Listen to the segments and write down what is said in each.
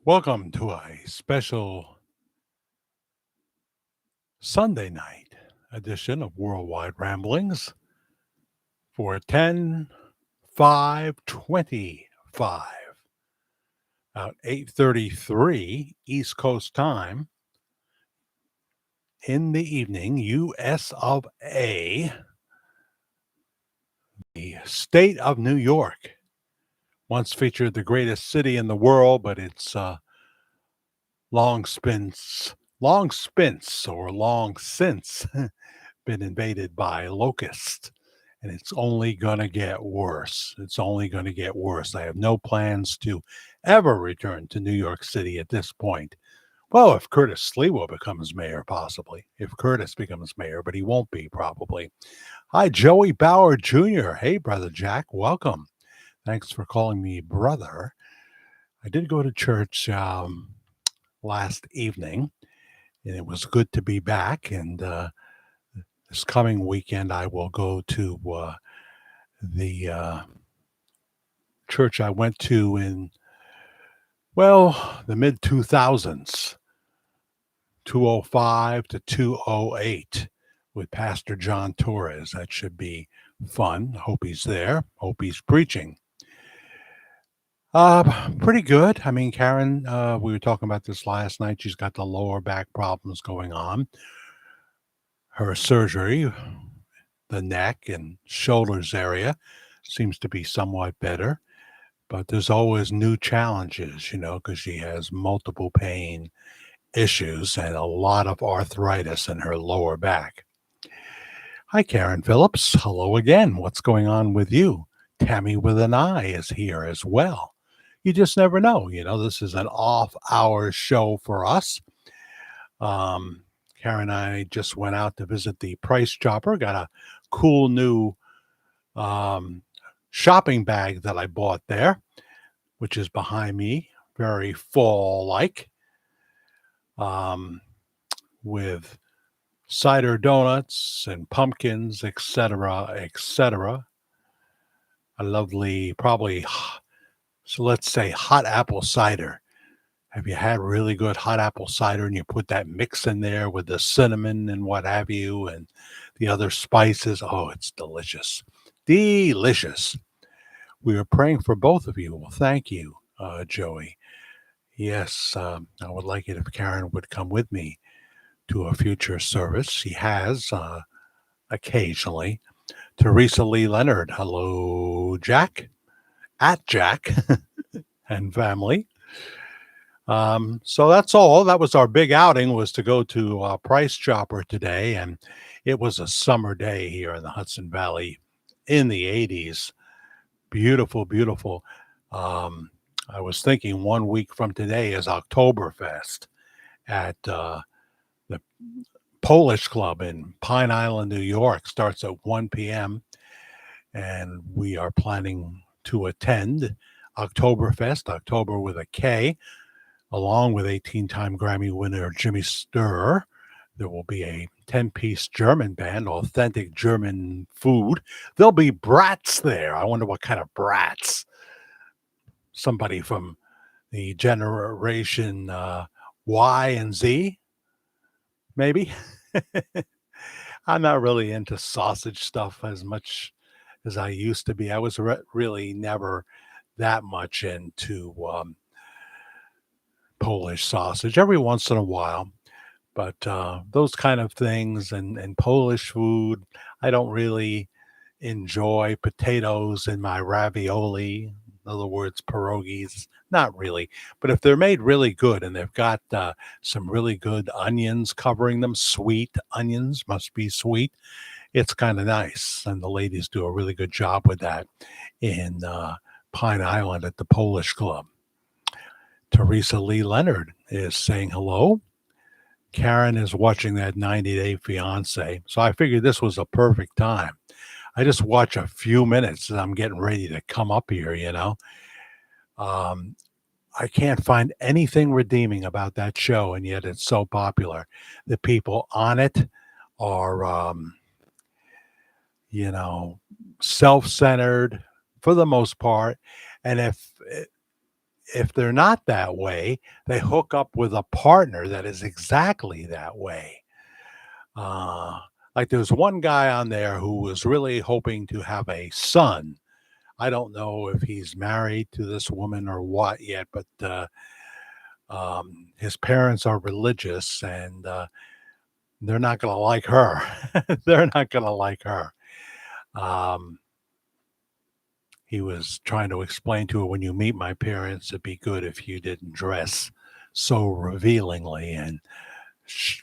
Welcome to a special Sunday night edition of Worldwide Ramblings for 10/5/25, about 8:33 East Coast time in the evening, US of A. The state of New York once featured the greatest city in the world, but it's long since, long since been invaded by locusts, and it's only going to get worse. It's only going to get worse. I have no plans to ever return to New York City at this point. Well, if Curtis Sliwa becomes mayor, possibly. If Curtis becomes mayor, but he won't be, probably. Hi, Joey Bauer Jr. Hey, Brother Jack. Welcome. Thanks for calling me brother. I did go to church last evening, and it was good to be back. And this coming weekend, I will go to the church I went to in, well, the mid 2000s, 205 to 208, with Pastor John Torres. That should be fun. Hope he's there. Hope he's preaching. Pretty good. I mean, Karen, we were talking about this last night. She's got the lower back problems going on. Her surgery, the neck and shoulders area, seems to be somewhat better. But there's always new challenges, because she has multiple pain issues and a lot of arthritis in her lower back. Hi, Karen Phillips. Hello again. What's going on with you? Tammy with an I is here as well. You just never know. This is an off-hour show for us. Karen and I just went out to visit the Price Chopper. Got a cool new shopping bag that I bought there, which is behind me, very fall-like, with cider donuts and pumpkins, etc., etc. A lovely, probably, so let's say hot apple cider. Have you had really good hot apple cider and you put that mix in there with the cinnamon and what have you and the other spices? Oh, it's delicious. Delicious. We are praying for both of you. Well, thank you, Joey. Yes, I would like it if Karen would come with me to a future service. She has occasionally. Teresa Lee Leonard. Hello, Jack. At Jack and family. So that's all. That was our big outing, was to go to Price Chopper today. And it was a summer day here in the Hudson Valley in the 80s. Beautiful, beautiful. I was thinking 1 week from today is Oktoberfest at the Polish Club in Pine Island, New York. Starts at 1 p.m. And we are planning to attend Oktoberfest, October with a K, along with 18-time Grammy winner Jimmy Sturr. There will be a 10-piece German band, authentic German food. There'll be brats there. I wonder what kind of brats. Somebody from the generation Y and Z, maybe. I'm not really into sausage stuff as much as I used to be. I was really never that much into Polish sausage, every once in a while. But those kind of things and Polish food, I don't really enjoy potatoes in my ravioli. In other words, pierogies, not really. But if they're made really good and they've got some really good onions covering them, sweet onions, must be sweet, it's kind of nice. And the ladies do a really good job with that in Pine Island at the Polish Club. Teresa Lee Leonard is saying hello. Karen is watching that 90 Day Fiance. So I figured this was a perfect time. I just watch a few minutes as I'm getting ready to come up here, I can't find anything redeeming about that show, and yet it's so popular. The people on it are, self-centered for the most part. And if they're not that way, they hook up with a partner that is exactly that way. Uh, like there was one guy on there who was really hoping to have a son. I don't know if he's married to this woman or what yet, but his parents are religious and they're not going to like her. They're not going to like her. Um, he was trying to explain to her, when you meet my parents, it'd be good if you didn't dress so revealingly. And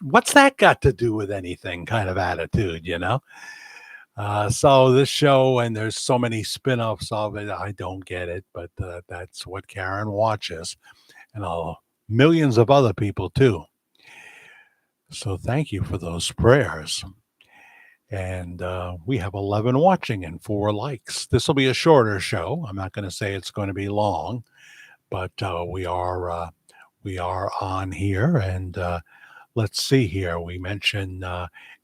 what's that got to do with anything kind of attitude, you know? So this show, and there's so many spin-offs of it, I don't get it, but that's what Karen watches, and millions of other people too. So thank you for those prayers. And we have 11 watching and 4 likes. This will be a shorter show. I'm not going to say it's going to be long, but we are on here. And let's see here. We mentioned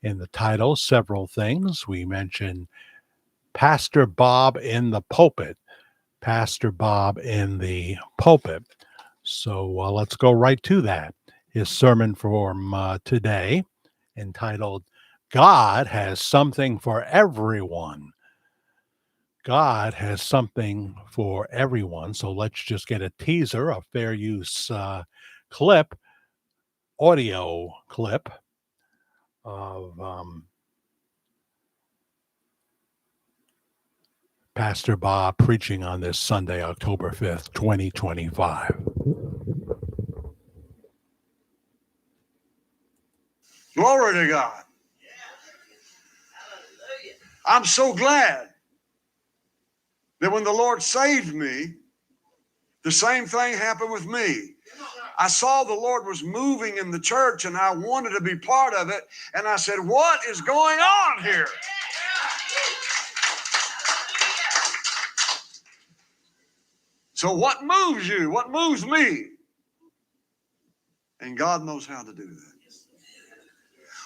in the title several things. We mentioned Pastor Bob in the pulpit. Pastor Bob in the pulpit. So let's go right to that. His sermon from today, entitled, God Has Something for Everyone. God has something for everyone. So let's just get a teaser, a fair use clip, audio clip of Pastor Bob preaching on this Sunday, October 5th, 2025. Glory to God. I'm so glad that when the Lord saved me, the same thing happened with me. I saw the Lord was moving in the church and I wanted to be part of it. And I said, what is going on here? So what moves you? What moves me? And God knows how to do that.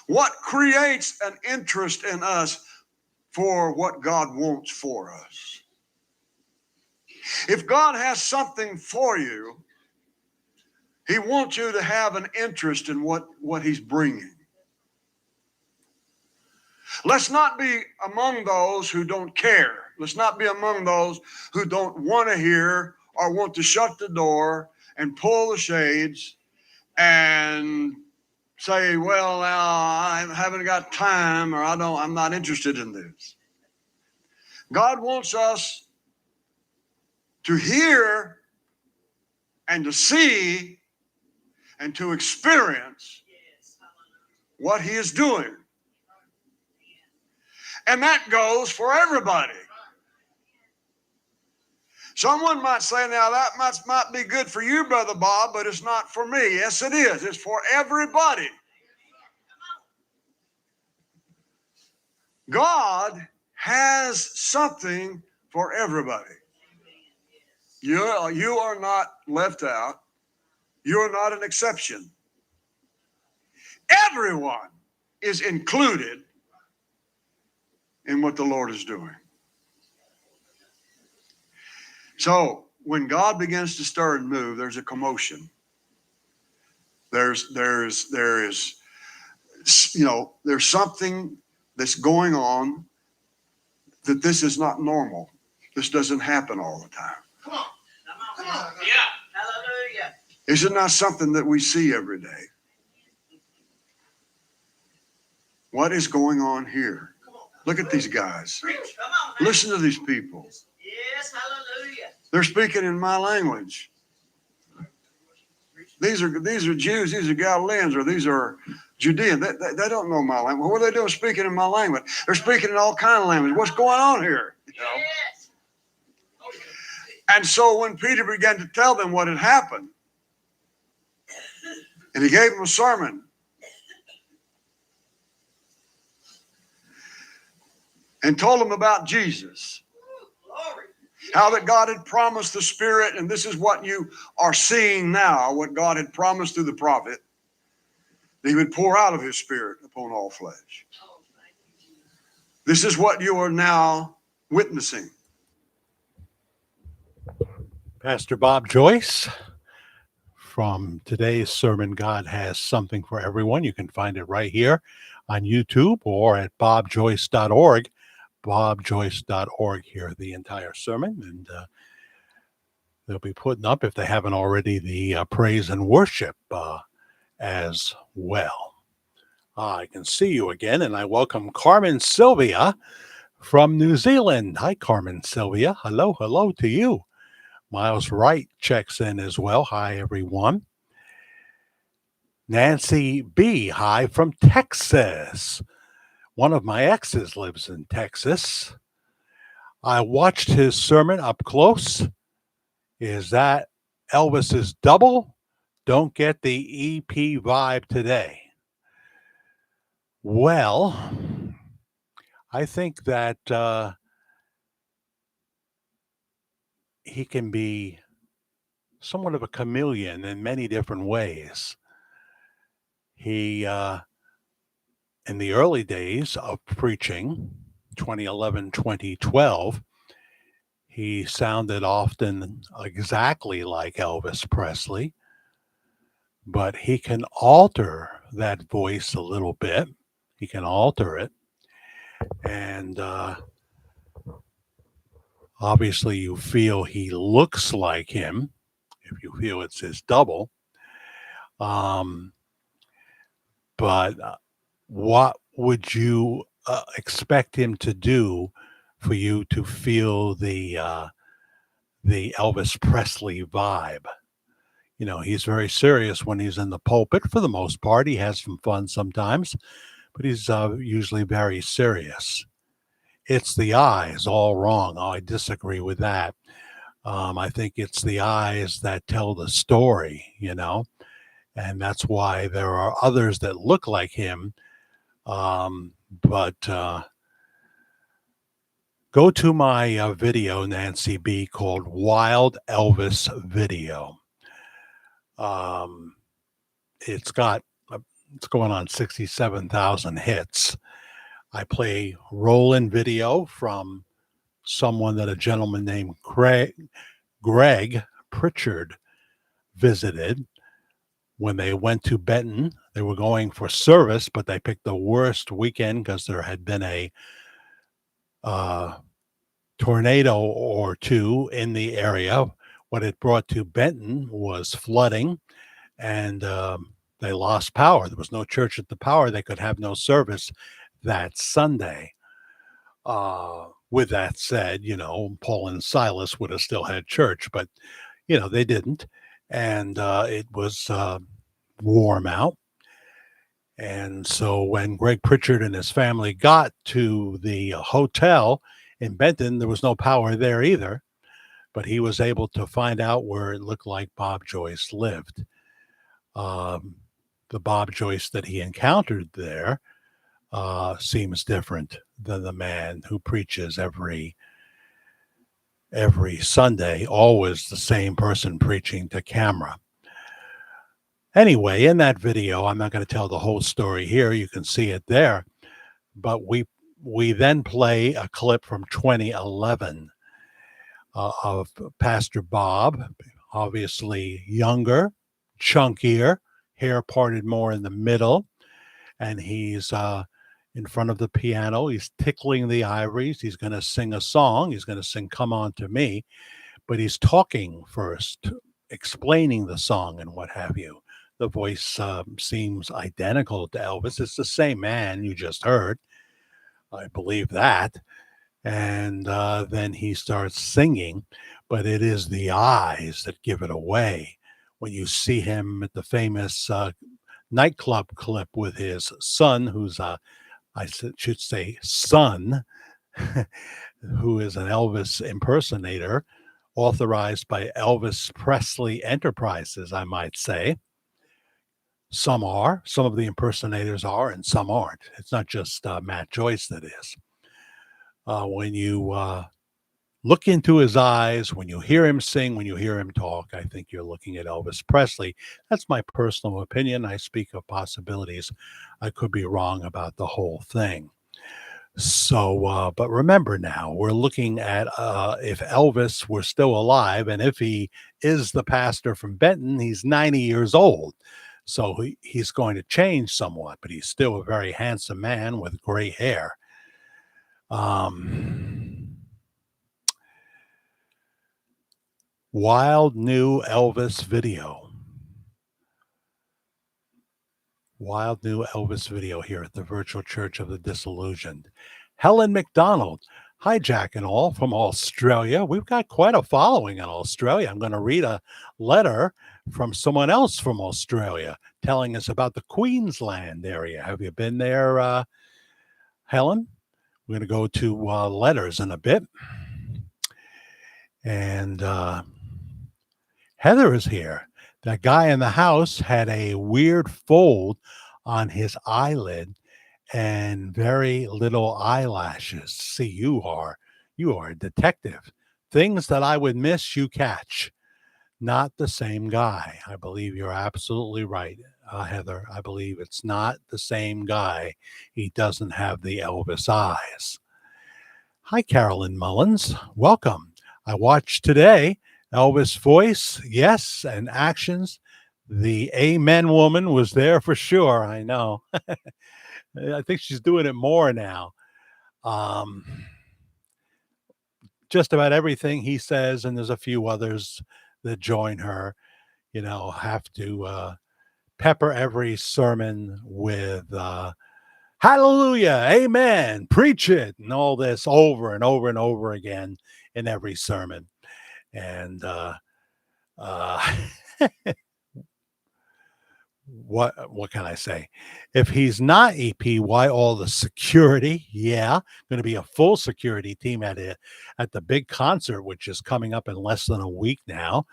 What creates an interest in us for what God wants for us? If God has something for you, He wants you to have an interest in what He's bringing. Let's not be among those who don't care. Let's not be among those who don't want to hear or want to shut the door and pull the shades and say, well, now I haven't got time, or I'm not interested in this. God wants us to hear and to see and to experience what He is doing. And that goes for everybody. Someone might say, now that might be good for you, Brother Bob, but it's not for me. Yes, it is. It's for everybody. God has something for everybody. You are not left out. You're not an exception. Everyone is included in what the Lord is doing. So when God begins to stir and move, there's a commotion. There is there's something that's going on, that this is not normal. This doesn't happen all the time. Come on. Yeah. Hallelujah. Is it not something that we see every day? What is going on here? Look at these guys. Listen to these people. Yes, hallelujah. They're speaking in my language. These are Jews, these are Galileans, or these are Judeans. They don't know my language. What are they doing speaking in my language? They're speaking in all kinds of language. What's going on here? You know? Yes. And so when Peter began to tell them what had happened, and he gave them a sermon, and told them about Jesus, how that God had promised the Spirit, and this is what you are seeing now, what God had promised through the prophet, that He would pour out of His Spirit upon all flesh. This is what you are now witnessing. Pastor Bob Joyce from today's sermon, God Has Something for Everyone. You can find it right here on YouTube or at bobjoyce.org. Bobjoyce.org here, the entire sermon. And they'll be putting up, if they haven't already, the praise and worship as well. I can see you again, and I welcome Carmen Sylvia from New Zealand. Hi, Carmen Sylvia. Hello, hello to you. Miles Wright checks in as well. Hi, everyone. Nancy B. Hi from Texas. One of my exes lives in Texas. I watched his sermon up close. Is that Elvis's double? Don't get the EP vibe today. Well, I think that he can be somewhat of a chameleon in many different ways. He, in the early days of preaching, 2011, 2012, he sounded often exactly like Elvis Presley, but he can alter that voice a little bit. He can alter it. And obviously, you feel he looks like him if you feel it's his double. Um, but what would you expect him to do for you to feel the Elvis Presley vibe? You know, he's very serious when he's in the pulpit. For the most part, he has some fun sometimes, but he's usually very serious. It's the eyes all wrong. Oh, I disagree with that. I think it's the eyes that tell the story, you know, and that's why there are others that look like him. But go to my video, Nancy B, called Wild Elvis Video. Um, it's got it's going on 67,000 hits. I play roll-in video from someone that a gentleman named Greg Pritchard visited when they went to Benton. They were going for service, but they picked the worst weekend because there had been a tornado or two in the area. What it brought to Benton was flooding, and they lost power. There was no church at the power. They could have no service that Sunday. With that said, you know, Paul and Silas would have still had church, but, you know, they didn't. And it was warm out. And so when Greg Pritchard and his family got to the hotel in Benton, there was no power there either. But he was able to find out where it looked like Bob Joyce lived. The Bob Joyce that he encountered there seems different than the man who preaches every Sunday, always the same person preaching to camera. Anyway, in that video, I'm not going to tell the whole story here. You can see it there. But we then play a clip from 2011 of Pastor Bob, obviously younger, chunkier, hair parted more in the middle, and he's in front of the piano. He's tickling the ivories. He's going to sing a song. He's going to sing Come On to Me, but he's talking first, explaining the song and what have you. The voice seems identical to Elvis. It's the same man you just heard. I believe that. And then he starts singing, but it is the eyes that give it away. When you see him at the famous nightclub clip with his son, who's I should say son, who is an Elvis impersonator, authorized by Elvis Presley Enterprises, I might say. Some are, some of the impersonators are, and some aren't. It's not just Matt Joyce that is. When you look into his eyes, when you hear him sing, when you hear him talk, I think you're looking at Elvis Presley. That's my personal opinion. I speak of possibilities. I could be wrong about the whole thing. So, but remember now, we're looking at if Elvis were still alive, and if he is the pastor from Benton, he's 90 years old. So he's going to change somewhat, but he's still a very handsome man with gray hair. Um, Wild new Elvis video. Wild new Elvis video here at the Virtual Church of the Disillusioned. Helen McDonald, hi Jack and all from Australia. We've got quite a following in Australia. I'm going to read a letter from someone else from Australia telling us about the Queensland area. Have you been there, Helen? We're going to go to letters in a bit. And Heather is here. That guy in the house had a weird fold on his eyelid and very little eyelashes. See, you are a detective. Things that I would miss, you catch. Not the same guy. I believe you're absolutely right, Heather. I believe it's not the same guy. He doesn't have the Elvis eyes. Hi, Carolyn Mullins. Welcome. I watched today. Elvis voice, yes, and actions. The Amen woman was there for sure. I know. I think she's doing it more now. Um, just about everything he says, and there's a few others that join her, have to pepper every sermon with hallelujah, amen, preach it, and all this over and over and over again in every sermon. And uh, what can I say? If he's not EP, why all the security? Yeah, going to be a full security team at the big concert, which is coming up in less than a week now,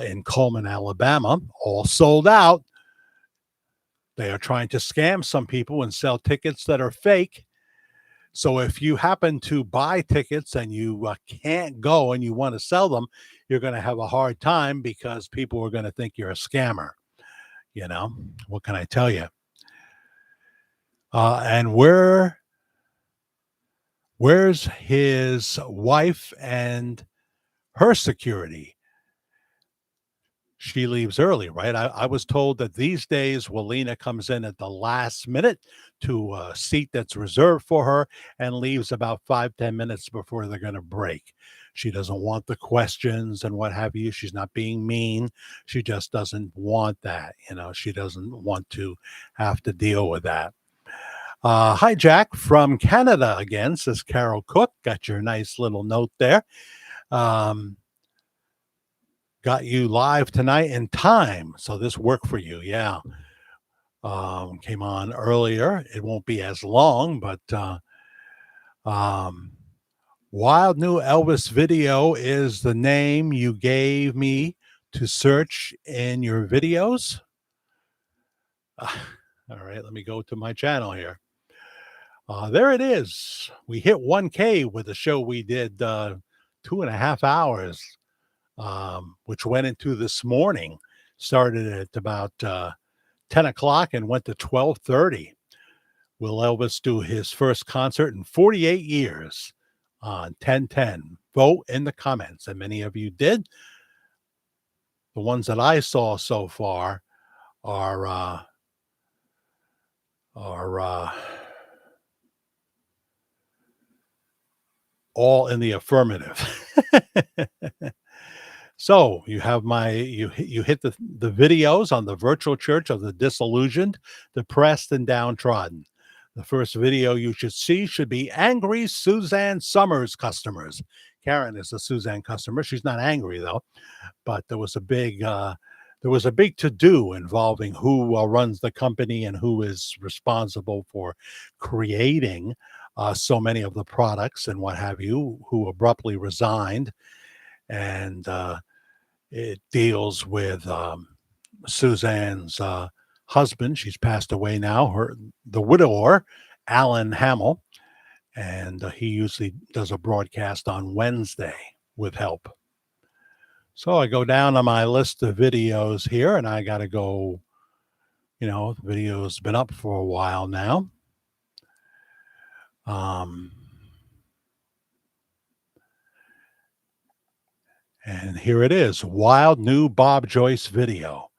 in Coleman, Alabama, all sold out. They are trying to scam some people and sell tickets that are fake. So if you happen to buy tickets and you can't go and you want to sell them, you're going to have a hard time because people are going to think you're a scammer. What can I tell you? And where's his wife and her security? She leaves early, right? I was told that these days Walina comes in at the last minute to a seat that's reserved for her and leaves about 5-10 minutes before they're going to break. She doesn't want the questions and what have you. She's not being mean. She just doesn't want that. She doesn't want to have to deal with that. Hi, Jack from Canada again, says Carol Cook. Got your nice little note there. Got you live tonight in time. So this worked for you. Yeah. Came on earlier. It won't be as long, but Wild New Elvis Video is the name you gave me to search in your videos. All right, let me go to my channel here. There it is. We hit 1K with the show we did 2.5 hours, which went into this morning. Started at about 10 o'clock and went to 12:30. Will Elvis do his first concert in 48 years on 10/10? Vote in the comments, and many of you did. The ones that I saw so far are all in the affirmative. So you have you hit the videos on the Virtual Church of the Disillusioned, Depressed, and Downtrodden. The first video you should see should be Angry Suzanne Summers customers. Karen is a Suzanne customer. She's not angry though, but there was a big to-do involving who runs the company and who is responsible for creating so many of the products and what have you, who abruptly resigned. And it deals with Suzanne's husband. She's passed away now. The widower, Alan Hamill, and he usually does a broadcast on Wednesday with help. So I go down on my list of videos here, and I got to go. The video's been up for a while now. Um, and here it is, wild new Bob Joyce video.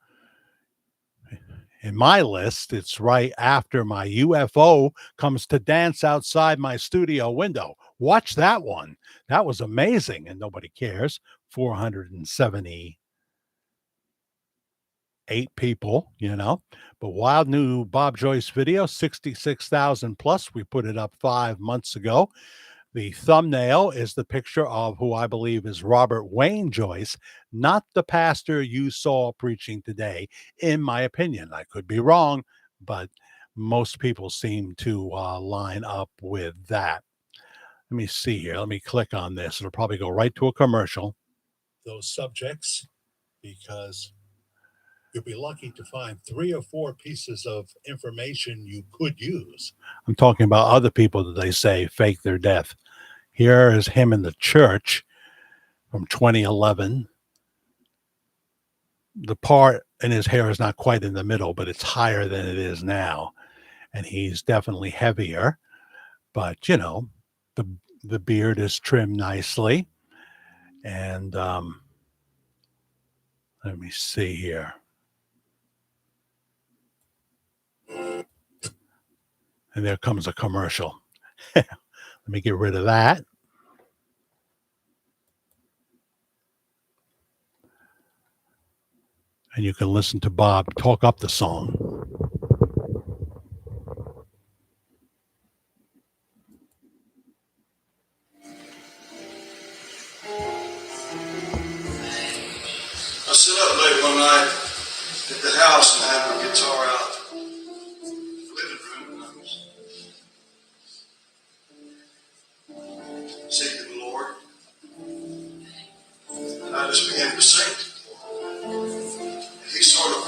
In my list, it's right after my UFO comes to dance outside my studio window. Watch that one. That was amazing, and nobody cares. 478 people, you know. But wild new Bob Joyce video, 66,000 plus. We put it up 5 months ago. The thumbnail is the picture of who I believe is Robert Wayne Joyce, not the pastor you saw preaching today, in my opinion. I could be wrong, but most people seem to line up with that. Let me see here. Let me click on this. It'll probably go right to a commercial. Those subjects, because you'll be lucky to find 3 or 4 pieces of information you could use. I'm talking about other people that they say fake their death. Here is him in the church from 2011. The part in his hair is not quite in the middle, but it's higher than it is now. And he's definitely heavier. But, you know, the, the beard is trimmed nicely. And let me see here. And there comes a commercial. Let me get rid of that. And you can listen to Bob talk up the song. I sit up late one night at the house and had my guitar out in the living room, and I was seeking the Lord. And I just began to sing. And he sort of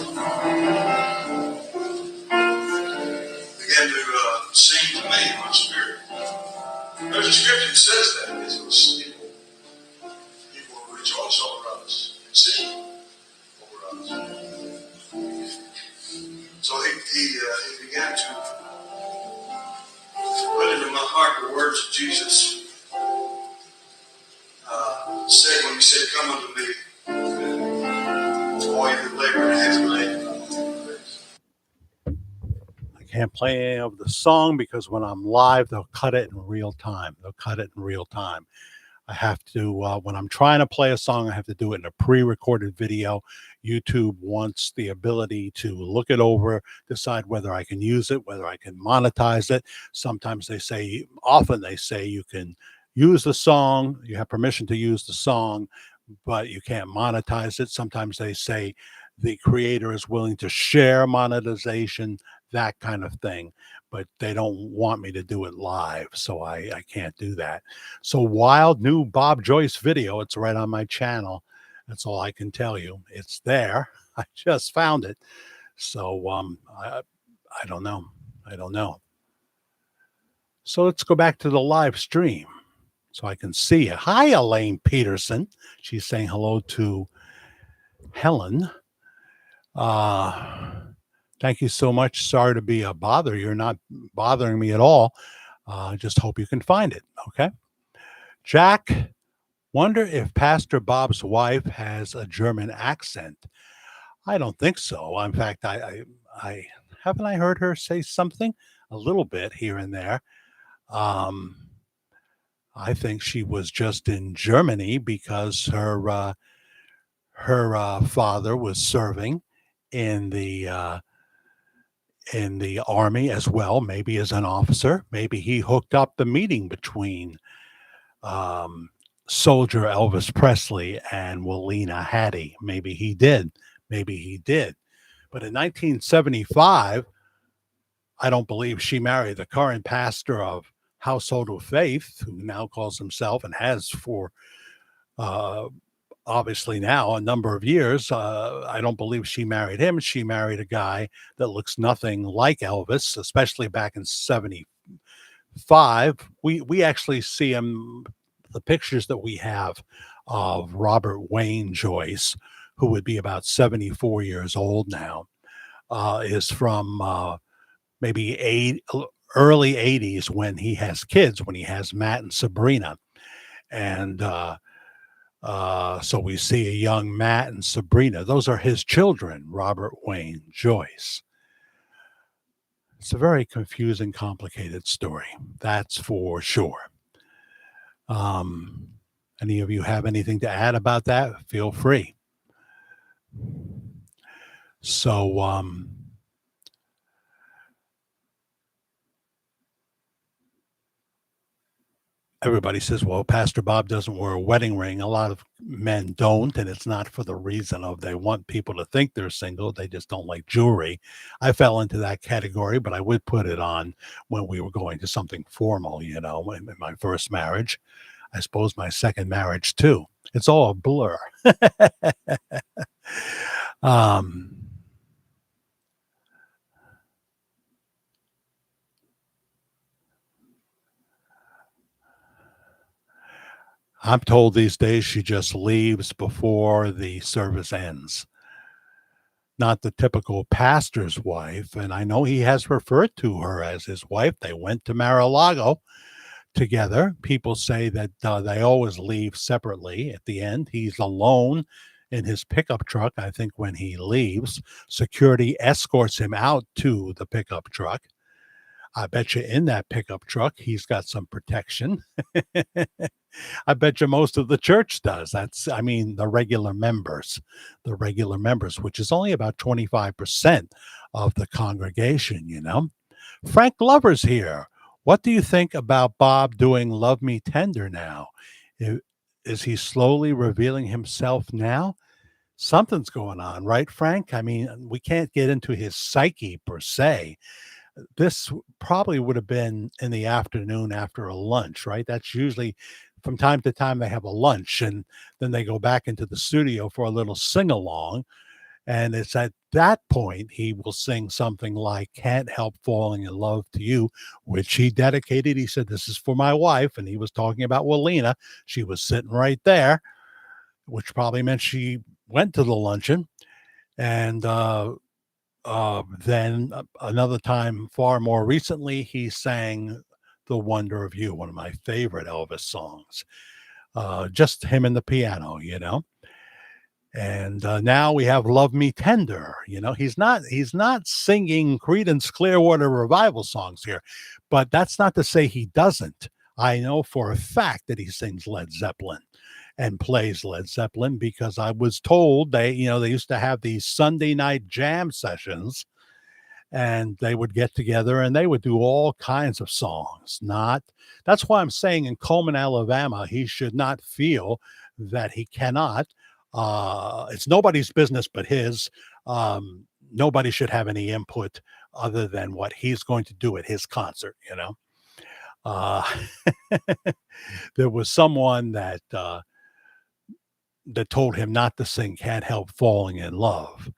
began to sing to me in my spirit. There's a scripture that says that. It was, he will rejoice over us and sing over us. So he began to put into my heart the words of Jesus said when he said, "Come unto me, all you that labor and heavy laden." I can't play any of the song because when I'm live, they'll cut it in real time. I have to, when I'm trying to play a song, I have to do it in a pre-recorded video. YouTube wants the ability to look it over, decide whether I can use it, whether I can monetize it. Sometimes often they say you can use the song, you have permission to use the song, but you can't monetize it. Sometimes they say the creator is willing to share monetization, that kind of thing, but they don't want me to do it live, so I can't do that. So wild new Bob Joyce video, it's right on my channel. That's all I can tell you. It's there. I just found it. So I don't know. So let's go back to the live stream so I can see it. Hi, Elaine Peterson. She's saying hello to Helen. Thank you so much. Sorry to be a bother. You're not bothering me at all. Just hope you can find it. Okay. Jack, wonder if Pastor Bob's wife has a German accent. I don't think so. In fact, I haven't I heard her say something a little bit here and there. I think she was just in Germany because her father was serving in the army as well, maybe as an officer. Maybe he hooked up the meeting between um, soldier Elvis Presley and Walina Hattie. Maybe he did. But in 1975, I don't believe she married the current pastor of Household of Faith, who now calls himself and has for uh, obviously now a number of years. I don't believe she married him. She married a guy that looks nothing like Elvis, especially back in 75. We actually see him, the pictures that we have of Robert Wayne Joyce, who would be about 74 years old now, is from maybe early 80s when he has kids, when he has Matt and Sabrina. And so we see a young Matt and Sabrina. Those are his children, Robert, Wayne, Joyce. It's a very confusing, complicated story. That's for sure. Um, any of you have anything to add about that? Feel free. So, everybody says, well, Pastor Bob doesn't wear a wedding ring. A lot of men don't, and it's not for the reason of they want people to think they're single. They just don't like jewelry. I fell into that category, but I would put it on when we were going to something formal, in my first marriage. I suppose my second marriage, too. It's all a blur. um, I'm told these days she just leaves before the service ends. Not the typical pastor's wife. And I know he has referred to her as his wife. They went to Mar-a-Lago together. People say that they always leave separately at the end. He's alone in his pickup truck, I think, when he leaves. Security escorts him out to the pickup truck. I bet you in that pickup truck, he's got some protection. I bet you most of the church does. The regular members, which is only about 25% of the congregation. Frank Glover's here. What do you think about Bob doing Love Me Tender now? Is he slowly revealing himself now? Something's going on, right, Frank? I mean, we can't get into his psyche per se. This probably would have been in the afternoon after a lunch, right? That's usually from time to time they have a lunch and then they go back into the studio for a little sing along. And it's at that point he will sing something like Can't Help Falling in Love to You, which he dedicated. He said, This is for my wife. And he was talking about Walina. She was sitting right there, which probably meant she went to the luncheon. And then another time, far more recently, he sang The Wonder of You, one of my favorite Elvis songs. Just him and the piano. And now we have Love Me Tender. He's not singing Creedence Clearwater Revival songs here, but that's not to say he doesn't. I know for a fact that he sings Led Zeppelin and plays Led Zeppelin because I was told they used to have these Sunday night jam sessions and they would get together and they would do all kinds of songs. That's why I'm saying in Coleman, Alabama, he should not feel that he cannot. It's nobody's business but his. Nobody should have any input other than what he's going to do at his concert. There was someone that told him not to sing Can't Help Falling in Love.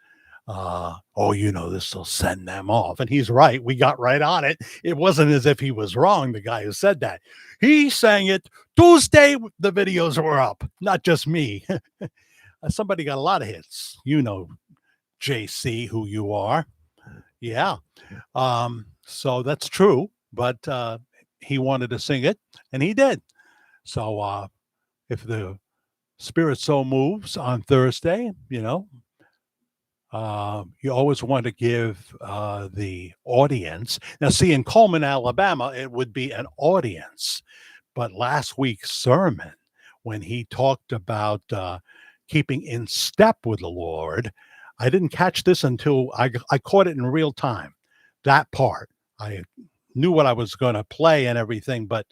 This will send them off. And he's right. We got right on it. It wasn't as if he was wrong, the guy who said that. He sang it Tuesday. The videos were up, not just me. Somebody got a lot of hits. JC, who you are. Yeah. So that's true. But he wanted to sing it, and he did. So if the Spirit so moves on Thursday, you always want to give the audience. Now, see, in Coleman, Alabama, it would be an audience. But last week's sermon, when he talked about keeping in step with the Lord, I didn't catch this until I caught it in real time. That part. I knew what I was going to play and everything, but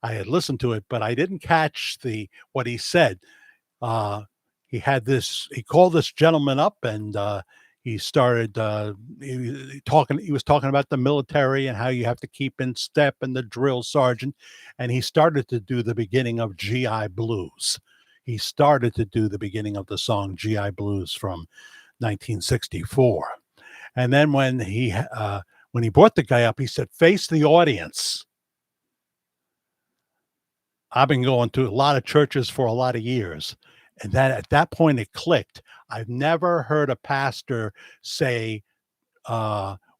I had listened to it, but I didn't catch what he said. He called this gentleman up and he started he was talking about the military and how you have to keep in step and the drill sergeant. And he started to do the beginning of GI Blues. He started to do the beginning of the song GI Blues from 1964. And then when he brought the guy up, he said, face the audience. I've been going to a lot of churches for a lot of years. And at that point, it clicked. I've never heard a pastor say,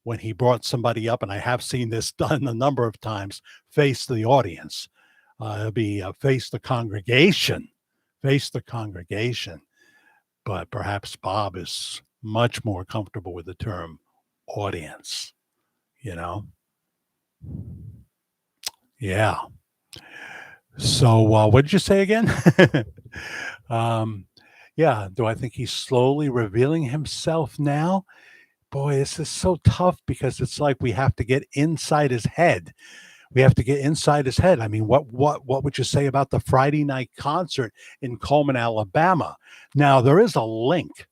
when he brought somebody up, and I have seen this done a number of times, face the audience. It'll be face the congregation. But perhaps Bob is much more comfortable with the term audience, you know? Yeah. So, what did you say again? um, yeah. Do I think he's slowly revealing himself now? Boy, this is so tough because it's like we have to get inside his head. We have to get inside his head. I mean, what would you say about the Friday night concert in Coleman, Alabama? Now there is a link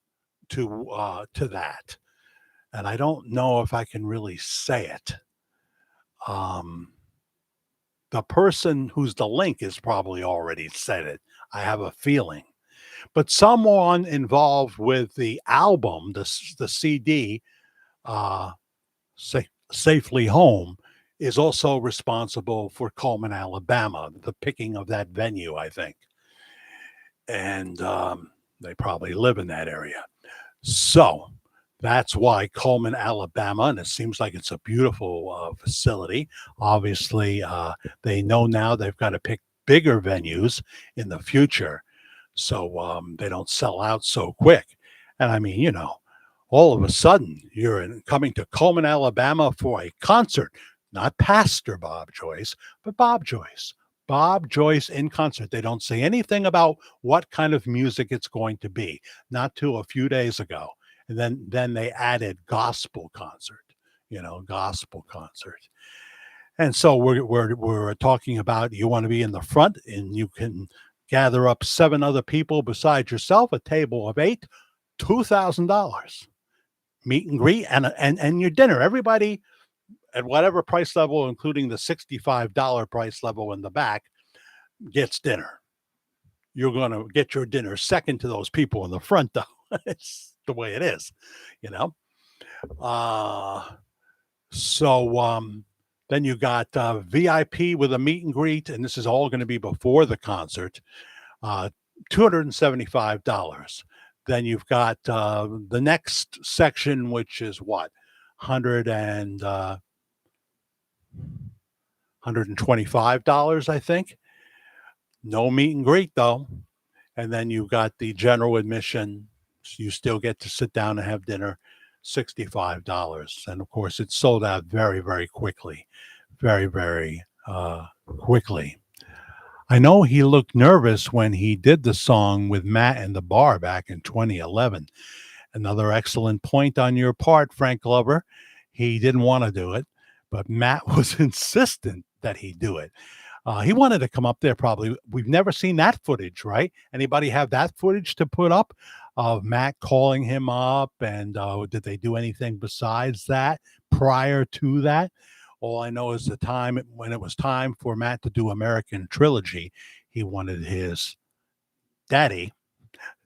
to that, and I don't know if I can really say it. Um, the person who's the link is probably already said it. I have a feeling, but someone involved with the album, the CD, uh, Safely Home, is also responsible for Coleman, Alabama, the picking of that venue, I think, and they probably live in that area. So that's why Coleman, Alabama, and it seems like it's a beautiful facility. Obviously, they know now they've got to pick bigger venues in the future so they don't sell out so quick. And I mean, all of a sudden coming to Coleman, Alabama for a concert, not Pastor Bob Joyce, but Bob Joyce. Bob Joyce in concert. They don't say anything about what kind of music it's going to be, not till a few days ago. And then they added gospel concert, gospel concert. And so we're talking about you want to be in the front and you can gather up 7 other people besides yourself, a table of 8, $2,000 meet and greet and your dinner. Everybody at whatever price level, including the $65 price level in the back, gets dinner. You're going to get your dinner second to those people in the front, though. It's the way it is, you know. So then you got VIP with a meet and greet, and this is all going to be before the concert. $275. Then you've got the next section, which is what, 125, I think. No meet and greet though. And then you've got the general admission. You still get to sit down and have dinner, $65. And of course, it's sold out very, very quickly. Very, very quickly. I know he looked nervous when he did the song with Matt and the Bar back in 2011. Another excellent point on your part, Frank Glover. He didn't want to do it, but Matt was insistent that he do it. He wanted to come up there probably. We've never seen that footage, right? Anybody have that footage to put up of Matt calling him up? And did they do anything besides that prior to that? All I know is the time when it was time for Matt to do American Trilogy, he wanted his daddy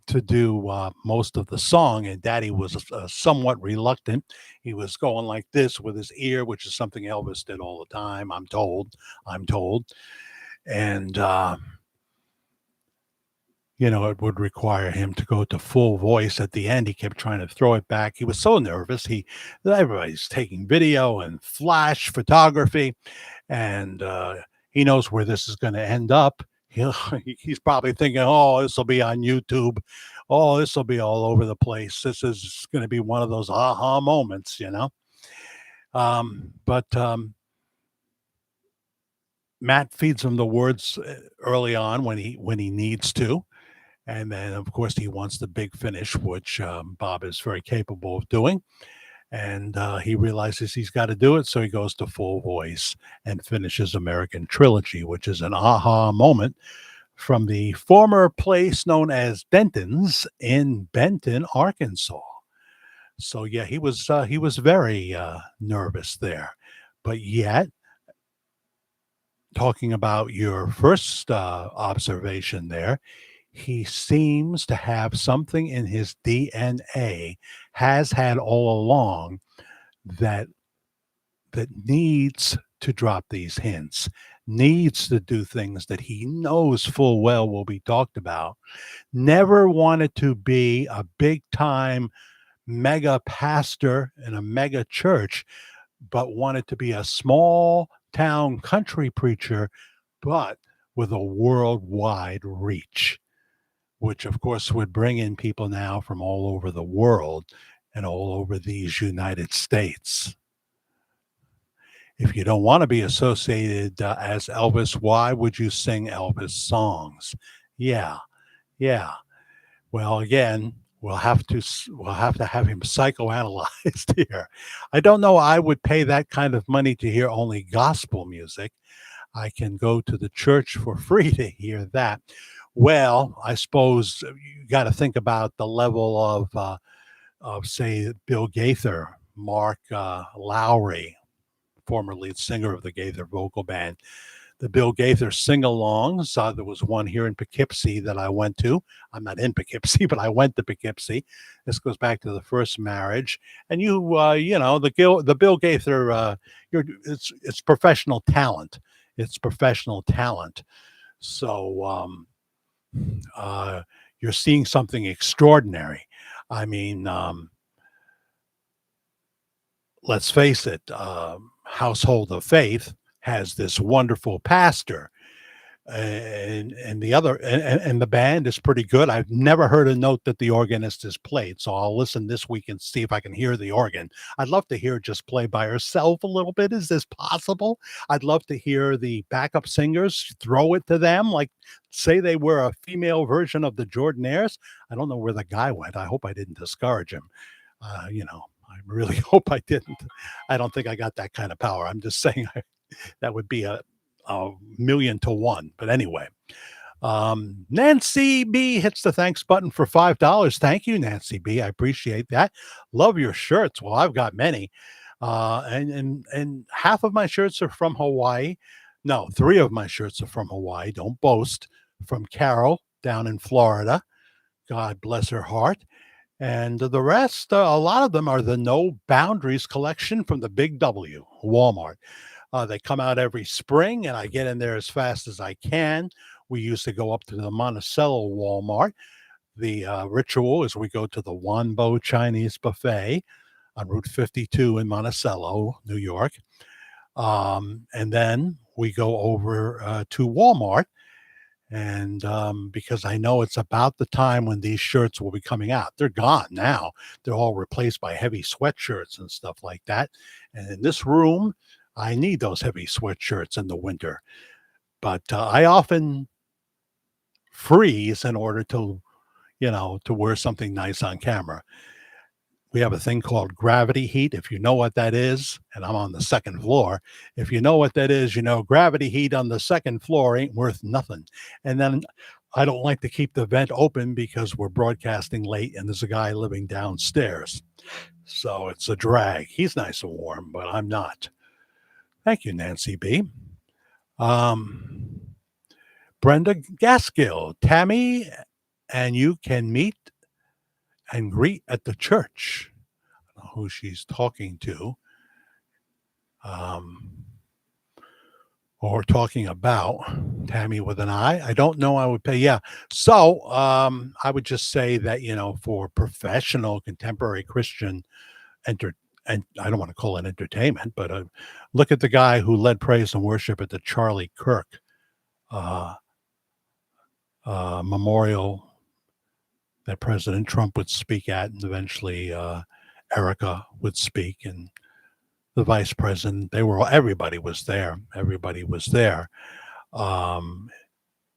to do most of the song, and Daddy was somewhat reluctant. He was going like this with his ear, which is something Elvis did all the time. I'm told, and it would require him to go to full voice at the end. He kept trying to throw it back. He was so nervous. Everybody's taking video and flash photography, and he knows where this is going to end up. He's probably thinking, oh, this will be on YouTube. Oh, this will be all over the place. This is going to be one of those aha moments, But Matt feeds him the words early on when he needs to. And then, of course, he wants the big finish, which Bob is very capable of doing. And he realizes he's got to do it. So he goes to full voice and finishes American Trilogy, which is an aha moment from the former place known as Benton's in Benton, Arkansas. So yeah, he was very nervous there. But yet, talking about your first observation there, he seems to have something in his DNA, has had all along, that needs to drop these hints, needs to do things that he knows full well will be talked about. Never wanted to be a big time mega pastor in a mega church, but wanted to be a small town country preacher, but with a worldwide reach, which of course would bring in people now from all over the world and all over these United States. If you don't want to be associated as Elvis, why would you sing Elvis songs? Yeah, yeah. Well, again, we'll have to have him psychoanalyzed here. I don't know. I would pay that kind of money to hear only gospel music. I can go to the church for free to hear that. Well, I suppose you got to think about the level of say Bill Gaither, Mark Lowry, former lead singer of the Gaither vocal band, the Bill Gaither sing-alongs. There was one here in Poughkeepsie that I went to. I'm not in Poughkeepsie, but I went to Poughkeepsie. This goes back to the first marriage, and you know, the Bill Gaither. It's professional talent. It's professional talent. So uh, you're seeing something extraordinary. I mean, let's face it. Household of Faith has this wonderful pastor, and the other and the band is pretty good. I've never heard a note that the organist has played, so I'll listen this week and see if I can hear the organ. I'd love to hear it just play by herself a little bit. Is this possible? I'd love to hear the backup singers throw it to them, like say they were a female version of the Jordanaires. I don't know where the guy went. I hope I didn't discourage him. You know, I really hope I didn't. I don't think I got that kind of power. I'm just saying that would be a million to one. But anyway, Nancy B hits the thanks button for $5. Thank you, Nancy B. I appreciate that. Love your shirts. Well, I've got many, and half of my shirts are from Hawaii. No, three of my shirts are from Hawaii. Don't boast. From Carol down in Florida. God bless her heart. And the rest, a lot of them are the No Boundaries collection from the Big W, Walmart. They come out every spring, and I get in there as fast as I can. We used to go up to the Monticello Walmart. The ritual is we go to the Wanbo Chinese Buffet on Route 52 in Monticello, New York. And then we go over to Walmart. And because I know it's about the time when these shirts will be coming out. They're gone now. They're all replaced by heavy sweatshirts and stuff like that. And in this room, I need those heavy sweatshirts in the winter. But I often freeze in order to, to wear something nice on camera. We have a thing called gravity heat. If you know what that is, and I'm on the second floor, if you know what that is, gravity heat on the second floor ain't worth nothing. And then I don't like to keep the vent open because we're broadcasting late and there's a guy living downstairs. So it's a drag. He's nice and warm, but I'm not. Thank you, Nancy B. Brenda Gaskill, Tammy, and you can meet and greet at the church. I don't know who she's talking to, or talking about. Tammy with an I. I don't know. I would pay. Yeah. So I would just say that for professional contemporary Christian and I don't want to call it entertainment, but look at the guy who led praise and worship at the Charlie Kirk memorial that President Trump would speak at, and eventually Erica would speak, and the vice president. Everybody was there. Everybody was there.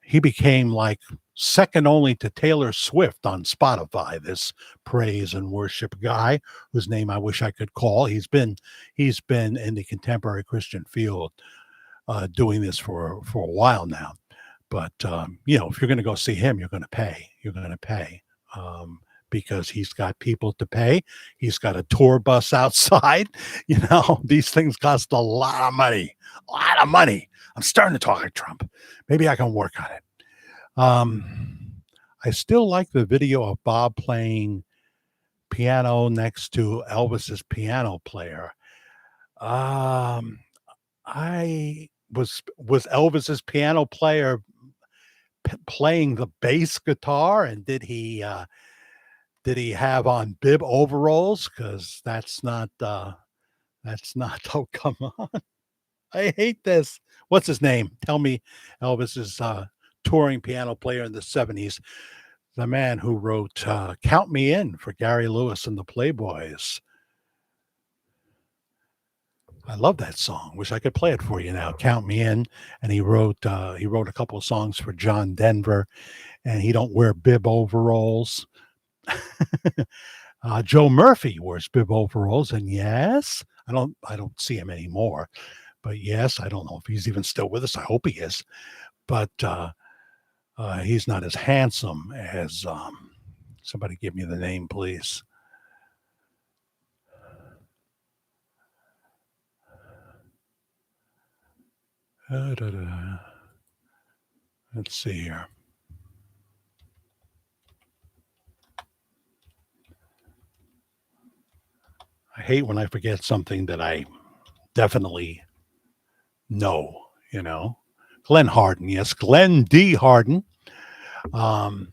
He became like second only to Taylor Swift on Spotify, this praise and worship guy whose name I wish I could call. He's been in the contemporary Christian field doing this for a while now. But if you're going to go see him, you're going to pay. You're going to pay because he's got people to pay. He's got a tour bus outside. These things cost a lot of money. A lot of money. I'm starting to talk like Trump. Maybe I can work on it. I still like the video of Bob playing piano next to Elvis's piano player. I was Elvis's piano player playing the bass guitar, and did he Did he have on bib overalls? Because that's not. That's not. Oh, come on! I hate this. What's his name? Tell me, Elvis is touring piano player in the '70s. The man who wrote "Count Me In" for Gary Lewis and the Playboys. I love that song. Wish I could play it for you now. "Count Me In," and he wrote a couple of songs for John Denver, and he don't wear bib overalls. Joe Murphy wears bib overalls, and yes, I don't see him anymore, but yes, I don't know if he's even still with us. I hope he is, but he's not as handsome as somebody. Give me the name, please. Let's see here. I hate when I forget something that I definitely know, you know. Glenn Harden, yes, Glenn D. Harden. Um,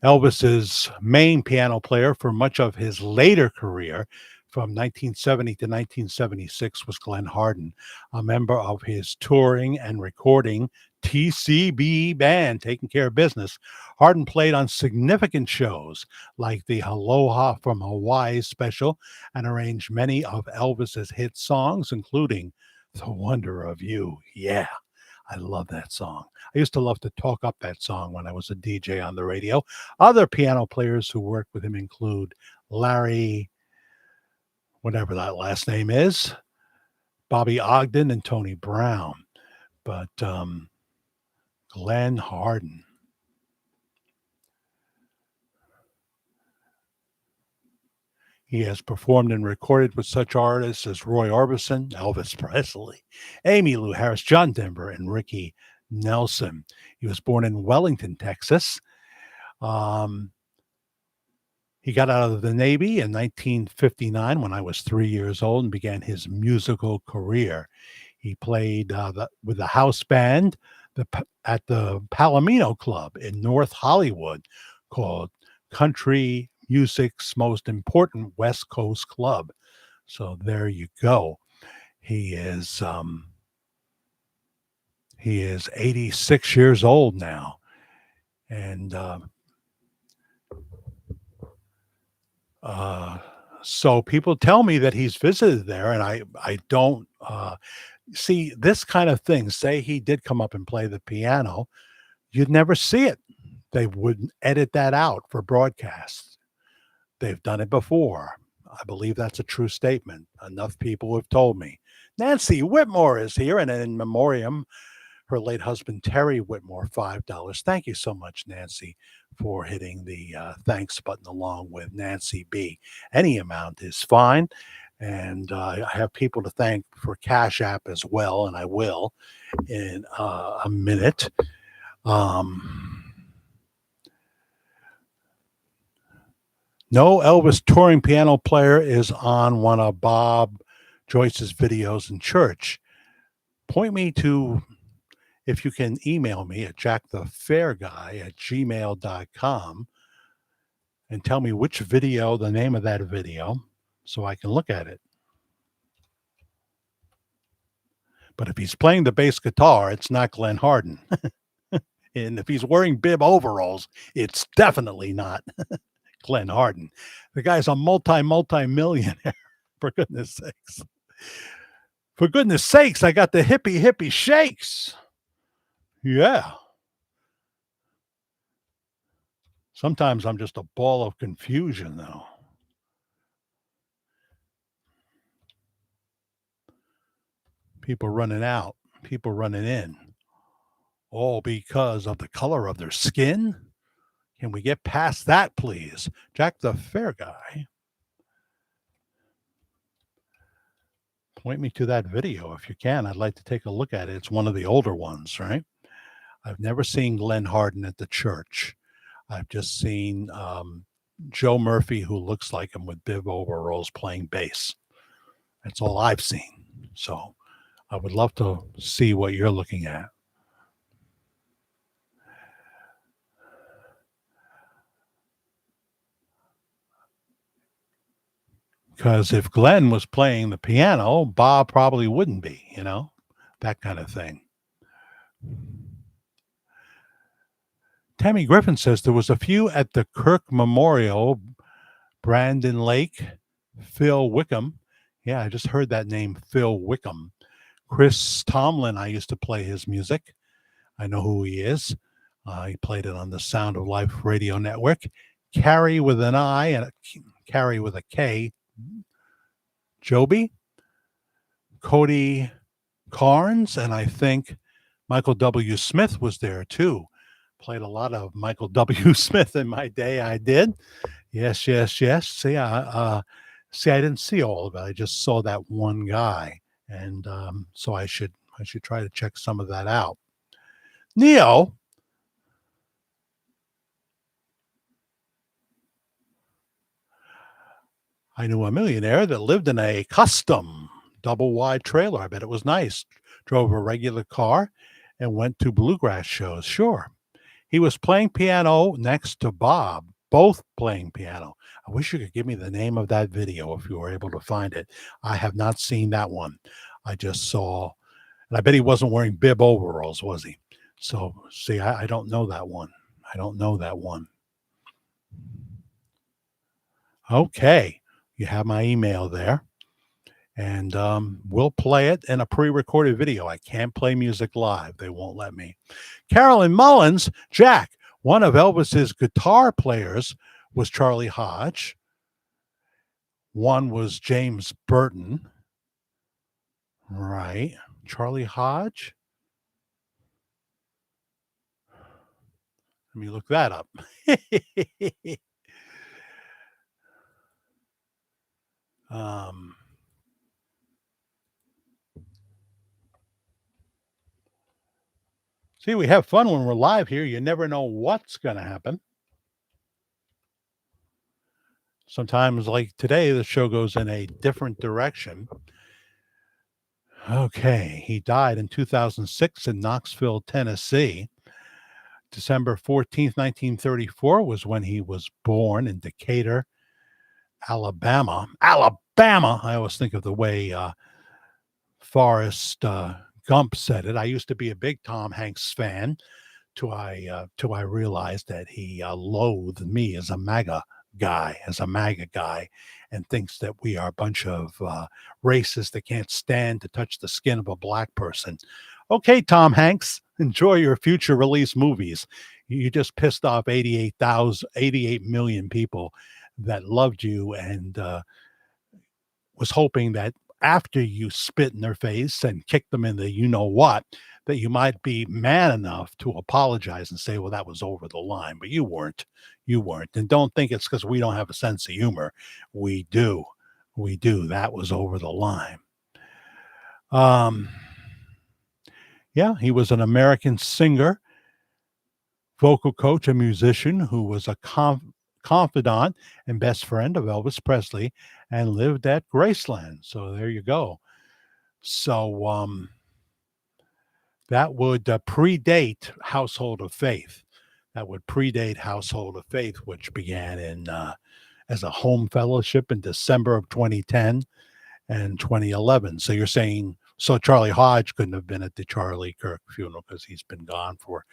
Elvis's main piano player for much of his later career, from 1970 to 1976, was Glenn Harden, a member of his touring and recording TCB band, Taking Care of Business. Harden played on significant shows like the Aloha from Hawaii special and arranged many of Elvis's hit songs, including The Wonder of You. Yeah, I love that song. I used to love to talk up that song when I was a DJ on the radio. Other piano players who worked with him include Larry, whatever that last name is, Bobby Ogden, and Tony Brown. But Glenn Harden. He has performed and recorded with such artists as Roy Orbison, Elvis Presley, Amy Lou Harris, John Denver, and Ricky Nelson. He was born in Wellington, Texas. He got out of the Navy in 1959 when I was 3 years old and began his musical career. He played with the house band at the Palomino Club in North Hollywood, called Country Music's most important West Coast club. So there you go. He is 86 years old now, and so people tell me that he's visited there, and I don't see this kind of thing. Say he did come up and play the piano, you'd never see it. They wouldn't edit that out for broadcast. They've done it before. I believe that's a true statement. Enough people have told me. Nancy Whitmore is here, and in memoriam, her late husband, Terry Whitmore, $5. Thank you so much, Nancy, for hitting the thanks button along with Nancy B. Any amount is fine. And I have people to thank for Cash App as well, and I will in a minute. No Elvis touring piano player is on one of Bob Joyce's videos in church. Point me to, if you can email me at jackthefairguy@gmail.com and tell me which video, the name of that video, so I can look at it. But if he's playing the bass guitar, it's not Glenn Harden. And if he's wearing bib overalls, it's definitely not Glenn Harden. The guy's a multi-millionaire, for goodness sakes. For goodness sakes, I got the hippie shakes. Yeah. Sometimes I'm just a ball of confusion, though. People running out, people running in, all because of the color of their skin. Can we get past that, please? Jack the Fair Guy. Point me to that video if you can. I'd like to take a look at it. It's one of the older ones, right? I've never seen Glenn Harden at the church. I've just seen Joe Murphy, who looks like him with bib overalls, playing bass. That's all I've seen. So I would love to see what you're looking at. Because if Glenn was playing the piano, Bob probably wouldn't be, that kind of thing. Tammy Griffin says there was a few at the Kirk Memorial, Brandon Lake, Phil Wickham. Yeah, I just heard that name, Phil Wickham. Chris Tomlin, I used to play his music. I know who he is. He played it on the Sound of Life radio network. Carrie with an I and Carrie with a K. Joby, Cody Carnes, and I think Michael W. Smith was there too. Played a lot of Michael W. Smith in my day. I did. Yes. See, I didn't see all of it. I just saw that one guy, and so I should try to check some of that out. Neo. I knew a millionaire that lived in a custom double wide trailer. I bet it was nice. Drove a regular car and went to bluegrass shows. Sure. He was playing piano next to Bob, both playing piano. I wish you could give me the name of that video if you were able to find it. I have not seen that one. I just saw, and I bet he wasn't wearing bib overalls, was he? So, see, I don't know that one. Okay. You have my email there. And we'll play it in a pre-recorded video. I can't play music live. They won't let me. Carolyn Mullins, Jack, one of Elvis's guitar players was Charlie Hodge. One was James Burton. Right. Charlie Hodge. Let me look that up. See, we have fun when we're live here. You never know what's going to happen. Sometimes, like today, the show goes in a different direction. Okay, he died in 2006 in Knoxville, Tennessee. December 14th, 1934 was when he was born in Decatur, Alabama. Alabama! I always think of the way Forrest Gump said it. I used to be a big Tom Hanks fan till I realized that he loathed me as a MAGA guy, and thinks that we are a bunch of racists that can't stand to touch the skin of a black person. Okay, Tom Hanks, enjoy your future release movies. You just pissed off 88 million people that loved you and was hoping that after you spit in their face and kick them in the you-know-what, that you might be man enough to apologize and say, well, that was over the line. But you weren't. And don't think it's because we don't have a sense of humor. We do. That was over the line. Yeah, he was an American singer, vocal coach, a musician who was a confidant and best friend of Elvis Presley and lived at Graceland. So there you go. So that would predate Household of Faith. Which began in as a home fellowship in December of 2010 and 2011. So you're saying, so Charlie Hodge couldn't have been at the Charlie Kirk funeral because he's been gone for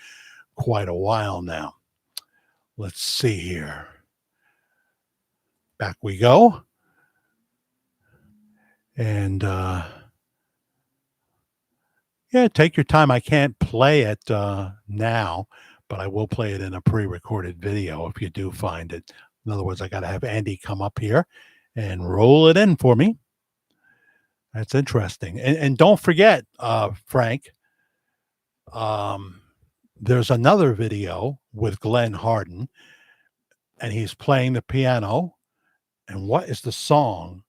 quite a while now. Let's see here. Back we go. And yeah, take your time. I can't play it now, but I will play it in a pre-recorded video if you do find it. In other words, I got to have Andy come up here and roll it in for me. That's interesting. And don't forget, Frank, there's another video with Glenn Hardin, and he's playing the piano. And what is the song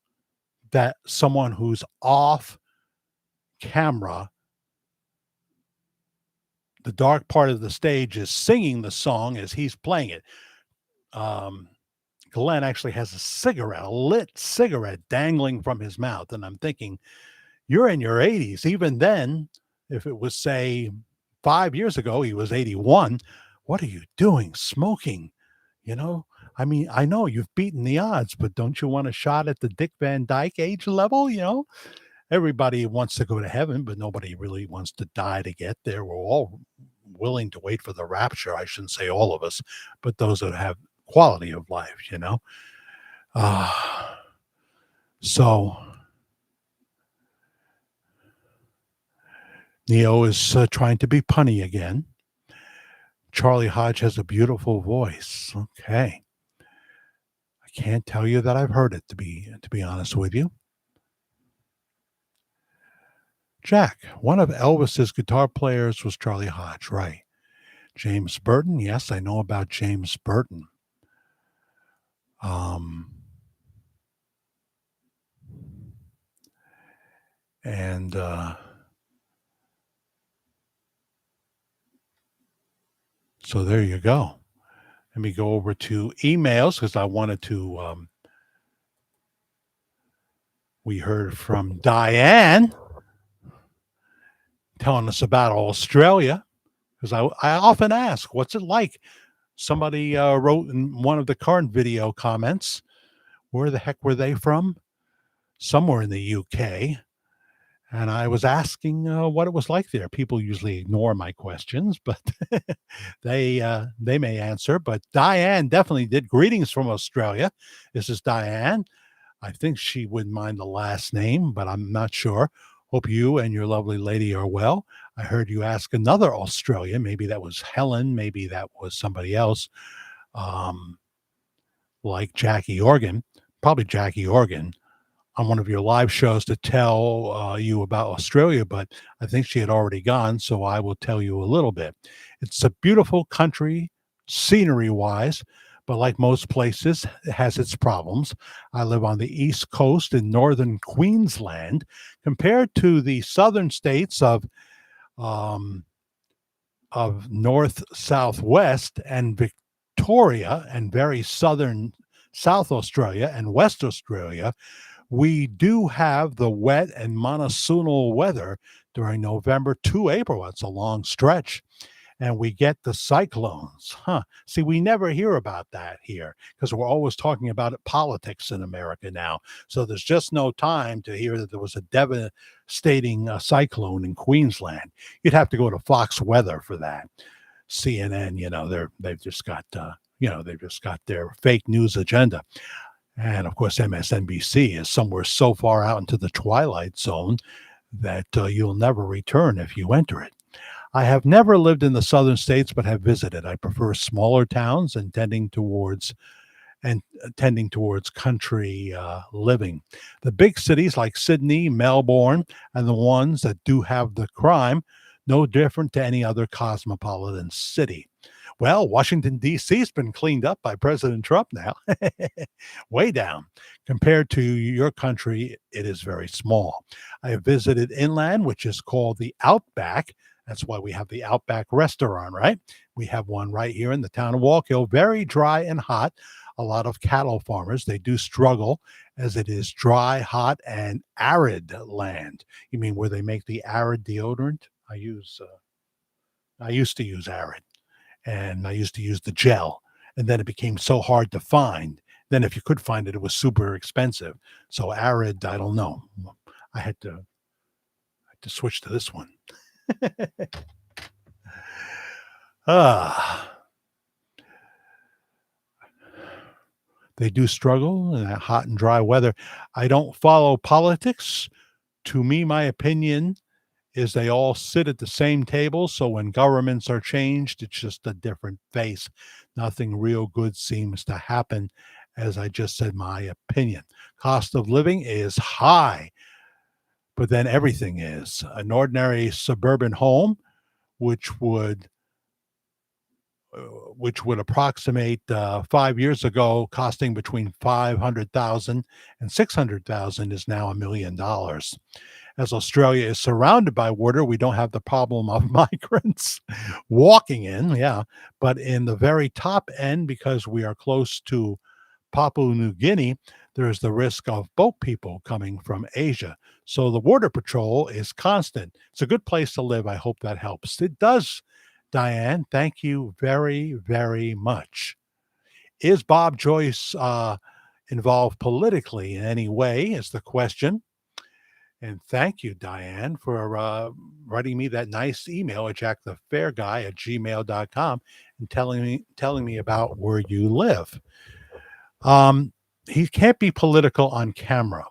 that someone who's off camera, the dark part of the stage, is singing the song as he's playing it? Glenn actually has a lit cigarette dangling from his mouth. And I'm thinking, you're in your 80s. Even then, if it was, say, 5 years ago, he was 81. What are you doing? Smoking? I mean, I know you've beaten the odds, but don't you want a shot at the Dick Van Dyke age level? Everybody wants to go to heaven, but nobody really wants to die to get there. We're all willing to wait for the rapture. I shouldn't say all of us, but those that have quality of life. Uh, so Neo is trying to be punny again. Charlie Hodge has a beautiful voice. Okay. I can't tell you that I've heard it, to be honest with you. Jack, one of Elvis's guitar players was Charlie Hodge, right? James Burton, yes, I know about James Burton. And so there you go. Let me go over to emails because I wanted to. We heard from Diane telling us about Australia because I often ask, what's it like? Somebody wrote in one of the current video comments, where the heck were they from? Somewhere in the UK. And I was asking what it was like there. People usually ignore my questions, but they may answer. But Diane definitely did. Greetings from Australia. This is Diane. I think she wouldn't mind the last name, but I'm not sure. Hope you and your lovely lady are well. I heard you ask another Australian. Maybe that was Helen. Maybe that was somebody else, like Jackie Organ. Probably Jackie Organ on one of your live shows to tell you about Australia, but I think she had already gone, so I will tell you a little bit. It's a beautiful country, scenery wise, but like most places, it has its problems. I live on the East Coast in northern Queensland. Compared to the southern states um, of north, southwest, and Victoria, and very southern South Australia and West Australia, we do have the wet and monsoonal weather during November to April. It's a long stretch. And we get the cyclones. See, we never hear about that here because we're always talking about politics in America now. So there's just no time to hear that there was a devastating cyclone in Queensland. You'd have to go to Fox Weather for that. CNN, they've just got their fake news agenda. And of course, MSNBC is somewhere so far out into the twilight zone that you'll never return if you enter it. I have never lived in the southern states, but have visited. I prefer smaller towns and tending towards country living. The big cities like Sydney, Melbourne, and the ones that do have the crime, no different to any other cosmopolitan city. Well, Washington, D.C. has been cleaned up by President Trump now, way down. Compared to your country, it is very small. I have visited inland, which is called the Outback. That's why we have the Outback restaurant, right? We have one right here in the town of Walk Hill, very dry and hot. A lot of cattle farmers, they do struggle as it is dry, hot, and arid land. You mean where they make the arid deodorant? I used to use arid. And I used to use the gel, and then it became so hard to find. Then if you could find it, it was super expensive. So arid, I don't know. I had to switch to this one. They do struggle in that hot and dry weather. I don't follow politics. To me, my opinion is they all sit at the same table. So when governments are changed, it's just a different face. Nothing real good seems to happen, as I just said, my opinion. Cost of living is high, but then everything is. An ordinary suburban home, which would approximate 5 years ago costing between $500,000 and $600,000 is now $1 million. As Australia is surrounded by water, we don't have the problem of migrants walking in, but in the very top end, because we are close to Papua New Guinea, there is the risk of boat people coming from Asia. So the Border Patrol is constant. It's a good place to live. I hope that helps. It does, Diane. Thank you very, very much. Is Bob Joyce involved politically in any way? Is the question. And thank you, Diane, for writing me that nice email at jackthefairguy at gmail.com and telling me about where you live. Um, he can't be political on camera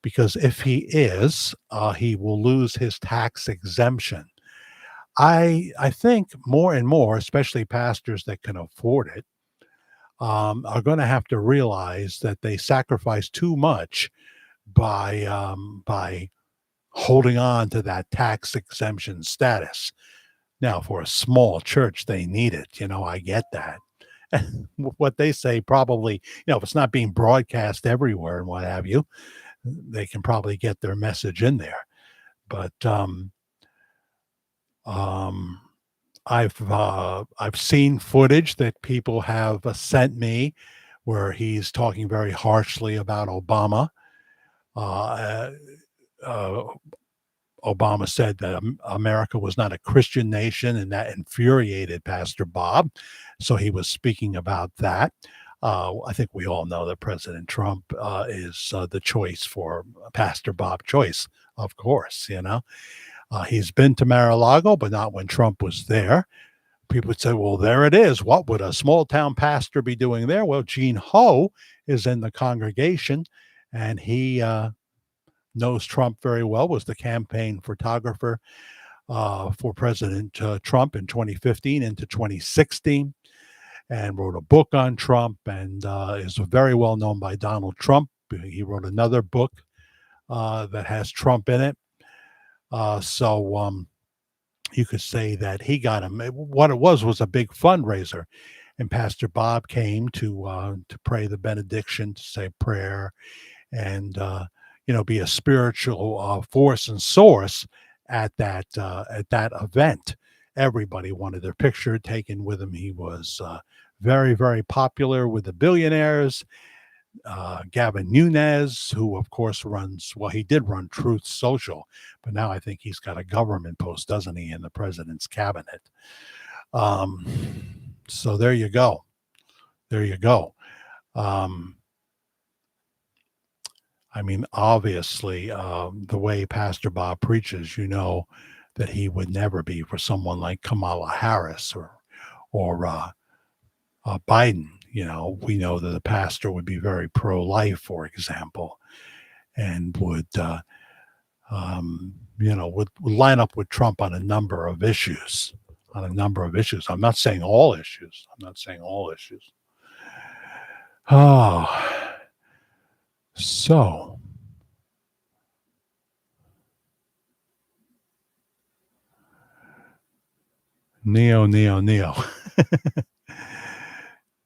because if he is, he will lose his tax exemption. I think more and more, especially pastors that can afford it, are going to have to realize that they sacrifice too much by holding on to that tax exemption status. Now, for a small church, they need it. I get that. What they say probably, if it's not being broadcast everywhere and what have you, they can probably get their message in there. But um, I've seen footage that people have sent me where he's talking very harshly about Obama. Uh, uh, Obama said that America was not a Christian nation, and that infuriated Pastor Bob. So he was speaking about that. I think we all know that President Trump is the choice for Pastor Bob Joyce, of course. He's been to Mar-a-Lago, but not when Trump was there. People would say, well, there it is. What would a small town pastor be doing there? Well, Gene Ho is in the congregation, and he knows Trump very well, was the campaign photographer for President Trump in 2015 into 2016, and wrote a book on Trump, and is very well known by Donald Trump. He wrote another book that has Trump in it. So you could say that he got him. What it was a big fundraiser, and Pastor Bob came to pray the benediction, to say prayer, and be a spiritual force and source at that event. Everybody wanted their picture taken with him. He was very, very popular with the billionaires. Gavin Nunes, who of course he did run Truth Social, but now I think he's got a government post, doesn't he, in the president's cabinet. So there you go. There you go. I mean, obviously, the way Pastor Bob preaches, that he would never be for someone like Kamala Harris or Biden. We know that the pastor would be very pro-life, for example, and would line up with Trump on a number of issues. I'm not saying all issues. Oh, so Neo.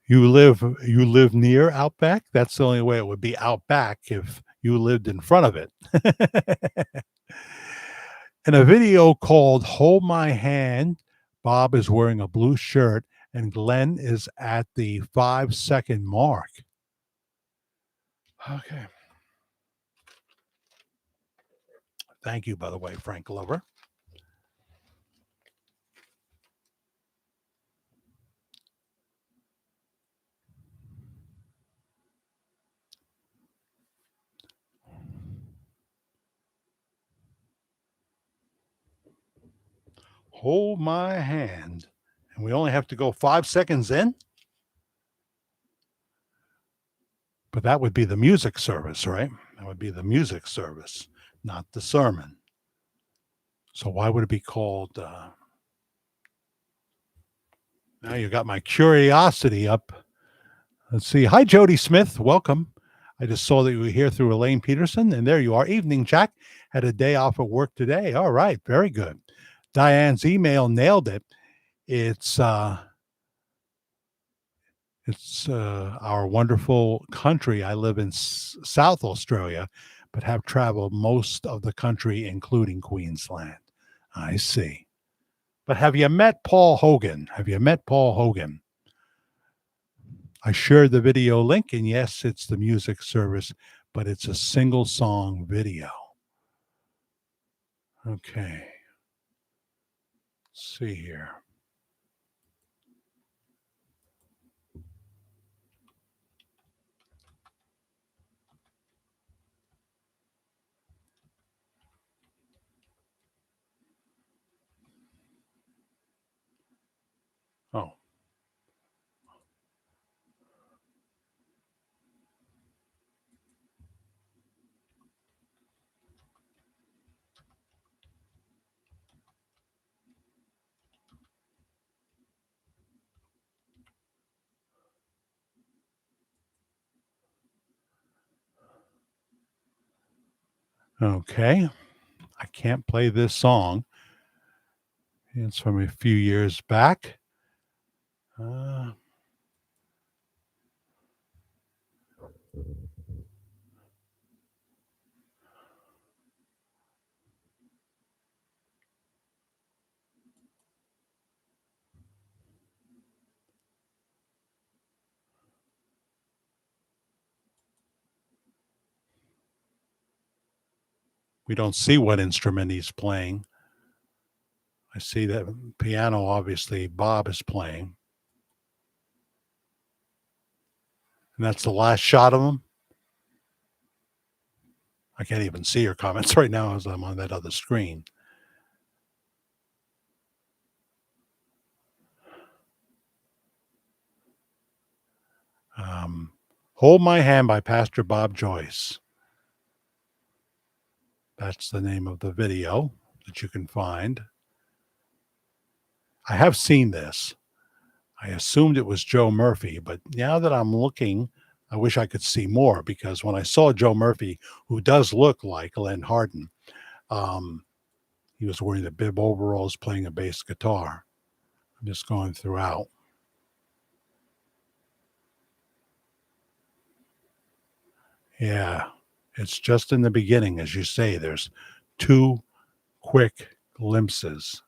You live near Outback? That's the only way it would be Outback if you lived in front of it. In a video called Hold My Hand, Bob is wearing a blue shirt and Glenn is at the 5-second mark. Okay. Thank you, by the way, Frank Glover. Hold my hand. And we only have to go 5 seconds in? But that would be the music service, right? That would be the music service, not the sermon. So why would it be called? Now you got my curiosity up. Let's see. Hi, Jody Smith. Welcome. I just saw that you were here through Elaine Peterson, and there you are. Evening, Jack. Had a day off of work today. All right, very good. Diane's email nailed it. It's our wonderful country. I live in South Australia, but have traveled most of the country, including Queensland. I see. But have you met Paul Hogan? I shared the video link, and yes, it's the music service, but it's a single song video. Okay. Let's see here. Oh. Okay. I can't play this song. It's from a few years back. We don't see what instrument he's playing. I see that piano, obviously, Bob is playing. And that's the last shot of him. I can't even see your comments right now as I'm on that other screen. Hold My Hand by Pastor Bob Joyce. That's the name of the video that you can find. I have seen this. I assumed it was Joe Murphy, but now that I'm looking, I wish I could see more, because when I saw Joe Murphy, who does look like Glenn Hardin, he was wearing the bib overalls playing a bass guitar. I'm just going throughout. Yeah, it's just in the beginning, as you say. There's 2 quick glimpses.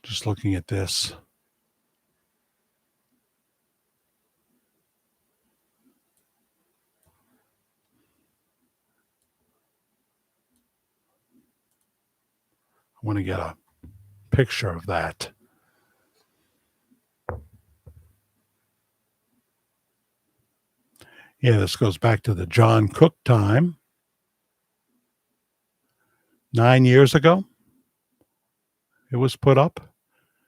Just looking at this. I want to get a picture of that. Yeah, this goes back to the John Cook time. 9 years ago, it was put up.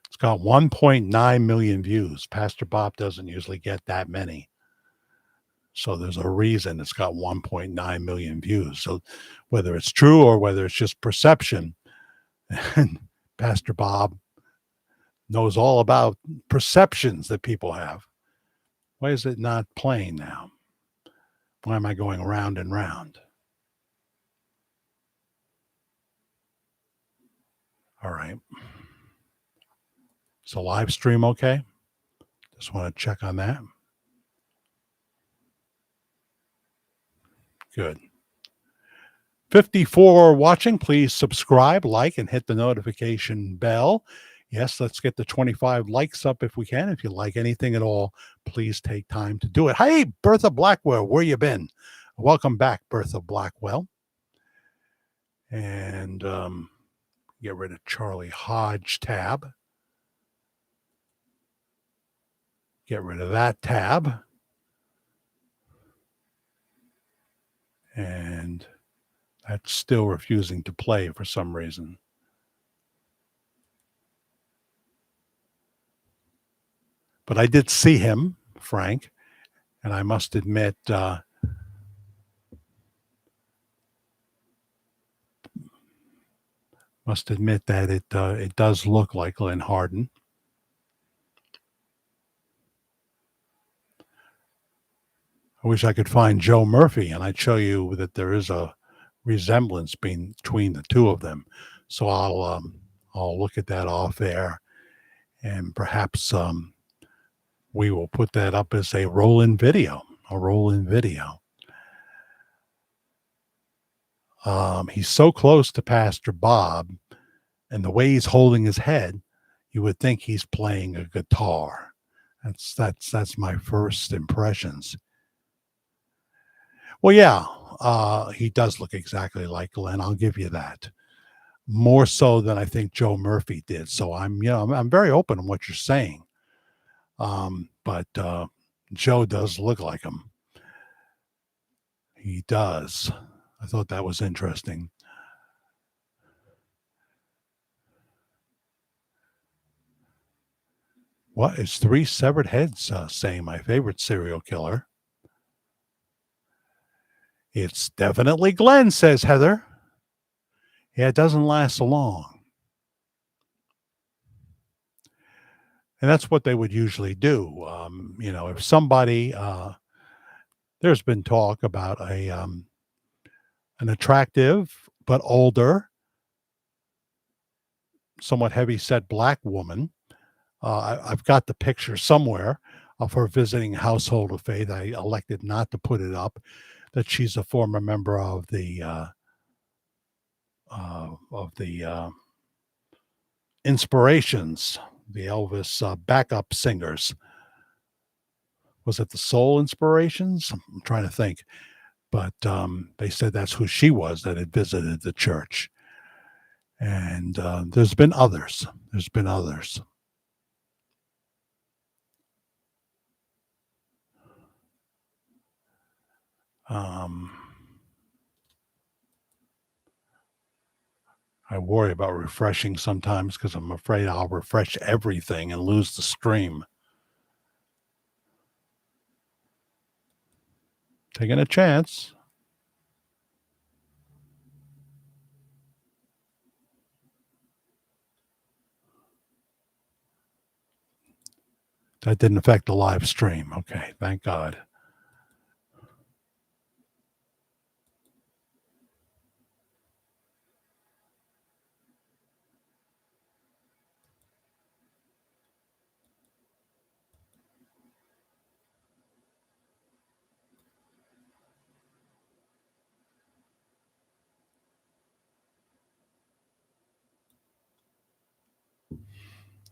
It's got 1.9 million views. Pastor Bob doesn't usually get that many. So there's a reason it's got 1.9 million views. So whether it's true or whether it's just perception, and Pastor Bob knows all about perceptions that people have. Why is it not playing now? Why am I going round and round? All right. So live stream okay? Just want to check on that. Good. 54 watching. Please subscribe, like, and hit the notification bell. Yes, let's get the 25 likes up if we can. If you like anything at all, please take time to do it. Hey, Bertha Blackwell, where you been? Welcome back, Bertha Blackwell. And get rid of Charlie Hodge tab. Get rid of that tab. And that's still refusing to play for some reason. But I did see him, Frank, and I must admit, that it does look like Glenn Hardin. I wish I could find Joe Murphy, and I'd show you that there is a resemblance between the two of them. So I'll look at that off air, and perhaps we will put that up as a roll-in video. He's so close to Pastor Bob, and the way he's holding his head, you would think he's playing a guitar. That's my first impressions. Well, yeah, he does look exactly like Glenn. I'll give you that. More so than I think Joe Murphy did. So I'm very open on what you're saying. But Joe does look like him. He does. I thought that was interesting. What is three severed heads saying my favorite serial killer? It's definitely Glenn, says Heather. Yeah, it doesn't last long. And that's what they would usually do. If somebody, there's been talk about an attractive but older, somewhat heavy-set black woman. I've got the picture somewhere of her visiting Household of Faith. I elected not to put it up. That she's a former member of the Inspirations, the Elvis backup singers. Was it the Soul Inspirations? I'm trying to think. But they said that's who she was that had visited the church. And there's been others. There's been others. I worry about refreshing sometimes because I'm afraid I'll refresh everything and lose the stream. Taking a chance. That didn't affect the live stream. Okay, thank God.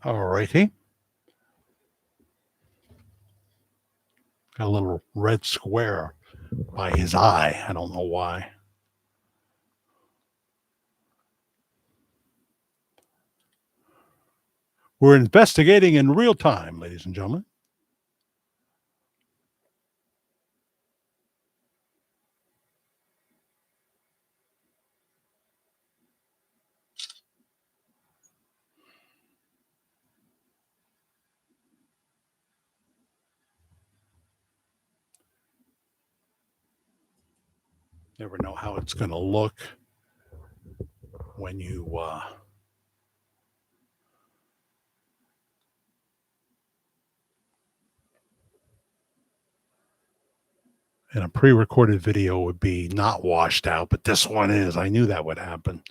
All righty. Got a little red square by his eye. I don't know why. We're investigating in real time, ladies and gentlemen. Never know how it's going to look when you and a pre-recorded video would be not washed out, but this one is. I knew that would happen.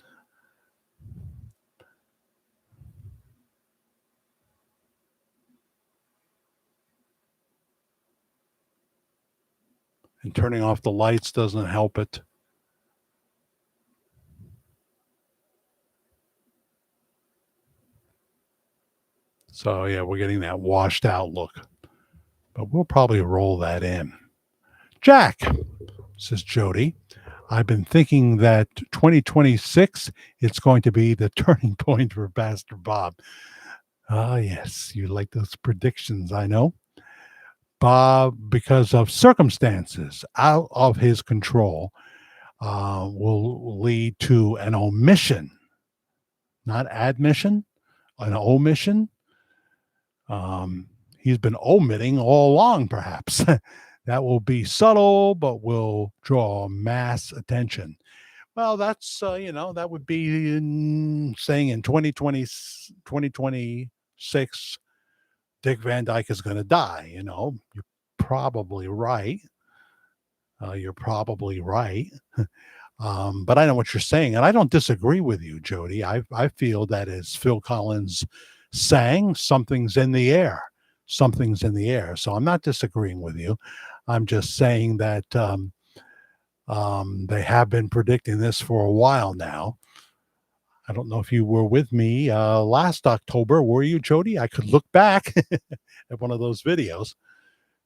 And turning off the lights doesn't help it. So, yeah, we're getting that washed out look. But we'll probably roll that in. Jack, says Jody, I've been thinking that 2026, it's going to be the turning point for Pastor Bob. Ah, yes, you like those predictions, I know. Bob, because of circumstances out of his control, will lead to an omission, not admission, an omission. He's been omitting all along, perhaps. That will be subtle, but will draw mass attention. Well, that's, that would be saying in 2026, Dick Van Dyke is going to die. You're probably right. You're probably right. But I know what you're saying, and I don't disagree with you, Jody. I feel that as Phil Collins sang, something's in the air. Something's in the air. So I'm not disagreeing with you. I'm just saying that they have been predicting this for a while now. I don't know if you were with me last October. Were you, Jody? I could look back at one of those videos,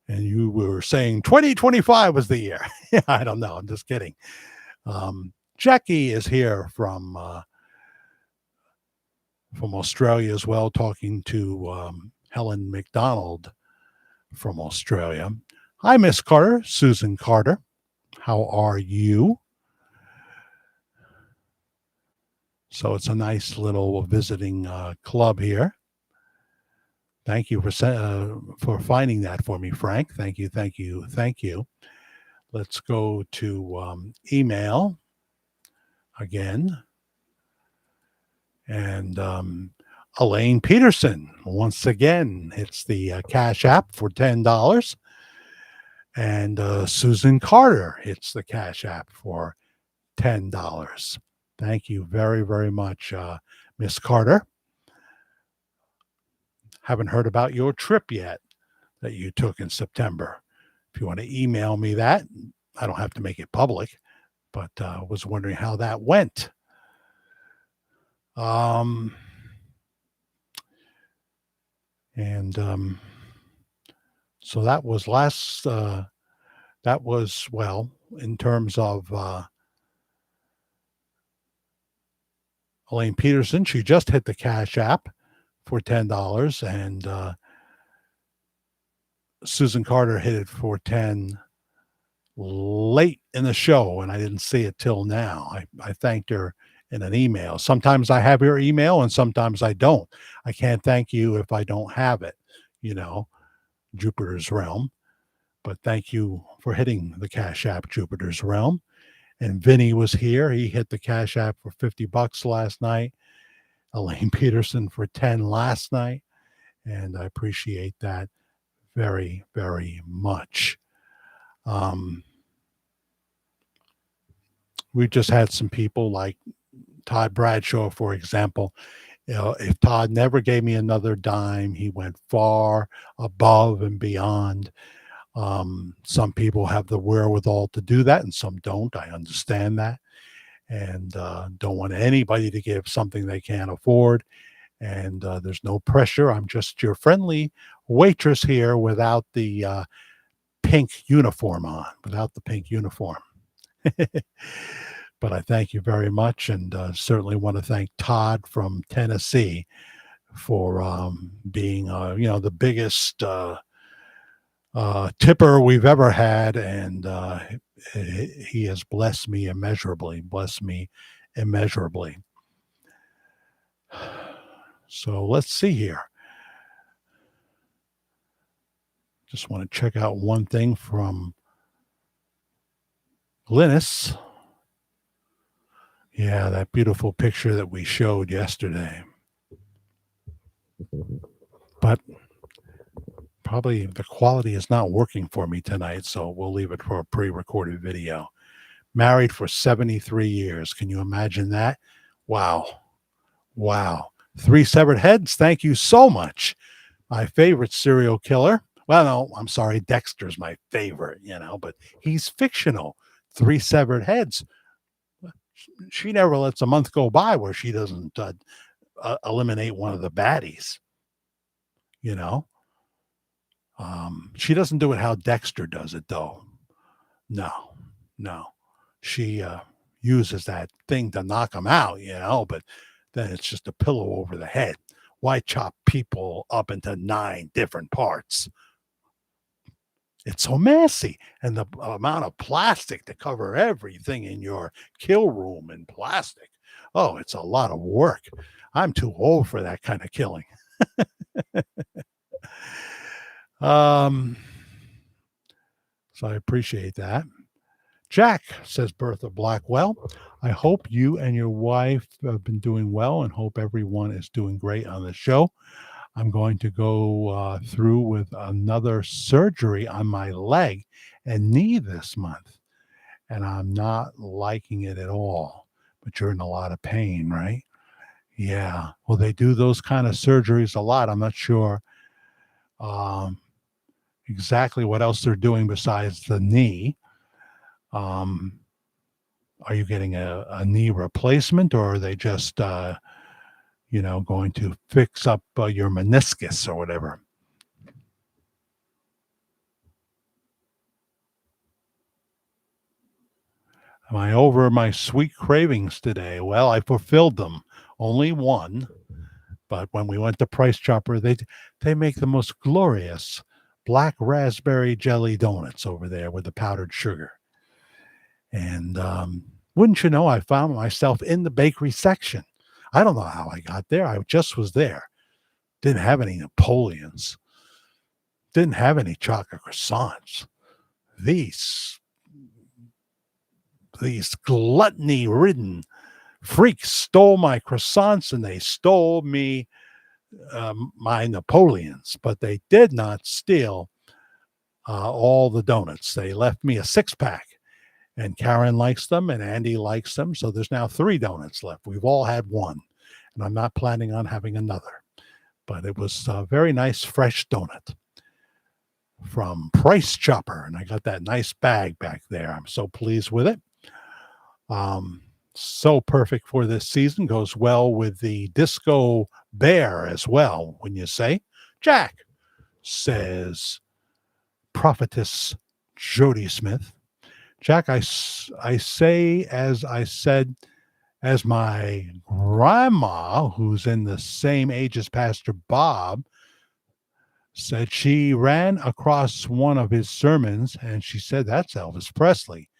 and you were saying 2025 was the year. I don't know. I'm just kidding. Jackie is here from Australia as well, talking to Helen McDonald from Australia. Hi, Miss Carter, Susan Carter. How are you? So it's a nice little visiting club here. Thank you for finding that for me, Frank. Thank you, thank you, thank you. Let's go to email again. And Elaine Peterson, once again, hits the Cash App for $10. And Susan Carter hits the Cash App for $10. Thank you very, very much, Miss Carter. Haven't heard about your trip yet that you took in September. If you want to email me that, I don't have to make it public, but was wondering how that went. So that was well, in terms of Elaine Peterson, she just hit the Cash App for $10, and Susan Carter hit it for 10 late in the show, and I didn't see it till now. I thanked her in an email. Sometimes I have your email, and sometimes I don't. I can't thank you if I don't have it, Jupiter's Realm. But thank you for hitting the Cash App, Jupiter's Realm. And Vinny was here. He hit the Cash App for $50 last night. Elaine Peterson for 10 last night. And I appreciate that very, very much. We just had some people like Todd Bradshaw, for example. If Todd never gave me another dime, he went far above and beyond. Some people have the wherewithal to do that, and some don't. I understand that, and don't want anybody to give something they can't afford. And there's no pressure. I'm just your friendly waitress here without the pink uniform on, without the pink uniform. But I thank you very much, and certainly want to thank Todd from Tennessee for being, the biggest tipper we've ever had, and he has blessed me immeasurably. So let's see here. Just want to check out one thing from Linus. Yeah, that beautiful picture that we showed yesterday. But probably the quality is not working for me tonight, so we'll leave it for a pre-recorded video. Married for 73 years. Can you imagine that? Wow. 3 severed heads. Thank you so much. My favorite serial killer. Well, no, I'm sorry. Dexter's my favorite, but he's fictional. 3 severed heads. She never lets a month go by where she doesn't eliminate one of the baddies. She doesn't do it how Dexter does it, though. No. She uses that thing to knock him out, but then it's just a pillow over the head. Why chop people up into 9 different parts? It's so messy. And the amount of plastic to cover everything in your kill room in plastic. Oh, it's a lot of work. I'm too old for that kind of killing. So I appreciate that. Jack, says Bertha Blackwell, I hope you and your wife have been doing well and hope everyone is doing great on the show. I'm going to go through with another surgery on my leg and knee this month, and I'm not liking it at all. But you're in a lot of pain, right? Yeah. Well, they do those kind of surgeries a lot. I'm not sure exactly what else they're doing besides the knee. Are you getting a knee replacement, or are they just going to fix up your meniscus or whatever? Am I over my sweet cravings today? Well, I fulfilled them. Only one. But when we went to Price Chopper, they make the most glorious black raspberry jelly donuts over there with the powdered sugar. And wouldn't you know, I found myself in the bakery section. I don't know how I got there. I just was there. Didn't have any Napoleons. Didn't have any chocolate croissants. These these gluttony-ridden freaks stole my croissants and they stole me my Napoleons, but they did not steal all the donuts. They left me a six-pack, and Karen likes them and Andy likes them. So there's now 3 donuts left. We've all had one, and I'm not planning on having another. But it was a very nice, fresh donut from Price Chopper, and I got that nice bag back there. I'm so pleased with it. So perfect for this season. Goes well with the Disco Bear as well, when you say. Jack, says Prophetess Jody Smith. Jack, I say, as I said, as my grandma, who's in the same age as Pastor Bob, said she ran across one of his sermons and she said, that's Elvis Presley.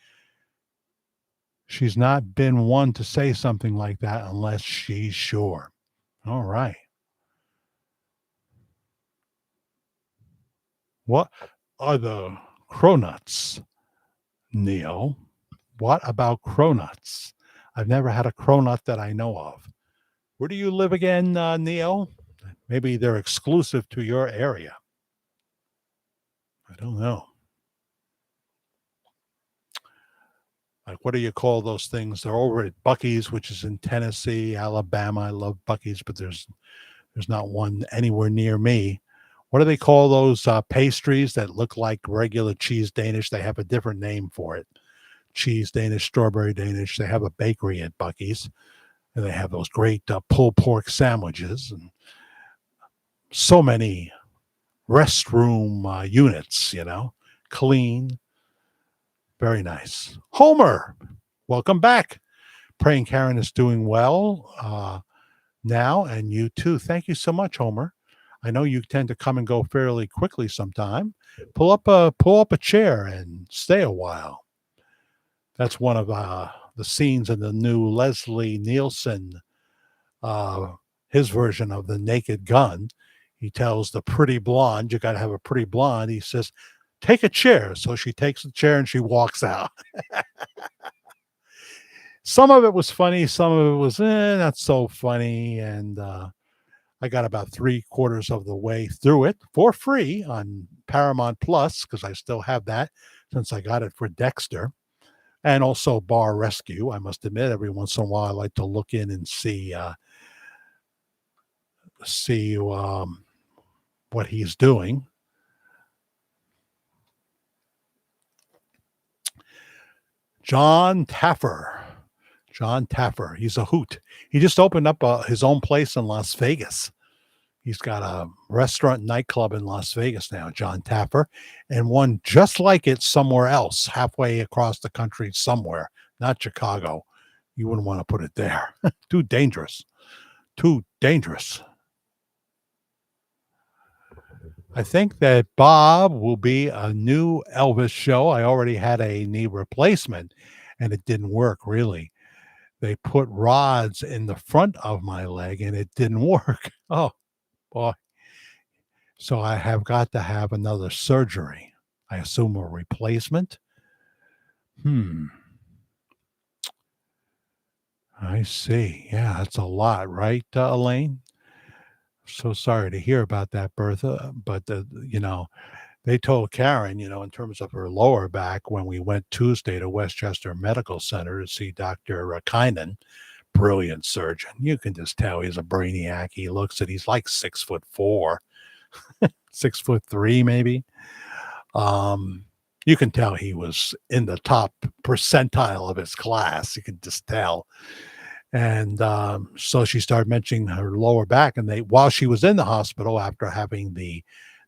She's not been one to say something like that unless she's sure. All right. What are the cronuts, Neil? What about cronuts? I've never had a cronut that I know of. Where do you live again, Neil? Maybe they're exclusive to your area. I don't know. Like, what do you call those things? They're over at Buc-ee's, which is in Tennessee, Alabama. I love Buc-ee's, but there's not one anywhere near me. What do they call those pastries that look like regular cheese Danish? They have a different name for it. Cheese Danish, strawberry Danish. They have a bakery at Buc-ee's, and they have those great pulled pork sandwiches and so many restroom units, clean. Very nice. Homer, welcome back. Praying Karen is doing well now, and you too. Thank you so much, Homer. I know you tend to come and go fairly quickly sometime. Pull up a chair and stay a while. That's one of the scenes in the new Leslie Nielsen, his version of The Naked Gun. He tells the pretty blonde, you got to have a pretty blonde. He says, take a chair. So she takes the chair and she walks out. Some of it was funny. Some of it was not so funny. And I got about 3/4 of the way through it for free on Paramount Plus, because I still have that since I got it for Dexter. And also Bar Rescue. I must admit, every once in a while I like to look in and see what he's doing. John Taffer. He's a hoot. He just opened up his own place in Las Vegas. He's got a restaurant nightclub in Las Vegas now, John Taffer, and one just like it somewhere else, halfway across the country somewhere, not Chicago. You wouldn't want to put it there. Too dangerous. I think that Bob will be a new Elvis show. I already had a knee replacement, and it didn't work, really. They put rods in the front of my leg, and it didn't work. Oh, boy. So I have got to have another surgery. I assume a replacement. I see. Yeah, that's a lot, right, Elaine? So sorry to hear about that, Bertha. But, they told Karen, in terms of her lower back, when we went Tuesday to Westchester Medical Center to see Dr. Kynan, brilliant surgeon. You can just tell he's a brainiac. He looks at, he's like 6'4", 6'3", maybe. You can tell he was in the top percentile of his class. You can just tell. And so she started mentioning her lower back, and while she was in the hospital after having the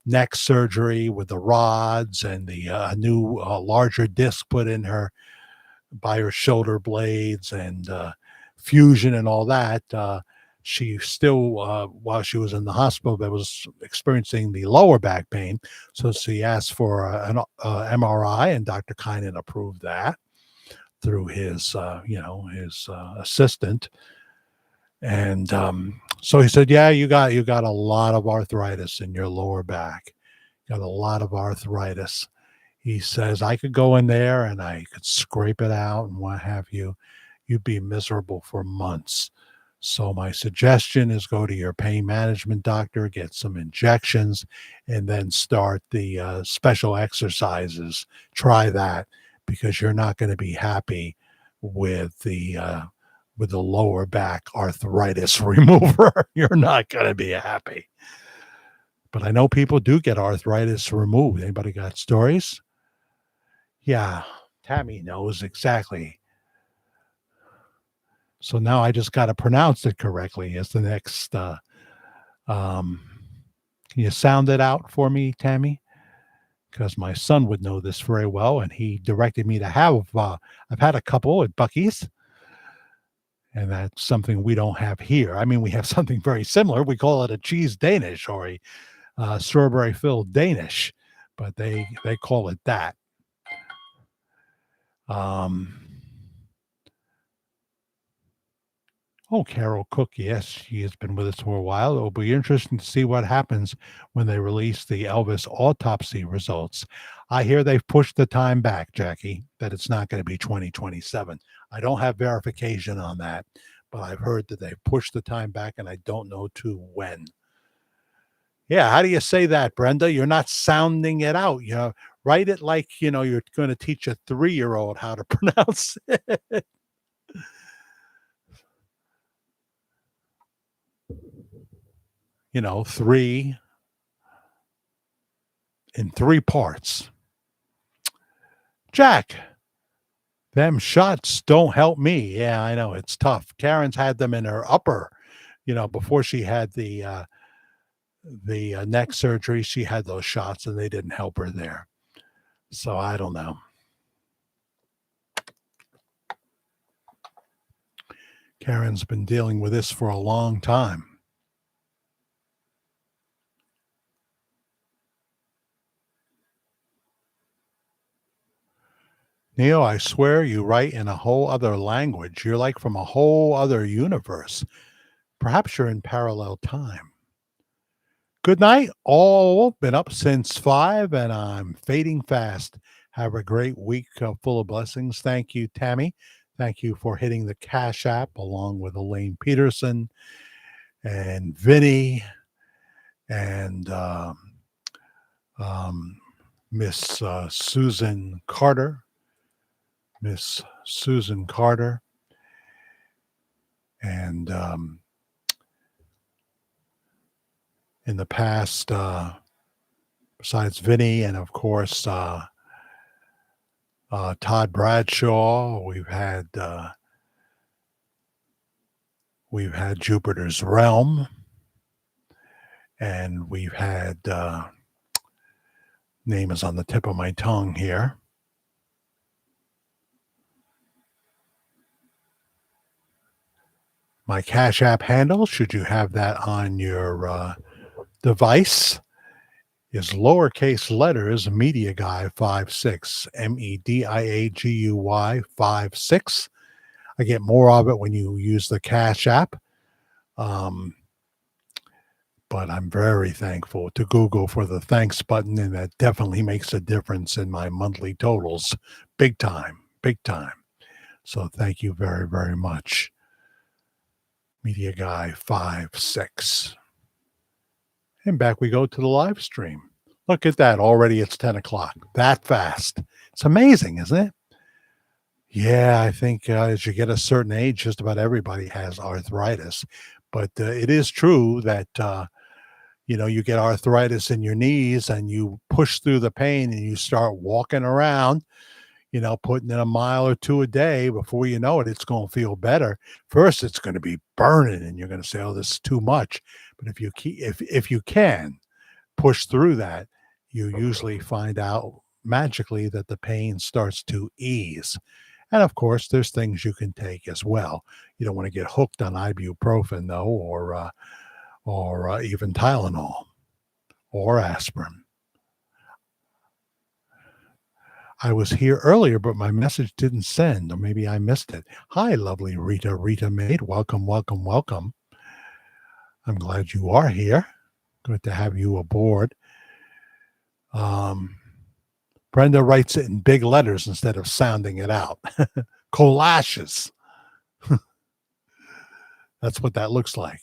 neck surgery with the rods and the new larger disc put in her by her shoulder blades and fusion and all that, she still, while she was in the hospital, was experiencing the lower back pain. So she asked for an MRI, and Dr. Kynan approved that. through his assistant. And so he said, "Yeah, you got a lot of arthritis in your lower back. Got a lot of arthritis." He says, "I could go in there and I could scrape it out and what have you. You'd be miserable for months. So my suggestion is go to your pain management doctor, get some injections, and then start the special exercises. Try that because you're not going to be happy with the lower back arthritis remover. You're not going to be happy." But I know people do get arthritis removed. Anybody got stories? Yeah, Tammy knows exactly. So now I just got to pronounce it correctly as the next. Um, can you sound it out for me, Tammy? Because my son would know this very well, and he directed me to have. I've had a couple at Bucky's, and that's something we don't have here. I mean, we have something very similar. We call it a cheese Danish or a strawberry filled Danish, but they call it that. Um, Carol Cook, yes, she has been with us for a while. It will be interesting to see what happens when they release the Elvis autopsy results. I hear they've pushed the time back, Jackie, that it's not going to be 2027. I don't have verification on that, but I've heard that they've pushed the time back, and I don't know to when. Yeah, how do you say that, Brenda? You're not sounding it out. You write it like, you're going to teach a 3-year-old how to pronounce it. Three in 3 parts. Jack, them shots don't help me. Yeah, I know it's tough. Karen's had them in her upper, before she had the neck surgery. She had those shots and they didn't help her there. So I don't know. Karen's been dealing with this for a long time. Neil, I swear you write in a whole other language. You're like from a whole other universe. Perhaps you're in parallel time. Good night, all. Been up since 5 and I'm fading fast. Have a great week full of blessings. Thank you, Tammy. Thank you for hitting the Cash App along with Elaine Peterson and Vinny and Miss Susan Carter. Miss Susan Carter. And in the past, besides Vinny and, of course, Todd Bradshaw, we've had Jupiter's Realm, and we've had name is on the tip of my tongue here. My Cash App handle, should you have that on your device, is lowercase letters Media Guy 56, MEDIAGUY 56. I get more of it when you use the Cash App. But I'm very thankful to Google for the thanks button, and that definitely makes a difference in my monthly totals. Big time, big time. So thank you very, very much. Media Guy 56. And back we go to the live stream. Look at that. Already it's 10 o'clock. That fast. It's amazing, isn't it? Yeah, I think as you get a certain age, just about everybody has arthritis. But it is true that, you get arthritis in your knees and you push through the pain and you start walking around, putting in a mile or 2 a day. Before you know it, it's going to feel better. First, it's going to be burning and you're going to say, oh, this is too much. But if you can push through that, you usually find out magically that the pain starts to ease. And of course, there's things you can take as well. You don't want to get hooked on ibuprofen, though, or even Tylenol or aspirin. I was here earlier, but my message didn't send, or maybe I missed it. Hi, lovely Rita, Rita Maid. Welcome, welcome, welcome. I'm glad you are here. Good to have you aboard. Brenda writes it in big letters instead of sounding it out. Collages. That's what that looks like.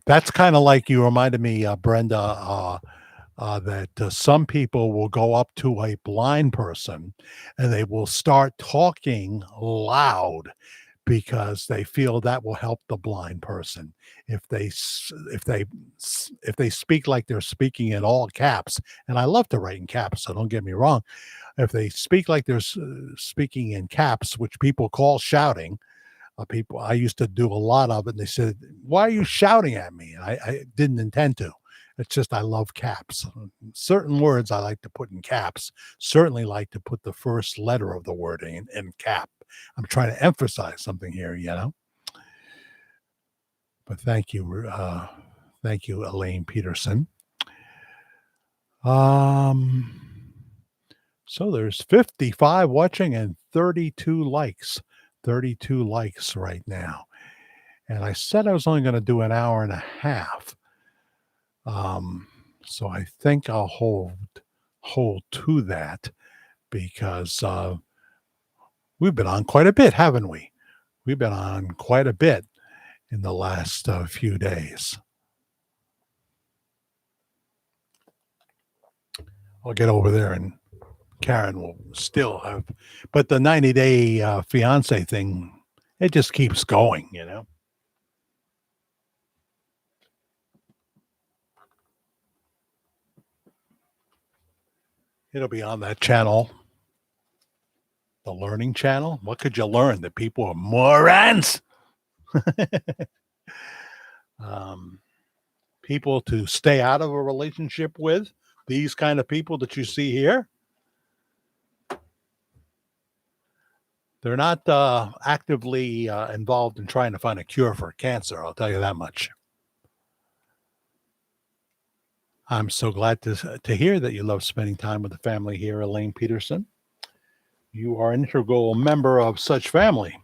That's kind of like you reminded me, Brenda, that some people will go up to a blind person and they will start talking loud because they feel that will help the blind person. If they speak like they're speaking in all caps, and I love to write in caps, so don't get me wrong. If they speak like they're speaking in caps, which people call shouting, people I used to do a lot of it, and they said, "Why are you shouting at me?" And I didn't intend to. It's just I love caps. Certain words I like to put in caps. Certainly like to put the first letter of the word in cap. I'm trying to emphasize something here, But thank you, Elaine Peterson. So there's 55 watching and 32 likes. 32 likes right now. And I said I was only going to do an hour and a half. So I think I'll hold to that because we've been on quite a bit, haven't we? We've been on quite a bit in the last few days. I'll get over there and Karen will still have, but the 90-day fiance thing, it just keeps going, It'll be on that channel, the learning channel. What could you learn? That people are morons? People to stay out of a relationship with, these kind of people that you see here. They're not actively involved in trying to find a cure for cancer. I'll tell you that much. I'm so glad to hear that you love spending time with the family here, Elaine Peterson. You are an integral member of such family.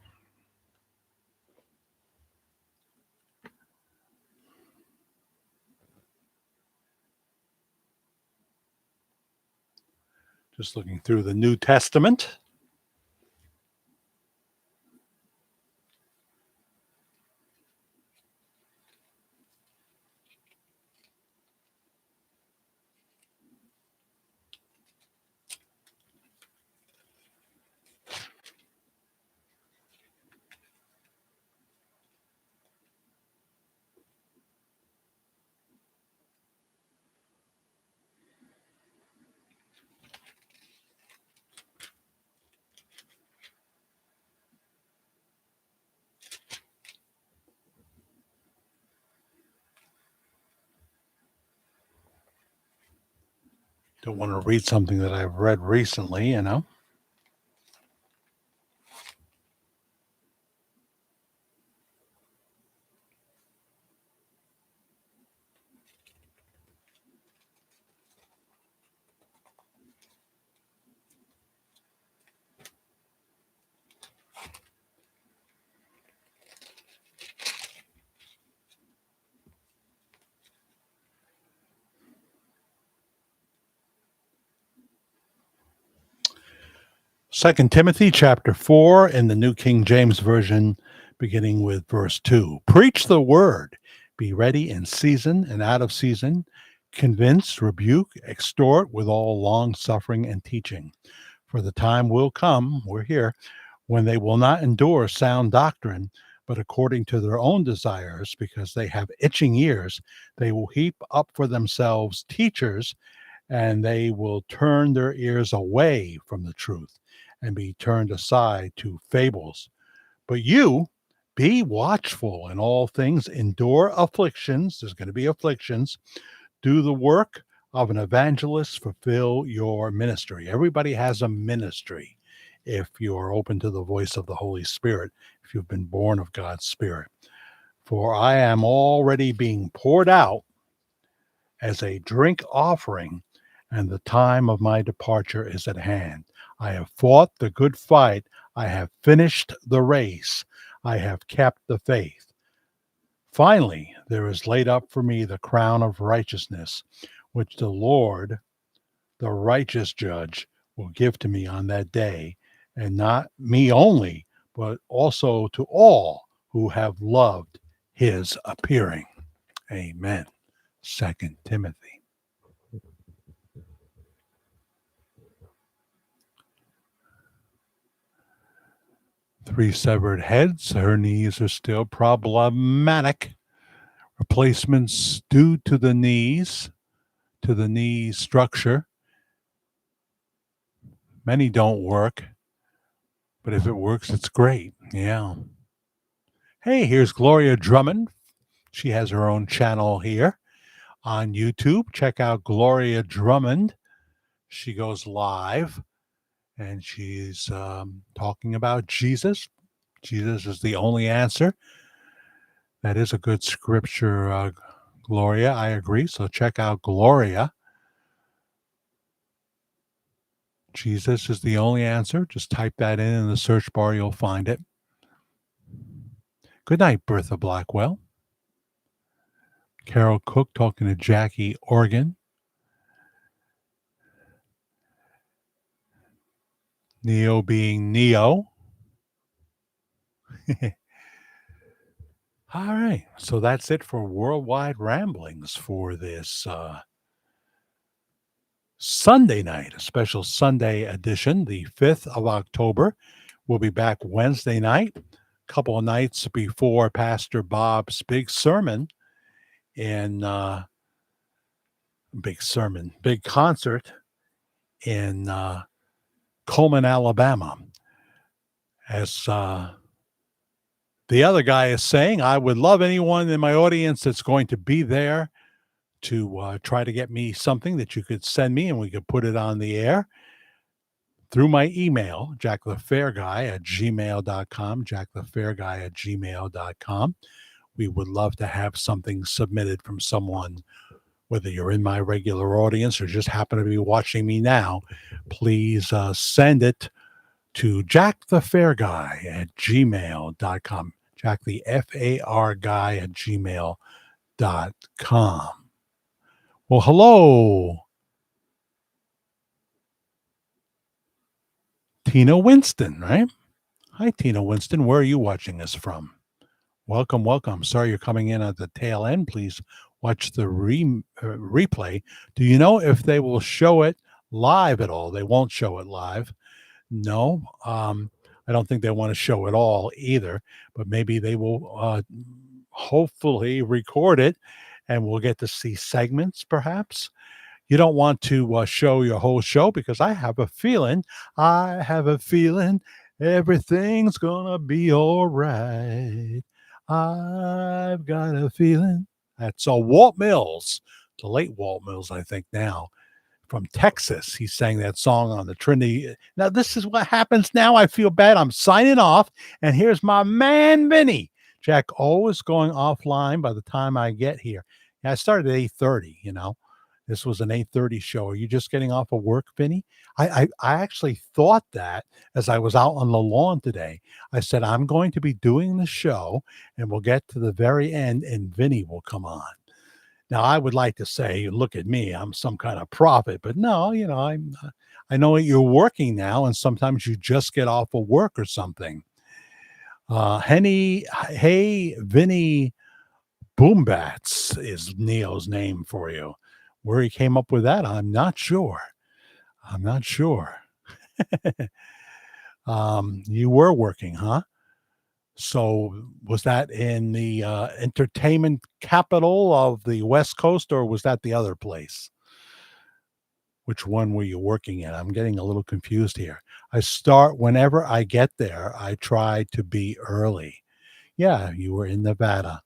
Just looking through the New Testament. Don't want to read something that I've read recently, Second Timothy chapter 4 in the New King James Version, beginning with verse 2. Preach the word, be ready in season and out of season, convince, rebuke, exhort with all long suffering and teaching. For the time will come, we're here, when they will not endure sound doctrine, but according to their own desires, because they have itching ears, they will heap up for themselves teachers, and they will turn their ears away from the truth and be turned aside to fables. But you be watchful in all things, endure afflictions. There's going to be afflictions. Do the work of an evangelist, fulfill your ministry. Everybody has a ministry if you are open to the voice of the Holy Spirit, if you've been born of God's Spirit. For I am already being poured out as a drink offering, and the time of my departure is at hand. I have fought the good fight. I have finished the race. I have kept the faith. Finally, there is laid up for me the crown of righteousness, which the Lord, the righteous judge, will give to me on that day, and not me only, but also to all who have loved his appearing. Amen. 2 Timothy. Three severed heads. Her knees are still problematic. Replacements due to the knee structure. Many don't work, but if it works, it's great. Yeah. Hey, here's Gloria Drummond. She has her own channel here on YouTube. Check out Gloria Drummond. She goes live and she's talking about Jesus. Jesus is the only answer. That is a good scripture, Gloria. I agree. So check out Gloria. Jesus is the only answer. Just type that in the search bar. You'll find it. Good night, Bertha Blackwell. Carol Cook talking to Jackie Organ. Neo being Neo. All right. So that's it for Worldwide Ramblings for this Sunday night, a special Sunday edition, the 5th of October. We'll be back Wednesday night, a couple of nights before Pastor Bob's big sermon big concert in Coleman, Alabama. As the other guy is saying, I would love anyone in my audience that's going to be there to try to get me something that you could send me and we could put it on the air through my email, jackthefairguy@gmail.com, jackthefairguy@gmail.com. We would love to have something submitted from someone, whether you're in my regular audience or just happen to be watching me now. Please send it to jackthefairguy@gmail.com, jackthefairguy@gmail.com. Well, hello, Tina Winston, right? Hi, Tina Winston. Where are you watching us from? Welcome, welcome. Sorry you're coming in at the tail end. Please watch the replay. Do you know if they will show it live at all? They won't show it live. No, I don't think they want to show it all either, but maybe they will hopefully record it and we'll get to see segments perhaps. You don't want to show your whole show because I have a feeling everything's gonna be all right. I've got a feeling. That's Walt Mills, the late Walt Mills, I think now, from Texas. He sang that song on the Trinity. Now, this is what happens now. I feel bad. I'm signing off, and here's my man, Vinny. Jack always going offline by the time I get here. Yeah, I started at 8:30, you know. This was an 8:30 show. Are you just getting off of work, Vinny? I actually thought that as I was out on the lawn today. I said, I'm going to be doing the show, and we'll get to the very end, and Vinny will come on. Now, I would like to say, look at me, I'm some kind of prophet, but no, you know, I know that you're working now, and sometimes you just get off of work or something. Hey, Vinny Boombats is Neo's name for you. Where he came up with that, I'm not sure. You were working, huh? So was that in the entertainment capital of the West Coast, or was that the other place? Which one were you working at? I'm getting a little confused here. Whenever I get there, I try to be early. Yeah, you were in Nevada,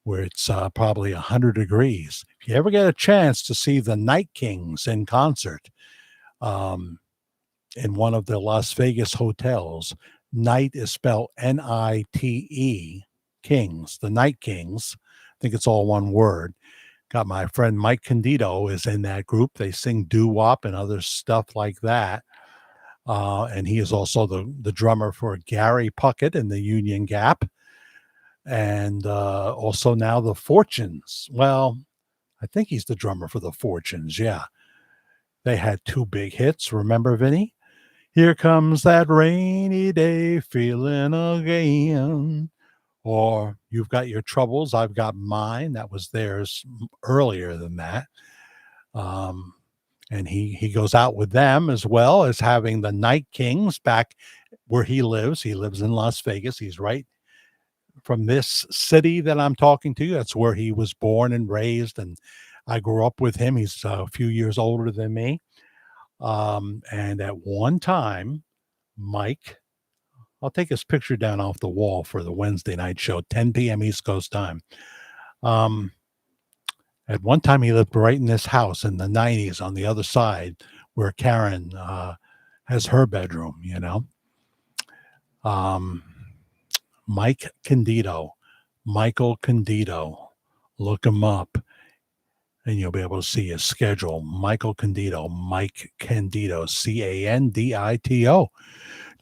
where it's probably 100 degrees. If you ever get a chance to see the Night Kings in concert, in one of the Las Vegas hotels. Night is spelled Nite, Kings, the Night Kings. I think it's all one word. Got my friend Mike Candido is in that group. They sing doo-wop and other stuff like that. And he is also the drummer for Gary Puckett in the Union Gap. And also now the Fortunes. Well, I think he's the drummer for the Fortunes. Yeah. They had two big hits. Remember, Vinny? Here comes that rainy day feeling again. Or You've Got Your Troubles, I've Got Mine. That was theirs earlier than that. And he goes out with them as well as having the Night Kings back where he lives. He lives in Las Vegas. He's right from this city that I'm talking to. That's where he was born and raised. And I grew up with him. He's a few years older than me. And at one time, Mike, I'll take his picture down off the wall for the Wednesday night show, 10 p.m. East Coast time. At one time, he lived right in this house in the 90s on the other side where Karen has her bedroom, you know. Mike Candido, Michael Candido. Look him up and you'll be able to see his schedule. Michael Candido, Mike Candido, Candito.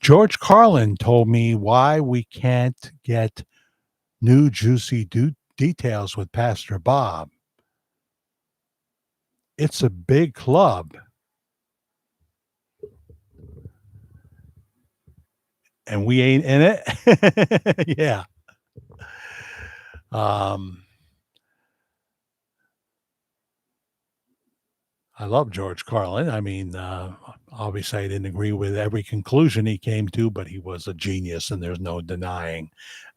George Carlin told me why we can't get new juicy details with Pastor Bob. It's a big club. And we ain't in it. Yeah. I love George Carlin. I mean, obviously I didn't agree with every conclusion he came to, but he was a genius and there's no denying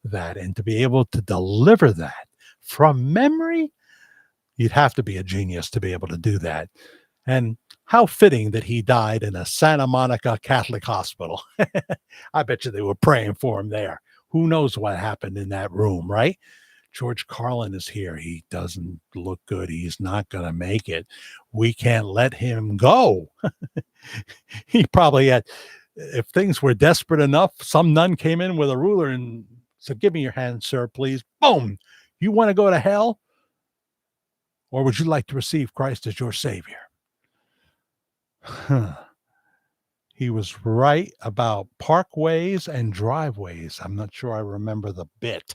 that. And to be able to deliver that from memory, you'd have to be a genius to be able to do that. And how fitting that he died in a Santa Monica Catholic hospital. I bet you they were praying for him there. Who knows what happened in that room, right? George Carlin is here. He doesn't look good. He's not going to make it. We can't let him go. He probably had, if things were desperate enough, some nun came in with a ruler and said, "Give me your hand, sir, please." Boom. You want to go to hell? Or would you like to receive Christ as your Savior? He was right about parkways and driveways. I'm not sure I remember the bit.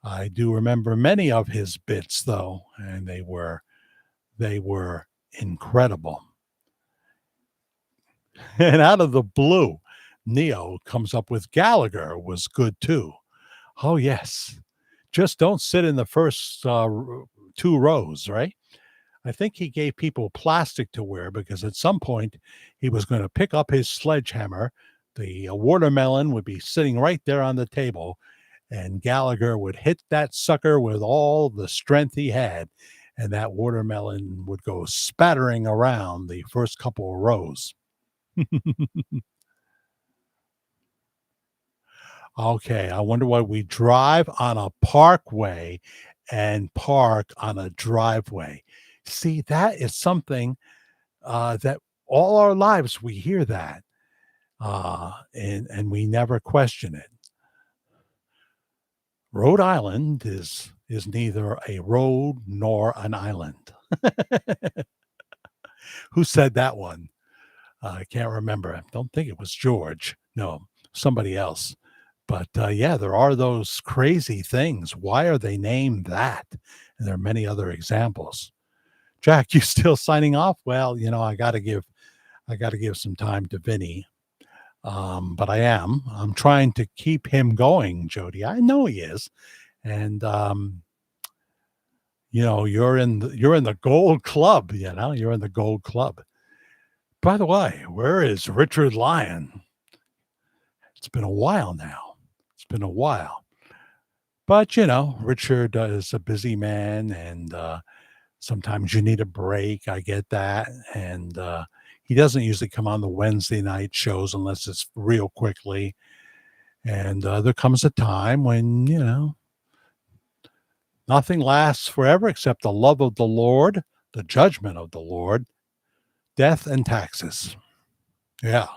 I do remember many of his bits, though, and they were incredible. And out of the blue, Neo comes up with Gallagher was good too. Oh, yes. Just don't sit in the first two rows, right? I think he gave people plastic to wear because at some point he was going to pick up his sledgehammer. The watermelon would be sitting right there on the table, and Gallagher would hit that sucker with all the strength he had, and that watermelon would go spattering around the first couple of rows. Okay, I wonder why we drive on a parkway and park on a driveway. See, that is something that all our lives we hear that, and we never question it. Rhode Island is neither a road nor an island. Who said that one? I can't remember. I don't think it was George. No, somebody else. But yeah, there are those crazy things. Why are they named that? And there are many other examples. Jack, you still signing off? Well, you know, I got to give some time to Vinny. But I'm trying to keep him going, Jody. I know he is. And you know, you're in the gold club, you know, you're in the gold club. By the way, where is Richard Lyon? It's been a while now. It's been a while. But, you know, Richard is a busy man, and sometimes you need a break. I get that. And he doesn't usually come on the Wednesday night shows unless it's real quickly. And there comes a time when, you know, nothing lasts forever except the love of the Lord, the judgment of the Lord, death and taxes. Yeah.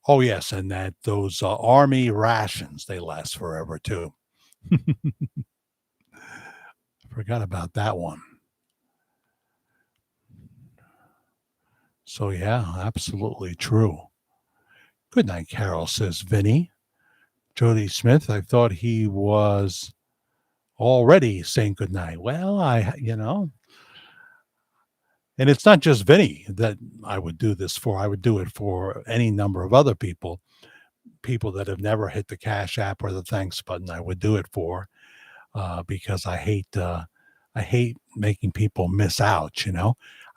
Oh yes, and that those army rations, they last forever too. Forgot about that one. So yeah, absolutely true. Good night, Carol, says Vinny. Jody Smith, I thought he was already saying good night. Well, and it's not just Vinny that I would do this for. I would do it for any number of other people that have never hit the Cash App or the thanks button. I would do it for because I hate making people miss out.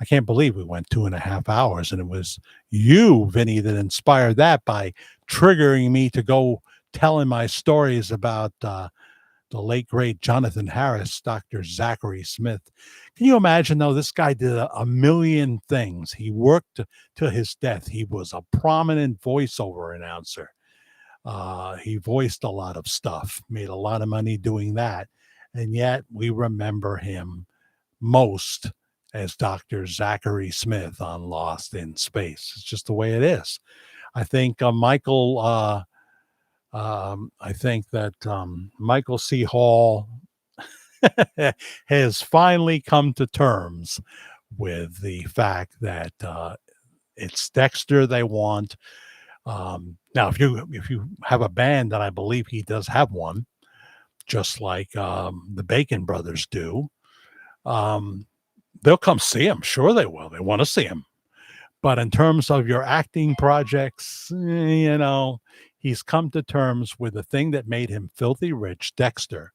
I can't believe we went 2.5 hours, and it was you, Vinny, that inspired that by triggering me to go telling my stories about the late great Jonathan Harris, Dr. Zachary Smith. Can you imagine, though? This guy did a million things. He worked to his death. He was a prominent voiceover announcer. He voiced a lot of stuff, made a lot of money doing that. And yet we remember him most as Dr. Zachary Smith on Lost in Space. It's just the way it is. I think I think that Michael C. Hall has finally come to terms with the fact that it's Dexter they want. Now, if you have a band, and I believe he does have one, just like the Bacon Brothers do, they'll come see him. Sure, they will. They want to see him. But in terms of your acting projects, he's come to terms with the thing that made him filthy rich, Dexter,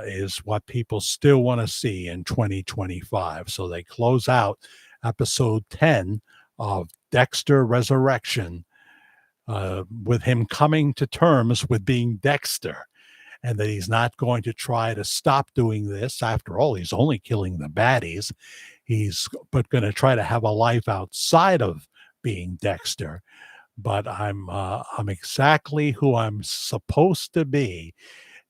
is what people still want to see in 2025. So they close out episode 10 of Dexter Resurrection with him coming to terms with being Dexter, and that he's not going to try to stop doing this. After all, he's only killing the baddies. He's but going to try to have a life outside of being Dexter. But I'm exactly who I'm supposed to be.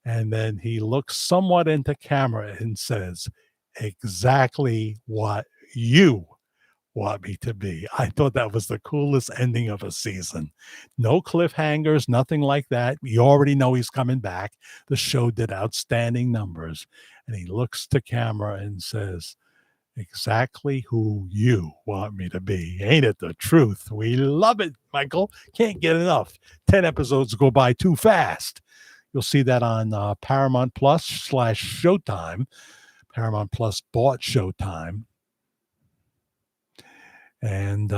And then he looks somewhat into camera and says, exactly what you want me to be. I thought that was the coolest ending of a season. No cliffhangers, nothing like that. You already know he's coming back. The show did outstanding numbers. And he looks to camera and says, exactly who you want me to be. Ain't it the truth? We love it, Michael. Can't get enough. 10 episodes go by too fast. You'll see that on Paramount Plus / Showtime. Paramount Plus bought Showtime. And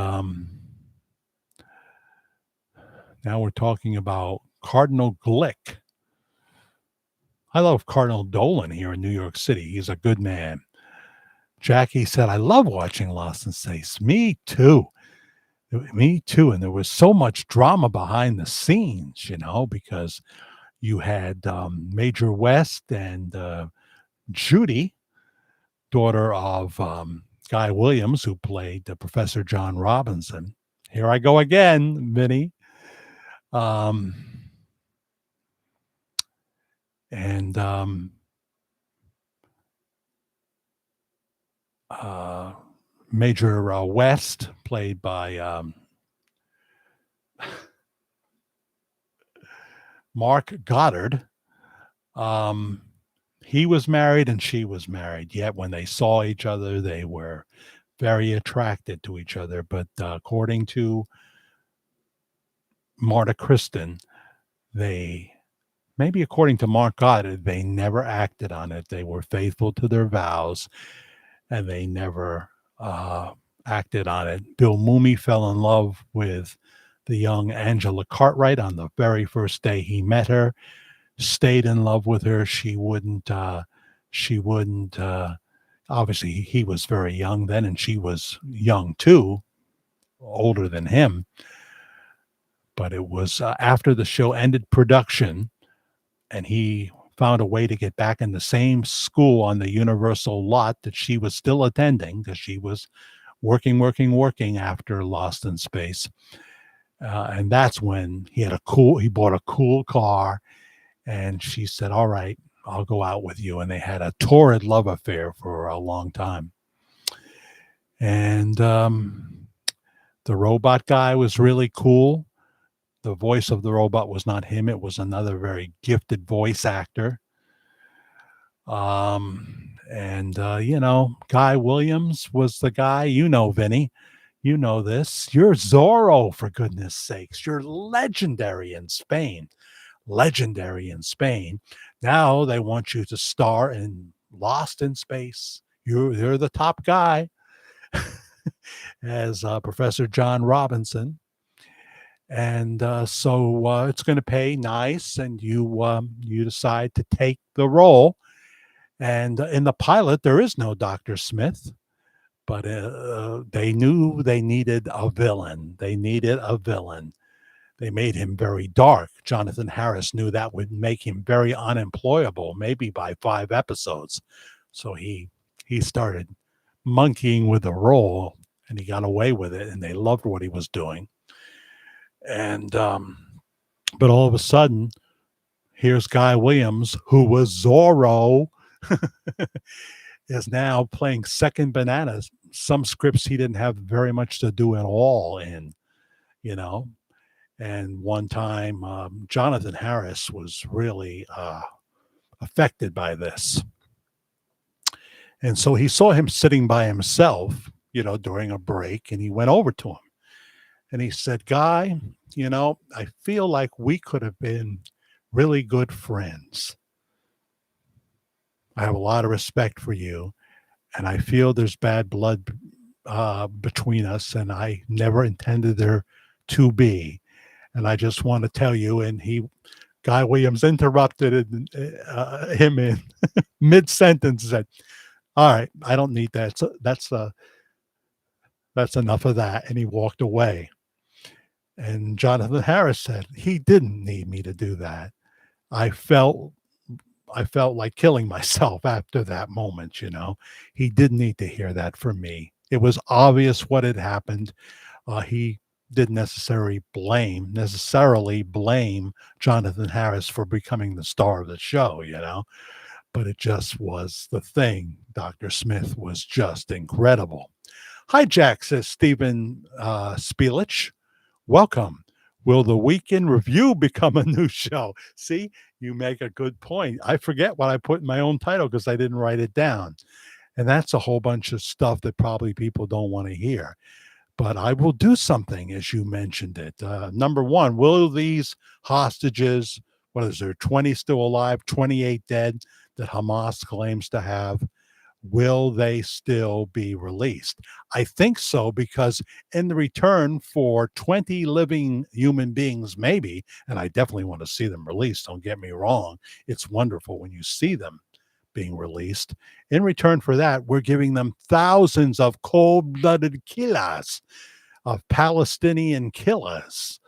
now we're talking about Cardinal Glick. I love Cardinal Dolan here in New York City. He's a good man. Jackie said, I love watching Lost in Space. Me too. Me too. And there was so much drama behind the scenes, because you had Major West and Judy, daughter of Guy Williams, who played Professor John Robinson. Here I go again, Vinny. Major West, played by Mark Goddard. He was married and she was married, yet when they saw each other, they were very attracted to each other. But according to Marta Kristen, maybe according to Mark Goddard, they never acted on it. They were faithful to their vows, and they never acted on it. Bill Mumy fell in love with the young Angela Cartwright on the very first day he met her, stayed in love with her. She wouldn't, obviously he was very young then, and she was young too, older than him. But it was after the show ended production and he found a way to get back in the same school on the Universal lot that she was still attending, because she was working after Lost in Space. And that's when he bought a cool car, and she said, all right, I'll go out with you. And they had a torrid love affair for a long time. And the robot guy was really cool. the voice of the robot was not him. It was another very gifted voice actor. Guy Williams was the guy. Vinny. You know this. You're Zorro, for goodness sakes. You're legendary in Spain. Legendary in Spain. Now they want you to star in Lost in Space. You're the top guy as Professor John Robinson. And so it's going to pay nice, and you decide to take the role. And in the pilot, there is no Dr. Smith, but they knew they needed a villain. They needed a villain. They made him very dark. Jonathan Harris knew that would make him very unemployable, maybe by 5 episodes. So he started monkeying with the role, and he got away with it, and they loved what he was doing. And but all of a sudden, here's Guy Williams, who was Zorro, is now playing second bananas. Some scripts he didn't have very much to do at all in, And one time, Jonathan Harris was really affected by this. And so he saw him sitting by himself, during a break, and he went over to him. And he said, Guy, I feel like we could have been really good friends. I have a lot of respect for you, and I feel there's bad blood between us, and I never intended there to be. And I just want to tell you, and Guy Williams interrupted him in mid-sentence and said, all right, I don't need that. So that's enough of that. And he walked away. And Jonathan Harris said, he didn't need me to do that. I felt like killing myself after that moment, He didn't need to hear that from me. It was obvious what had happened. He didn't necessarily blame Jonathan Harris for becoming the star of the show, But it just was the thing. Dr. Smith was just incredible. Hi, Jack, says Stephen Spielich. Welcome. Will the Weekend Review become a new show? See, you make a good point. I forget what I put in my own title because I didn't write it down. And that's a whole bunch of stuff that probably people don't want to hear. But I will do something, as you mentioned it. Number one, will these hostages, what is there, 20 still alive, 28 dead that Hamas claims to have, will they still be released? I think so, because in the return for 20 living human beings, maybe, and I definitely want to see them released, don't get me wrong. It's wonderful when you see them being released. In return for that, we're giving them thousands of cold-blooded killers, of Palestinian killers.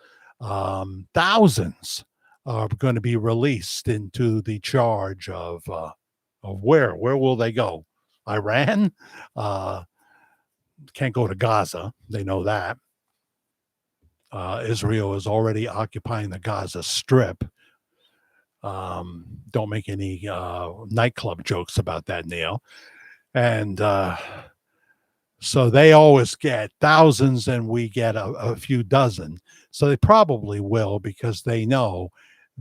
Thousands are going to be released into the charge of where will they go? Iran? Can't go to Gaza. They know that. Israel is already occupying the Gaza Strip. Don't make any nightclub jokes about that, Neil. And so they always get thousands, and we get a few dozen. So they probably will, because they know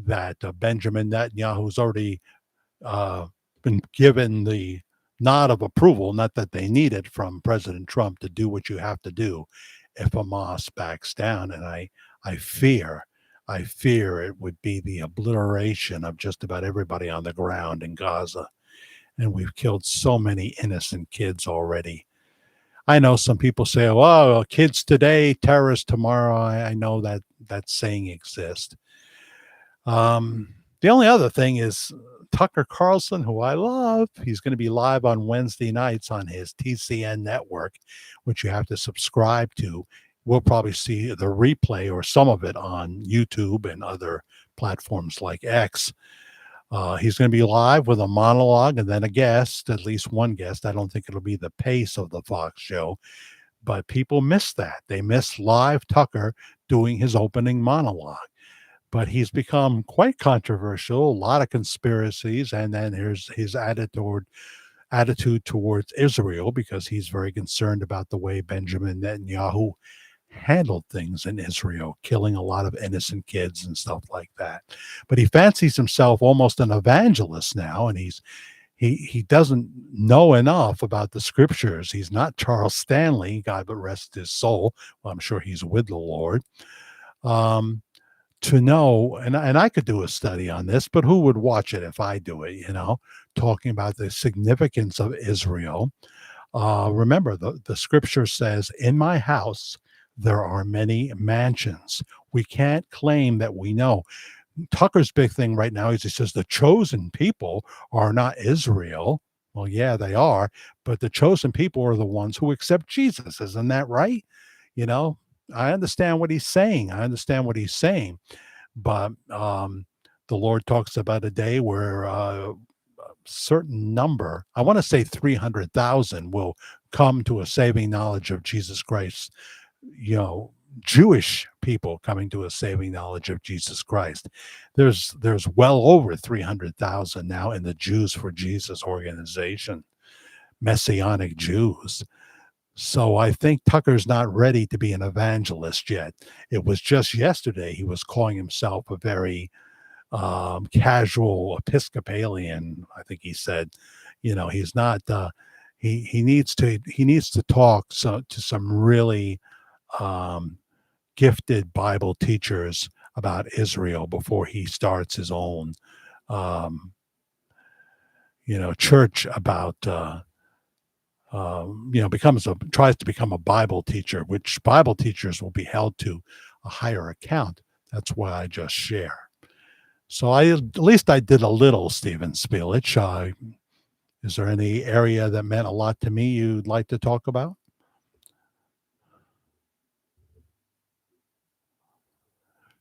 that Benjamin Netanyahu's already been given the nod of approval, not that they need it, from President Trump to do what you have to do if Hamas backs down. And I fear it would be the obliteration of just about everybody on the ground in Gaza. And we've killed so many innocent kids already. I know some people say, oh, kids today, terrorists tomorrow. I know that saying exists. The only other thing is Tucker Carlson, who I love. He's going to be live on Wednesday nights on his TCN network, which you have to subscribe to. We'll probably see the replay or some of it on YouTube and other platforms like X. He's going to be live with a monologue and then a guest, at least one guest. I don't think it'll be the pace of the Fox show, but people miss that. They miss live Tucker doing his opening monologue. But he's become quite controversial, a lot of conspiracies, and then here's his attitude towards Israel, because he's very concerned about the way Benjamin Netanyahu handled things in Israel, killing a lot of innocent kids and stuff like that. But he fancies himself almost an evangelist now, and he doesn't know enough about the scriptures. He's not Charles Stanley, God rest his soul. Well, I'm sure he's with the Lord. Um, to know, and I could do a study on this, but who would watch it if I do it? Talking about the significance of Israel. Remember, the scripture says, "In my house there are many mansions." We can't claim that we know. Tucker's big thing right now is he says the chosen people are not Israel. Well, yeah, they are, but the chosen people are the ones who accept Jesus. Isn't that right? You know, I understand what he's saying. But the Lord talks about a day where a certain number, I want to say 300,000, will come to a saving knowledge of Jesus Christ. Jewish people coming to a saving knowledge of Jesus Christ. There's well over 300,000 now in the Jews for Jesus organization, Messianic Jews. So I think Tucker's not ready to be an evangelist yet. It was just yesterday he was calling himself a very casual Episcopalian. I think he said, he's not. He needs to talk to some really gifted Bible teachers about Israel before he starts his own, church about. Tries to become a Bible teacher, which Bible teachers will be held to a higher account. That's why I just share. So at least I did a little, Stephen Spielich. Is there any area that meant a lot to me you'd like to talk about?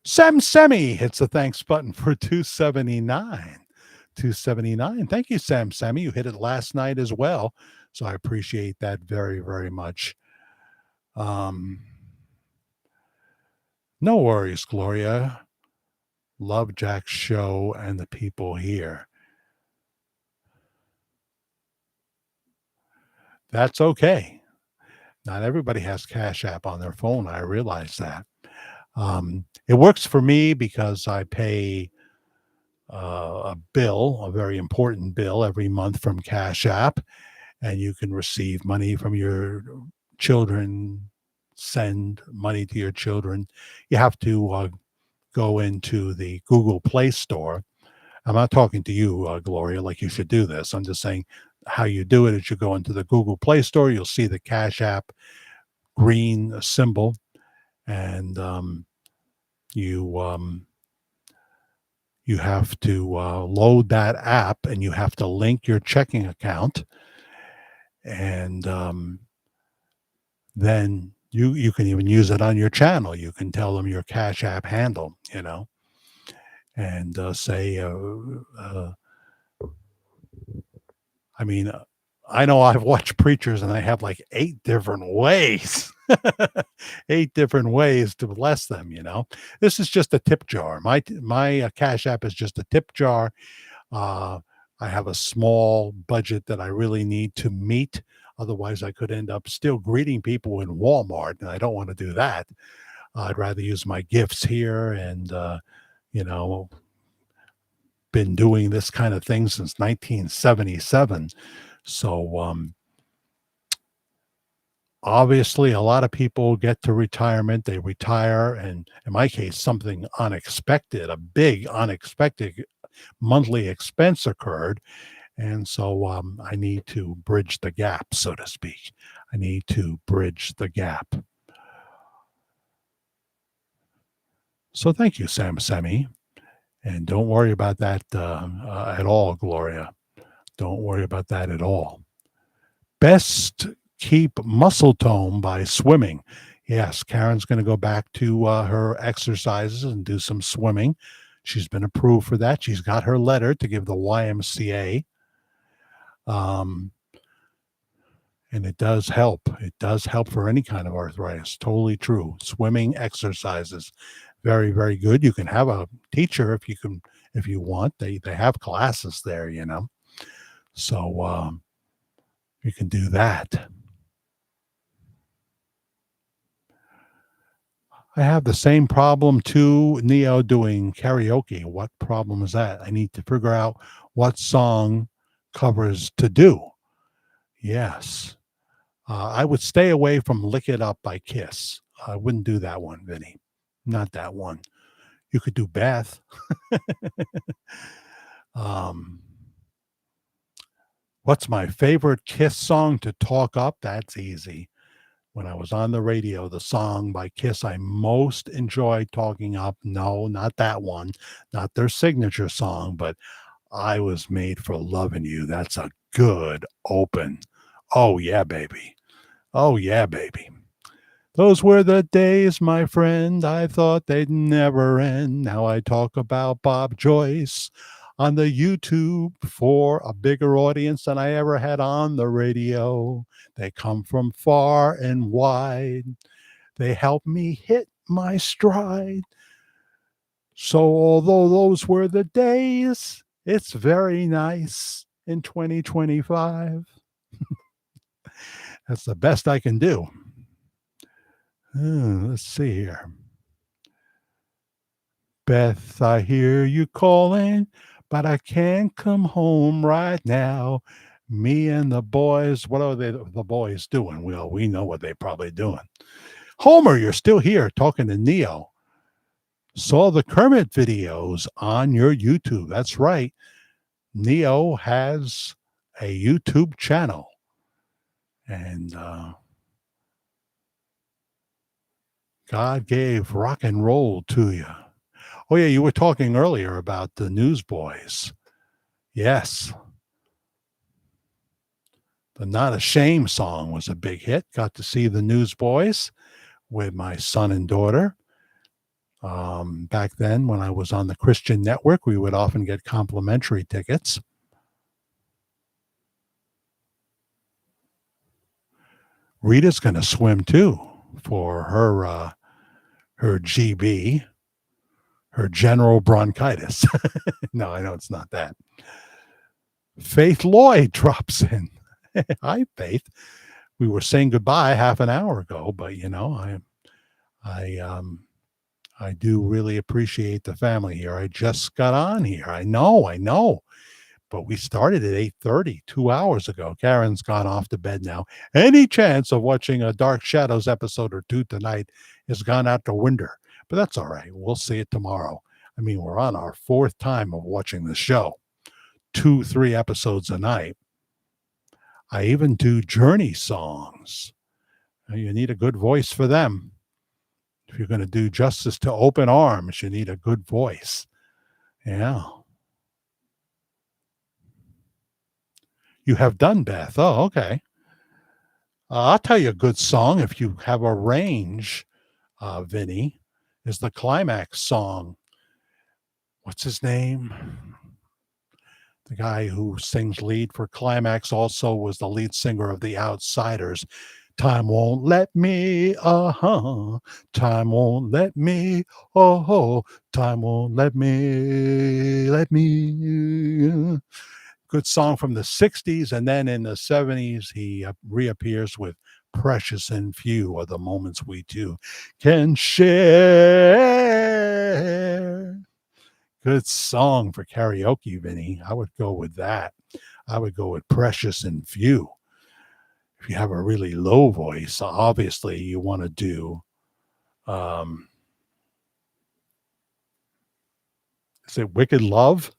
Sam Semi hits the thanks button for 279. 279. Thank you, Sam Semi. You hit it last night as well. So I appreciate that very, very much. No worries, Gloria. Love Jack's show and the people here. That's okay. Not everybody has Cash App on their phone. I realize that. It works for me because I pay a bill, a very important bill every month from Cash App, and you can receive money from your children, send money to your children. You have to go into the Google Play Store. I'm not talking to you, Gloria, like you should do this. I'm just saying how you do it is you go into the Google Play Store, you'll see the Cash App green symbol, and you have to load that app, and you have to link your checking account, and then you can even use it on your channel. You can tell them your Cash App handle, and say, I mean, I know I've watched preachers and they have like 8 different ways, 8 different ways to bless them. This is just a tip jar. My Cash App is just a tip jar. I have a small budget that I really need to meet. Otherwise, I could end up still greeting people in Walmart, and I don't want to do that. I'd rather use my gifts here, and been doing this kind of thing since 1977. So obviously a lot of people get to retirement, they retire, and in my case, something unexpected, a big unexpected monthly expense occurred. And so I need to bridge the gap, so to speak. I need to bridge the gap. So thank you, Sam Semi. And don't worry about that at all, Gloria. Don't worry about that at all. Best keep muscle tone by swimming. Yes, Karen's going to go back to her exercises and do some swimming. She's been approved for that. She's got her letter to give the YMCA. And it does help. It does help for any kind of arthritis. Totally true. Swimming exercises. Very, very good. You can have a teacher if you want. They have classes there, So you can do that. I have the same problem too, Neo, doing karaoke. What problem is that? I need to figure out what song covers to do. Yes. I would stay away from Lick It Up by Kiss. I wouldn't do that one, Vinny. Not that one. You could do Beth. um, what's my favorite Kiss song to talk up? That's easy. When I was on the radio, the song by Kiss I most enjoyed talking up. No, not that one, not their signature song, but I Was Made for Loving You. That's a good open. Oh, yeah, baby. Oh, yeah, baby. Those were the days, my friend, I thought they'd never end. Now I talk about Bob Joyce on the YouTube for a bigger audience than I ever had on the radio. They come from far and wide. They help me hit my stride. So, although those were the days, it's very nice in 2025. That's the best I can do. Let's see here. Beth, I hear you calling, but I can't come home right now. Me and the boys, what are the boys doing? Well, we know what they're probably doing. Homer, you're still here talking to Neo. Saw the Kermit videos on your YouTube. That's right. Neo has a YouTube channel. And God gave rock and roll to you. Oh, yeah, you were talking earlier about the Newsboys. Yes. The Not Ashamed song was a big hit. Got to see the Newsboys with my son and daughter. Back then, when I was on the Christian Network, we would often get complimentary tickets. Rita's going to swim too for her GB, her general bronchitis. No, I know it's not that. Faith Lloyd drops in. Hi, Faith. We were saying goodbye half an hour ago, but you know, I do really appreciate the family here. I just got on here. I know. But we started at 8:30, 2 hours ago. Karen's gone off to bed now. Any chance of watching a Dark Shadows episode or two tonight has gone out the window. But that's all right. We'll see it tomorrow. I mean, we're on our fourth time of watching the show. 2-3 episodes a night. I even do Journey songs. You need a good voice for them. If you're going to do justice to Open Arms, you need a good voice. Yeah. You have done Beth. Oh, okay. I'll tell you a good song if you have a range, Vinny, is the climax song. What's his name? The guy who sings lead for Climax also was the lead singer of The Outsiders. Time won't let me, time won't let me, time won't let me. Good song from the 60s, and then in the 70s, he reappears with Precious and Few are the moments we two can share. Good song for karaoke, Vinny. I would go with that. I would go with Precious and Few. If you have a really low voice, obviously you want to do, is it Wicked Love?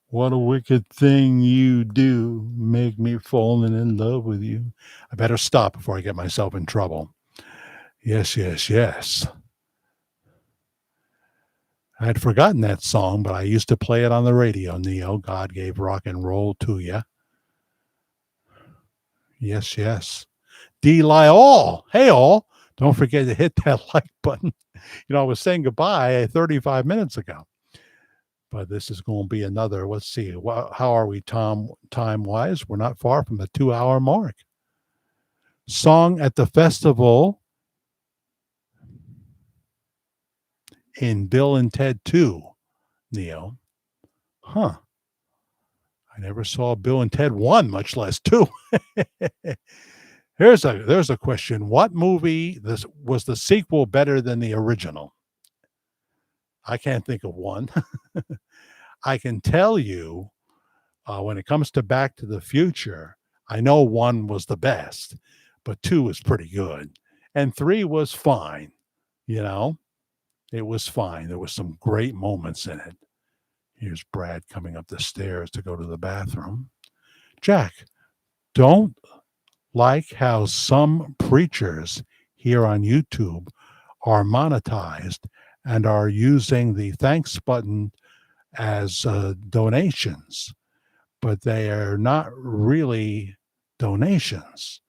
What a wicked thing you do, make me falling in love with you. I better stop before I get myself in trouble. Yes. I had forgotten that song, but I used to play it on the radio, Neo. God gave rock and roll to you. Yes. D-Lie-All. Hey, all. Don't forget to hit that like button. You know, I was saying goodbye 35 minutes ago. But this is going to be another, let's see, how are we time-wise? We're not far from the 2-hour mark. Song at the festival in Bill and Ted 2, Neo. Huh. I never saw Bill and Ted 1, much less 2. There's a question. What movie this was the sequel better than the original? I can't think of one. I can tell you when it comes to Back to the Future, I know one was the best, but two was pretty good, and three was fine. You know, it was fine. There was some great moments in it. Here's Brad coming up the stairs to go to the bathroom. Jack, don't like how some preachers here on YouTube are monetized and are using the thanks button as donations, but they are not really donations.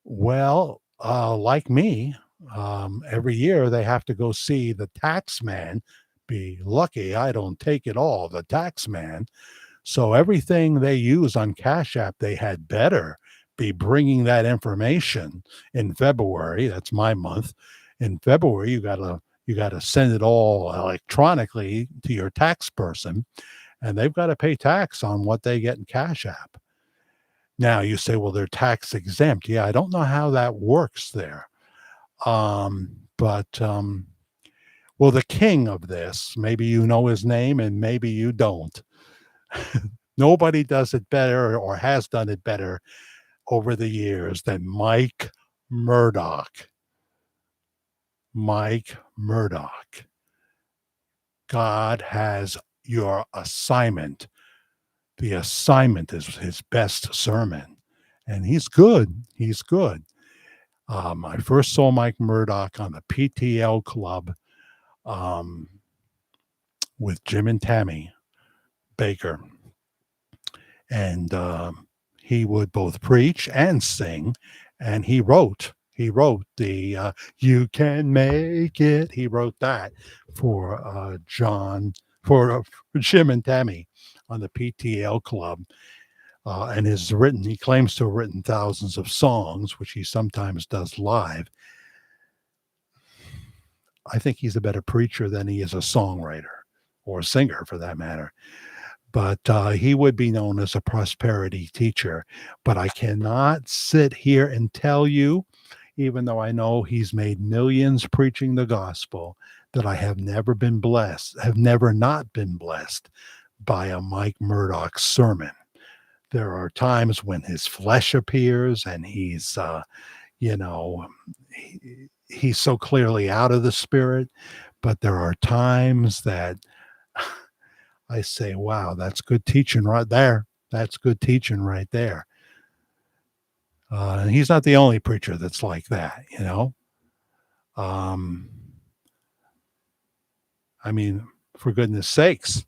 Well, like me, every year they have to go see the tax man. Be lucky I don't take it all, the tax man. So everything they use on Cash App, they had better be bringing that information in February. That's my month. In February, you gotta send it all electronically to your tax person, and they've got to pay tax on what they get in Cash App. Now you say, well, they're tax exempt. Yeah, I don't know how that works there. But well, the king of this, maybe you know his name and maybe you don't. Nobody does it better or has done it better over the years than Mike Murdoch. Mike Murdoch. God has your assignment. The assignment is his best sermon. And he's good. He's good. I first saw Mike Murdoch on the PTL Club um, with Jim and Tammy Baker. And he would both preach and sing. And he wrote. He wrote the "You Can Make It." He wrote that for for Jim and Tammy on the PTL Club, and has written. He claims to have written thousands of songs, which he sometimes does live. I think he's a better preacher than he is a songwriter or a singer, for that matter. But he would be known as a prosperity teacher. But I cannot sit here and tell you, even though I know he's made millions preaching the gospel, that I have never been blessed, have never not been blessed by a Mike Murdoch sermon. There are times when his flesh appears and he's, you know, he's so clearly out of the spirit. But there are times that I say, wow, that's good teaching right there. That's good teaching right there. And he's not the only preacher that's like that, you know. Um, I mean, for goodness sakes,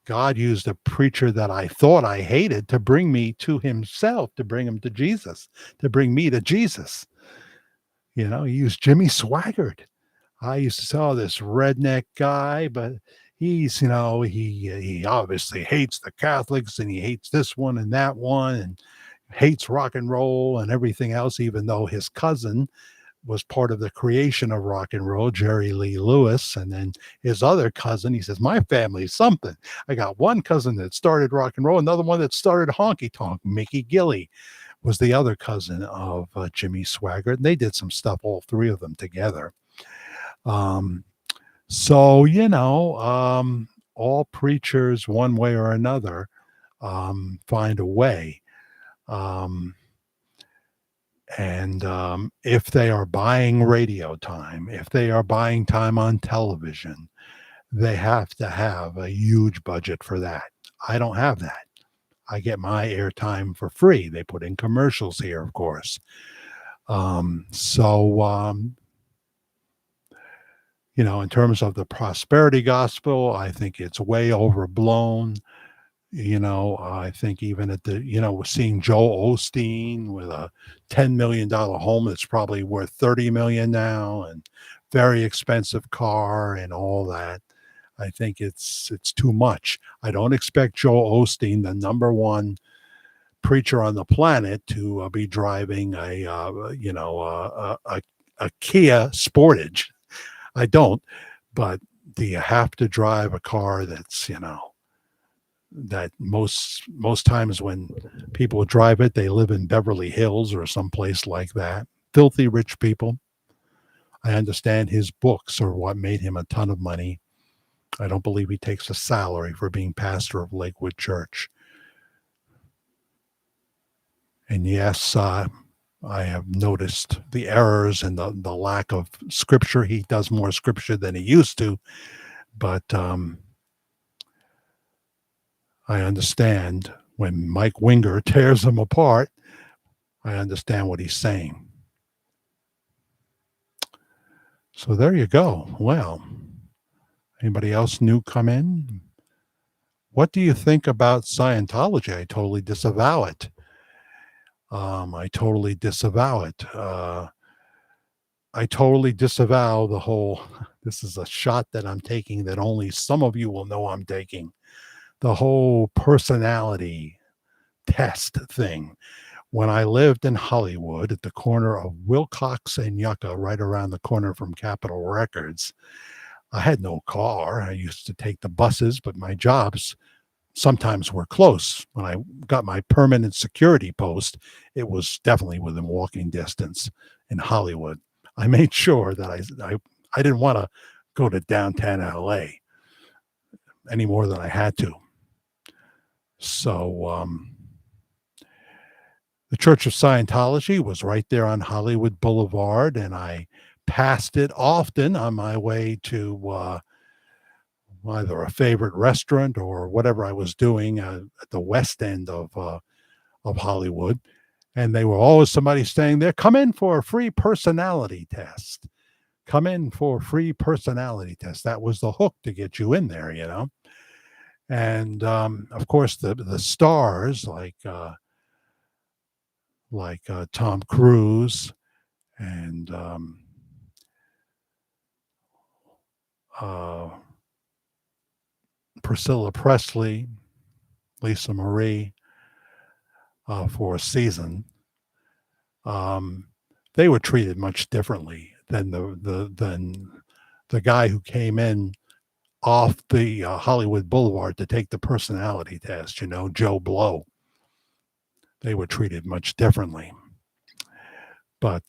God used a preacher that I thought I hated to bring me to himself, to bring him to Jesus, to bring me to Jesus. You know, he used Jimmy Swaggart. I used to say, oh, this redneck guy, but he's, you know, he obviously hates the Catholics and he hates this one and that one and hates rock and roll and everything else, even though his cousin was part of the creation of rock and roll, Jerry Lee Lewis. And then his other cousin, he says, my family's something. I got one cousin that started rock and roll, another one that started honky tonk. Mickey Gilley was the other cousin of Jimmy Swaggart. And they did some stuff, all three of them together. So, you know, all preachers, one way or another, find a way. And if they are buying radio time, if they are buying time on television, they have to have a huge budget for that. I don't have that. I get my airtime for free. They put in commercials here, of course. You know, in terms of the prosperity gospel, I think it's way overblown. You know, I think even at the, you know, seeing Joel Osteen with a $10 million home that's probably worth 30 million now and very expensive car and all that. I think it's too much. I don't expect Joel Osteen, the number one preacher on the planet, to be driving a Kia Sportage. I don't, but do you have to drive a car that's, you know, that most times when people drive it, they live in Beverly Hills or someplace like that. Filthy rich people. I understand his books are what made him a ton of money. I don't believe he takes a salary for being pastor of Lakewood Church. And yes, I have noticed the errors and the lack of scripture. He does more scripture than he used to, but I understand when Mike Winger tears him apart, I understand what he's saying. So there you go. Well, anybody else new come in? What do you think about Scientology? I totally disavow it. I totally disavow it. I totally disavow the whole, this is a shot that I'm taking that only some of you will know I'm taking, the whole personality test thing. When I lived in Hollywood at the corner of Wilcox and Yucca, right around the corner from Capitol Records, I had no car. I used to take the buses, but my jobs sometimes were close. When I got my permanent security post, it was definitely within walking distance in Hollywood. I made sure that I didn't want to go to downtown LA any more than I had to. So the Church of Scientology was right there on Hollywood Boulevard, and I passed it often on my way to either a favorite restaurant or whatever I was doing at the west end of Hollywood. And they were always somebody saying there, come in for a free personality test. Come in for a free personality test. That was the hook to get you in there, you know. And of course, the stars like Tom Cruise and Priscilla Presley, Lisa Marie, for a season, they were treated much differently than the guy who came in off the Hollywood Boulevard to take the personality test. You know, Joe Blow. They were treated much differently. But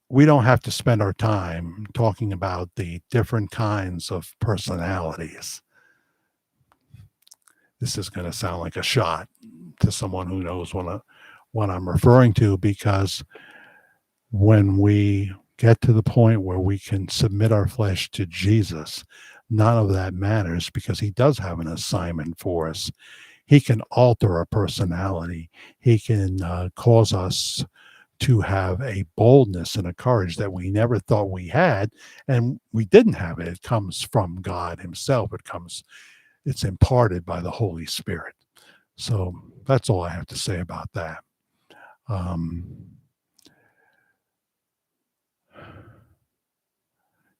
we don't have to spend our time talking about the different kinds of personalities. This is going to sound like a shot to someone who knows what I'm referring to, because when we get to the point where we can submit our flesh to Jesus, none of that matters, because he does have an assignment for us. He can alter our personality. He can cause us to have a boldness and a courage that we never thought we had, and we didn't have it. It comes from God himself. It's imparted by the Holy Spirit. So that's all I have to say about that.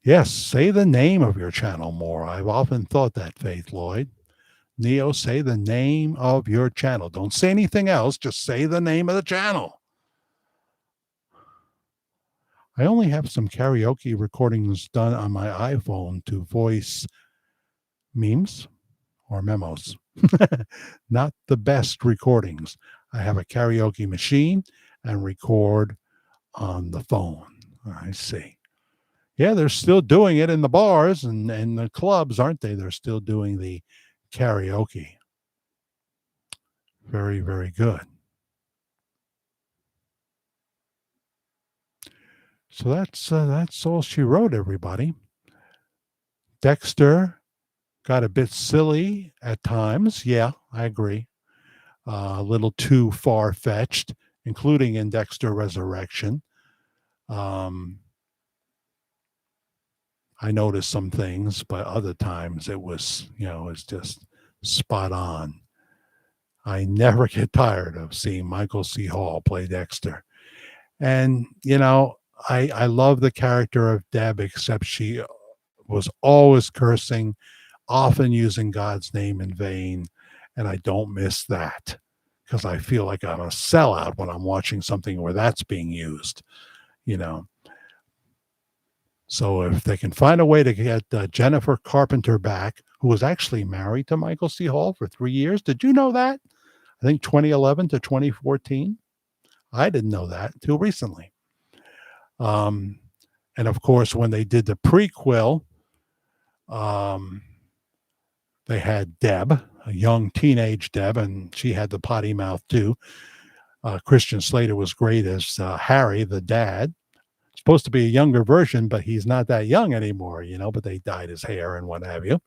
Yes, say the name of your channel more. I've often thought that, Faith Lloyd. Neo, say the name of your channel. Don't say anything else. Just say the name of the channel. I only have some karaoke recordings done on my iPhone to voice memes or memos. Not the best recordings. I have a karaoke machine and record on the phone. I see. Yeah, they're still doing it in the bars and the clubs, aren't they? They're still doing the karaoke. Very, very good. So that's all she wrote, everybody. Dexter got a bit silly at times. Yeah, I agree. A little too far-fetched, including in Dexter Resurrection. I noticed some things, but other times it was, it's just spot on. I never get tired of seeing Michael C. Hall play Dexter. And, I love the character of Deb, except she was always cursing, often using God's name in vain. And I don't miss that, because I feel like I'm a sellout when I'm watching something where that's being used, So if they can find a way to get Jennifer Carpenter back, who was actually married to Michael C. Hall for 3 years. Did you know that? I think 2011 to 2014. I didn't know that until recently. Um, and of course, when they did the prequel, um, they had Deb, a young teenage Deb, and she had the potty mouth too. Christian Slater was great as Harry, the dad. Supposed to be a younger version, but he's not that young anymore, but they dyed his hair and what have you.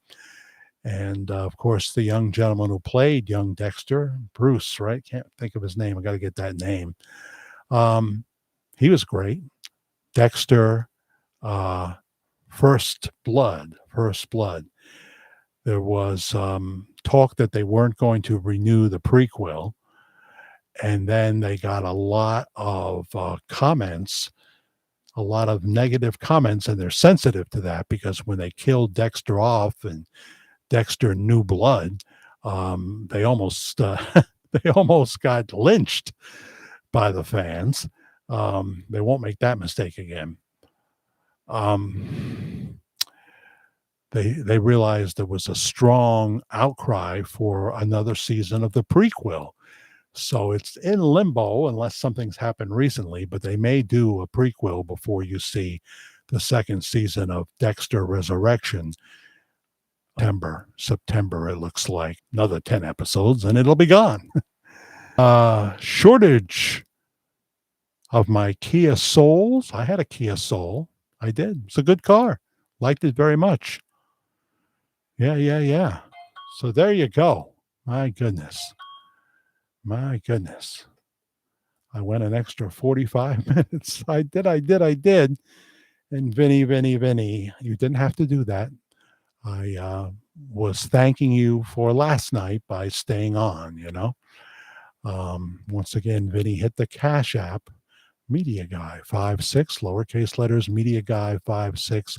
And of course, the young gentleman who played young Dexter, Bruce, right? Can't think of his name. I got to get that name. He was great. Dexter, uh, First Blood. There was talk that they weren't going to renew the prequel. And then they got a lot of comments, a lot of negative comments, and they're sensitive to that because when they killed Dexter off and Dexter New Blood, they almost they almost got lynched by the fans. They won't make that mistake again. They realized there was a strong outcry for another season of the prequel. So it's in limbo unless something's happened recently, but they may do a prequel before you see the second season of Dexter Resurrection. September, it looks like. Another 10 episodes and it'll be gone. Shortage of my Kia Souls. I had a Kia Soul. I did. It's a good car. Liked it very much. Yeah. So there you go. My goodness. I went an extra 45 minutes. I did. And Vinny, you didn't have to do that. I was thanking you for last night by staying on, Once again, Vinny hit the Cash App, Media Guy 56, lowercase letters, Media Guy 56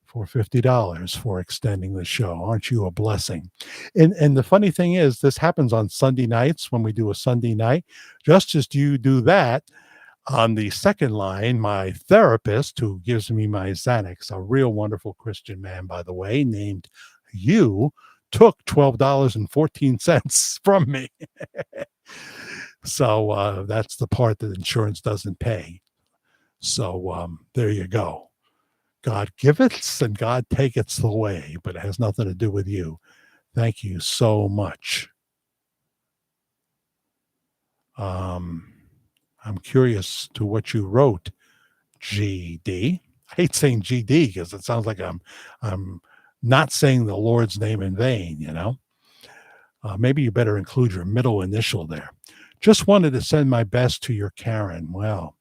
for $50 for extending the show. Aren't you a blessing? And the funny thing is, this happens on Sunday nights when we do a Sunday night. Just as you do that, on the second line, my therapist, who gives me my Xanax, a real wonderful Christian man, by the way, named you, took $12.14 from me. So that's the part that insurance doesn't pay. So there you go. God giveth and God taketh away, but it has nothing to do with you. Thank you so much. I'm curious to what you wrote, GD. I hate saying GD because it sounds like I'm not saying the Lord's name in vain, Maybe you better include your middle initial there. Just wanted to send my best to your Karen. Well,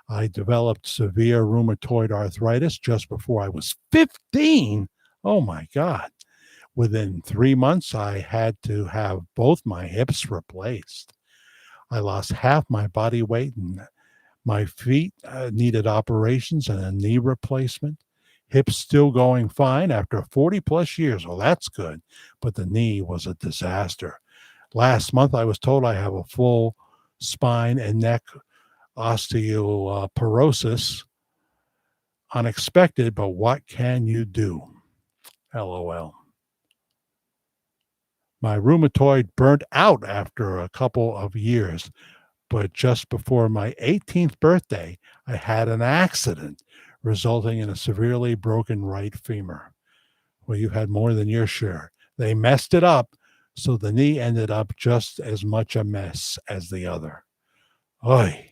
I developed severe rheumatoid arthritis just before I was 15. Oh, my God. Within 3 months, I had to have both my hips replaced. I lost half my body weight and my feet needed operations and a knee replacement. Hips still going fine after 40 plus years. Well, that's good. But the knee was a disaster. Last month, I was told I have a full spine and neck osteoporosis. Unexpected, but what can you do? LOL. My rheumatoid burnt out after a couple of years, but just before my 18th birthday, I had an accident resulting in a severely broken right femur. Well, you had more than your share. They messed it up, so the knee ended up just as much a mess as the other. Oy.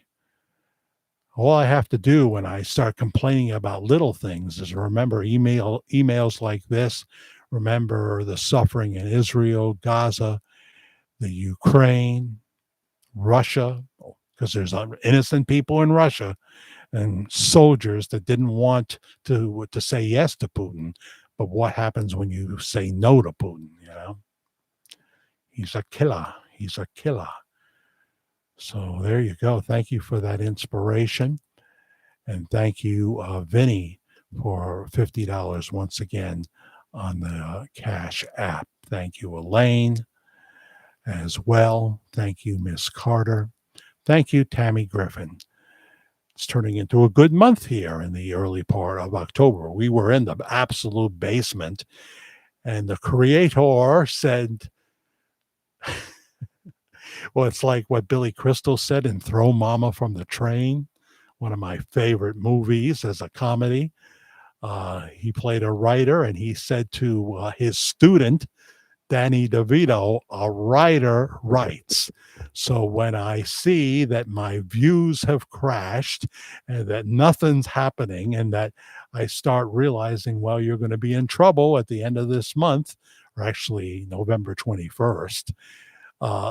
All I have to do when I start complaining about little things is remember emails like this, remember the suffering in Israel, Gaza, the Ukraine, Russia, because there's innocent people in Russia and soldiers that didn't want to say yes to Putin. But what happens when you say no to Putin, He's a killer. So there you go. Thank you for that inspiration. And thank you, Vinny, for $50 once again on the Cash App. Thank you, Elaine, as well. Thank you, Miss Carter. Thank you, Tammy Griffin. It's turning into a good month here in the early part of October. We were in the absolute basement, And the creator said, well, it's like what Billy Crystal said in Throw Mama from the Train, one of my favorite movies as a comedy. He played a writer, and he said to his student, Danny DeVito, a writer writes. So when I see that my views have crashed and that nothing's happening, and that I start realizing, well, you're going to be in trouble at the end of this month, or actually November 21st,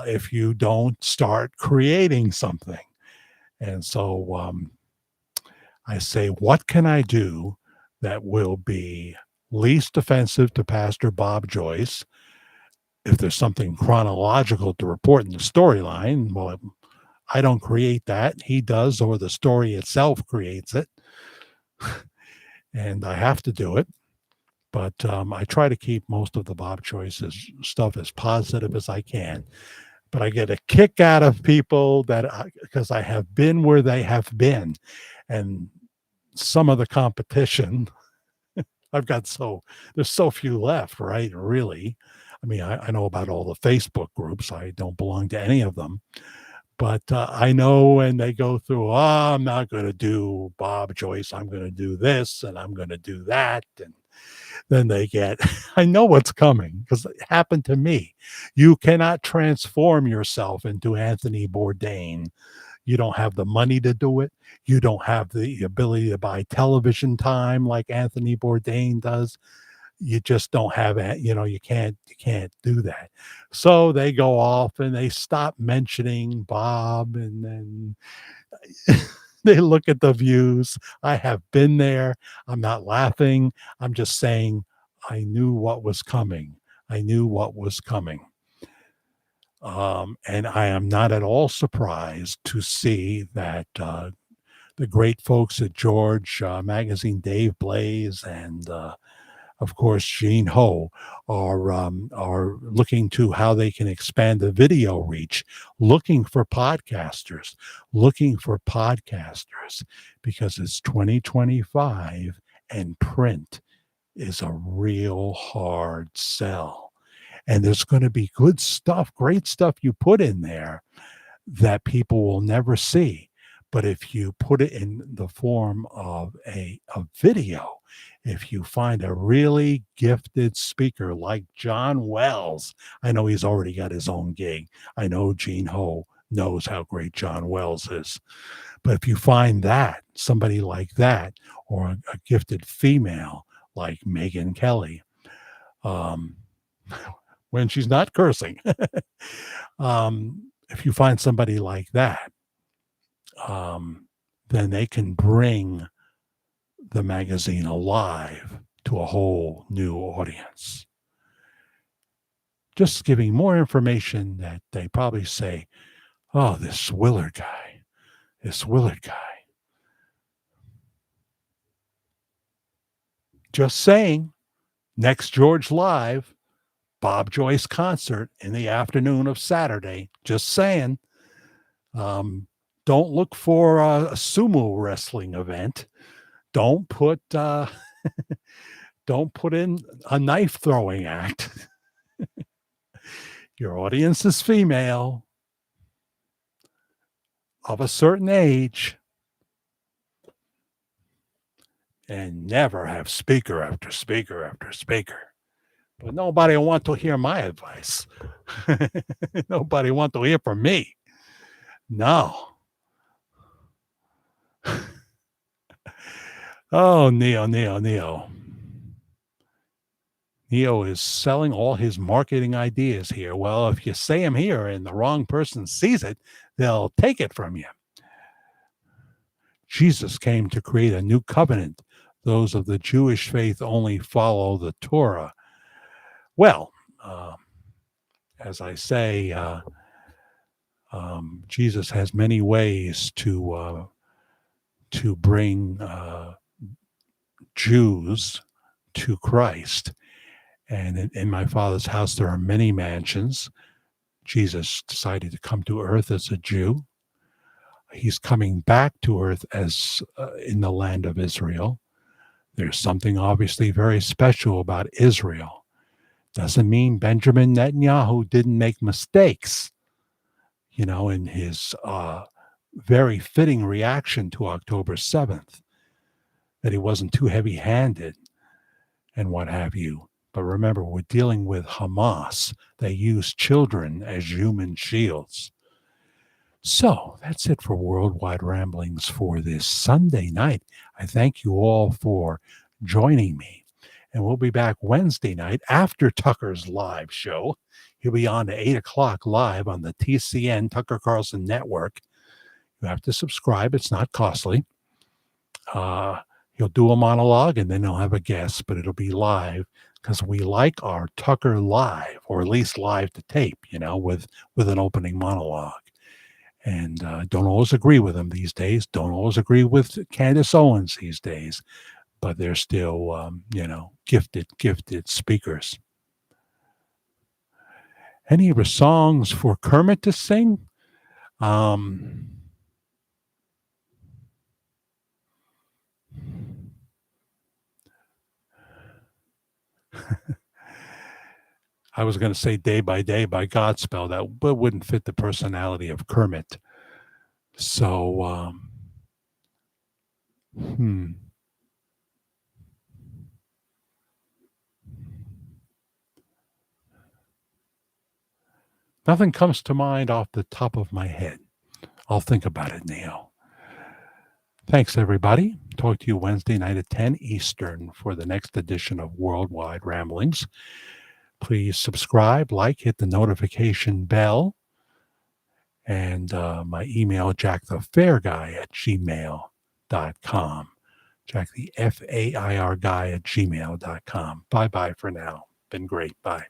if you don't start creating something. And so I say, what can I do that will be least offensive to Pastor Bob Joyce? If there's something chronological to report in the storyline, well, I don't create that. He does, or the story itself creates it. And I have to do it. But I try to keep most of the Bob Joyce's stuff as positive as I can. But I get a kick out of people because I have been where they have been. And some of the competition, there's so few left, right? Really. I mean, I know about all the Facebook groups. I don't belong to any of them. But I know when they go through, I'm not going to do Bob Joyce. I'm going to do this and I'm going to do that. And then they get, I know what's coming because it happened to me. You cannot transform yourself into Anthony Bourdain. You don't have the money to do it. You don't have the ability to buy television time like Anthony Bourdain does. You just don't have it. You can't do that. So they go off and they stop mentioning Bob, and then they look at the views. I have been there. I'm not laughing. I'm just saying I knew what was coming. I knew what was coming. And I am not at all surprised to see that the great folks at George Magazine, Dave Blaze, and of course Gene Ho, are looking to how they can expand the video reach, looking for podcasters, because it's 2025 and print is a real hard sell. And there's going to be good stuff, great stuff you put in there that people will never see. But if you put it in the form of a video, if you find a really gifted speaker like John Wells, I know he's already got his own gig. I know Gene Ho knows how great John Wells is. But if you find somebody like that, or a gifted female like Megyn Kelly, when she's not cursing, if you find somebody like that, then they can bring the magazine alive to a whole new audience. Just giving more information that they probably say, oh, this Willard guy. Just saying, next George Live, Bob Joyce concert in the afternoon of Saturday. Just saying. Don't look for a sumo wrestling event. Don't put in a knife throwing act. Your audience is female, of a certain age, and never have speaker after speaker after speaker. But nobody will want to hear my advice. Nobody want to hear from me. No. Oh, Neo. Neo is selling all his marketing ideas here. Well, if you say them here and the wrong person sees it, they'll take it from you. Jesus came to create a new covenant. Those of the Jewish faith only follow the Torah. Well, as I say, Jesus has many ways to bring Jews to Christ. And in my Father's house, there are many mansions. Jesus decided to come to earth as a Jew. He's coming back to earth as in the land of Israel. There's something obviously very special about Israel. Doesn't mean Benjamin Netanyahu didn't make mistakes, in his very fitting reaction to October 7th, that he wasn't too heavy handed and what have you. But remember, we're dealing with Hamas. They use children as human shields. So that's it for Worldwide Ramblings for this Sunday night. I thank you all for joining me. And we'll be back Wednesday night after Tucker's live show. He'll be on at 8 o'clock live on the TCN Tucker Carlson Network. You have to subscribe. It's not costly. He'll do a monologue and then he'll have a guest, but it'll be live because we like our Tucker live, or at least live to tape, with an opening monologue. And don't always agree with him these days. Don't always agree with Candace Owens these days, but they're still, gifted speakers. Any of the songs for Kermit to sing? I was going to say Day by Godspell. That wouldn't fit the personality of Kermit. So, Nothing comes to mind off the top of my head. I'll think about it, Neo. Thanks, everybody. Talk to you Wednesday night at 10 Eastern for the next edition of Worldwide Ramblings. Please subscribe, hit the notification bell, and my email, jackthefairguy@gmail.com. Jack the FAIR guy @gmail.com. Bye-bye for now. Been great. Bye.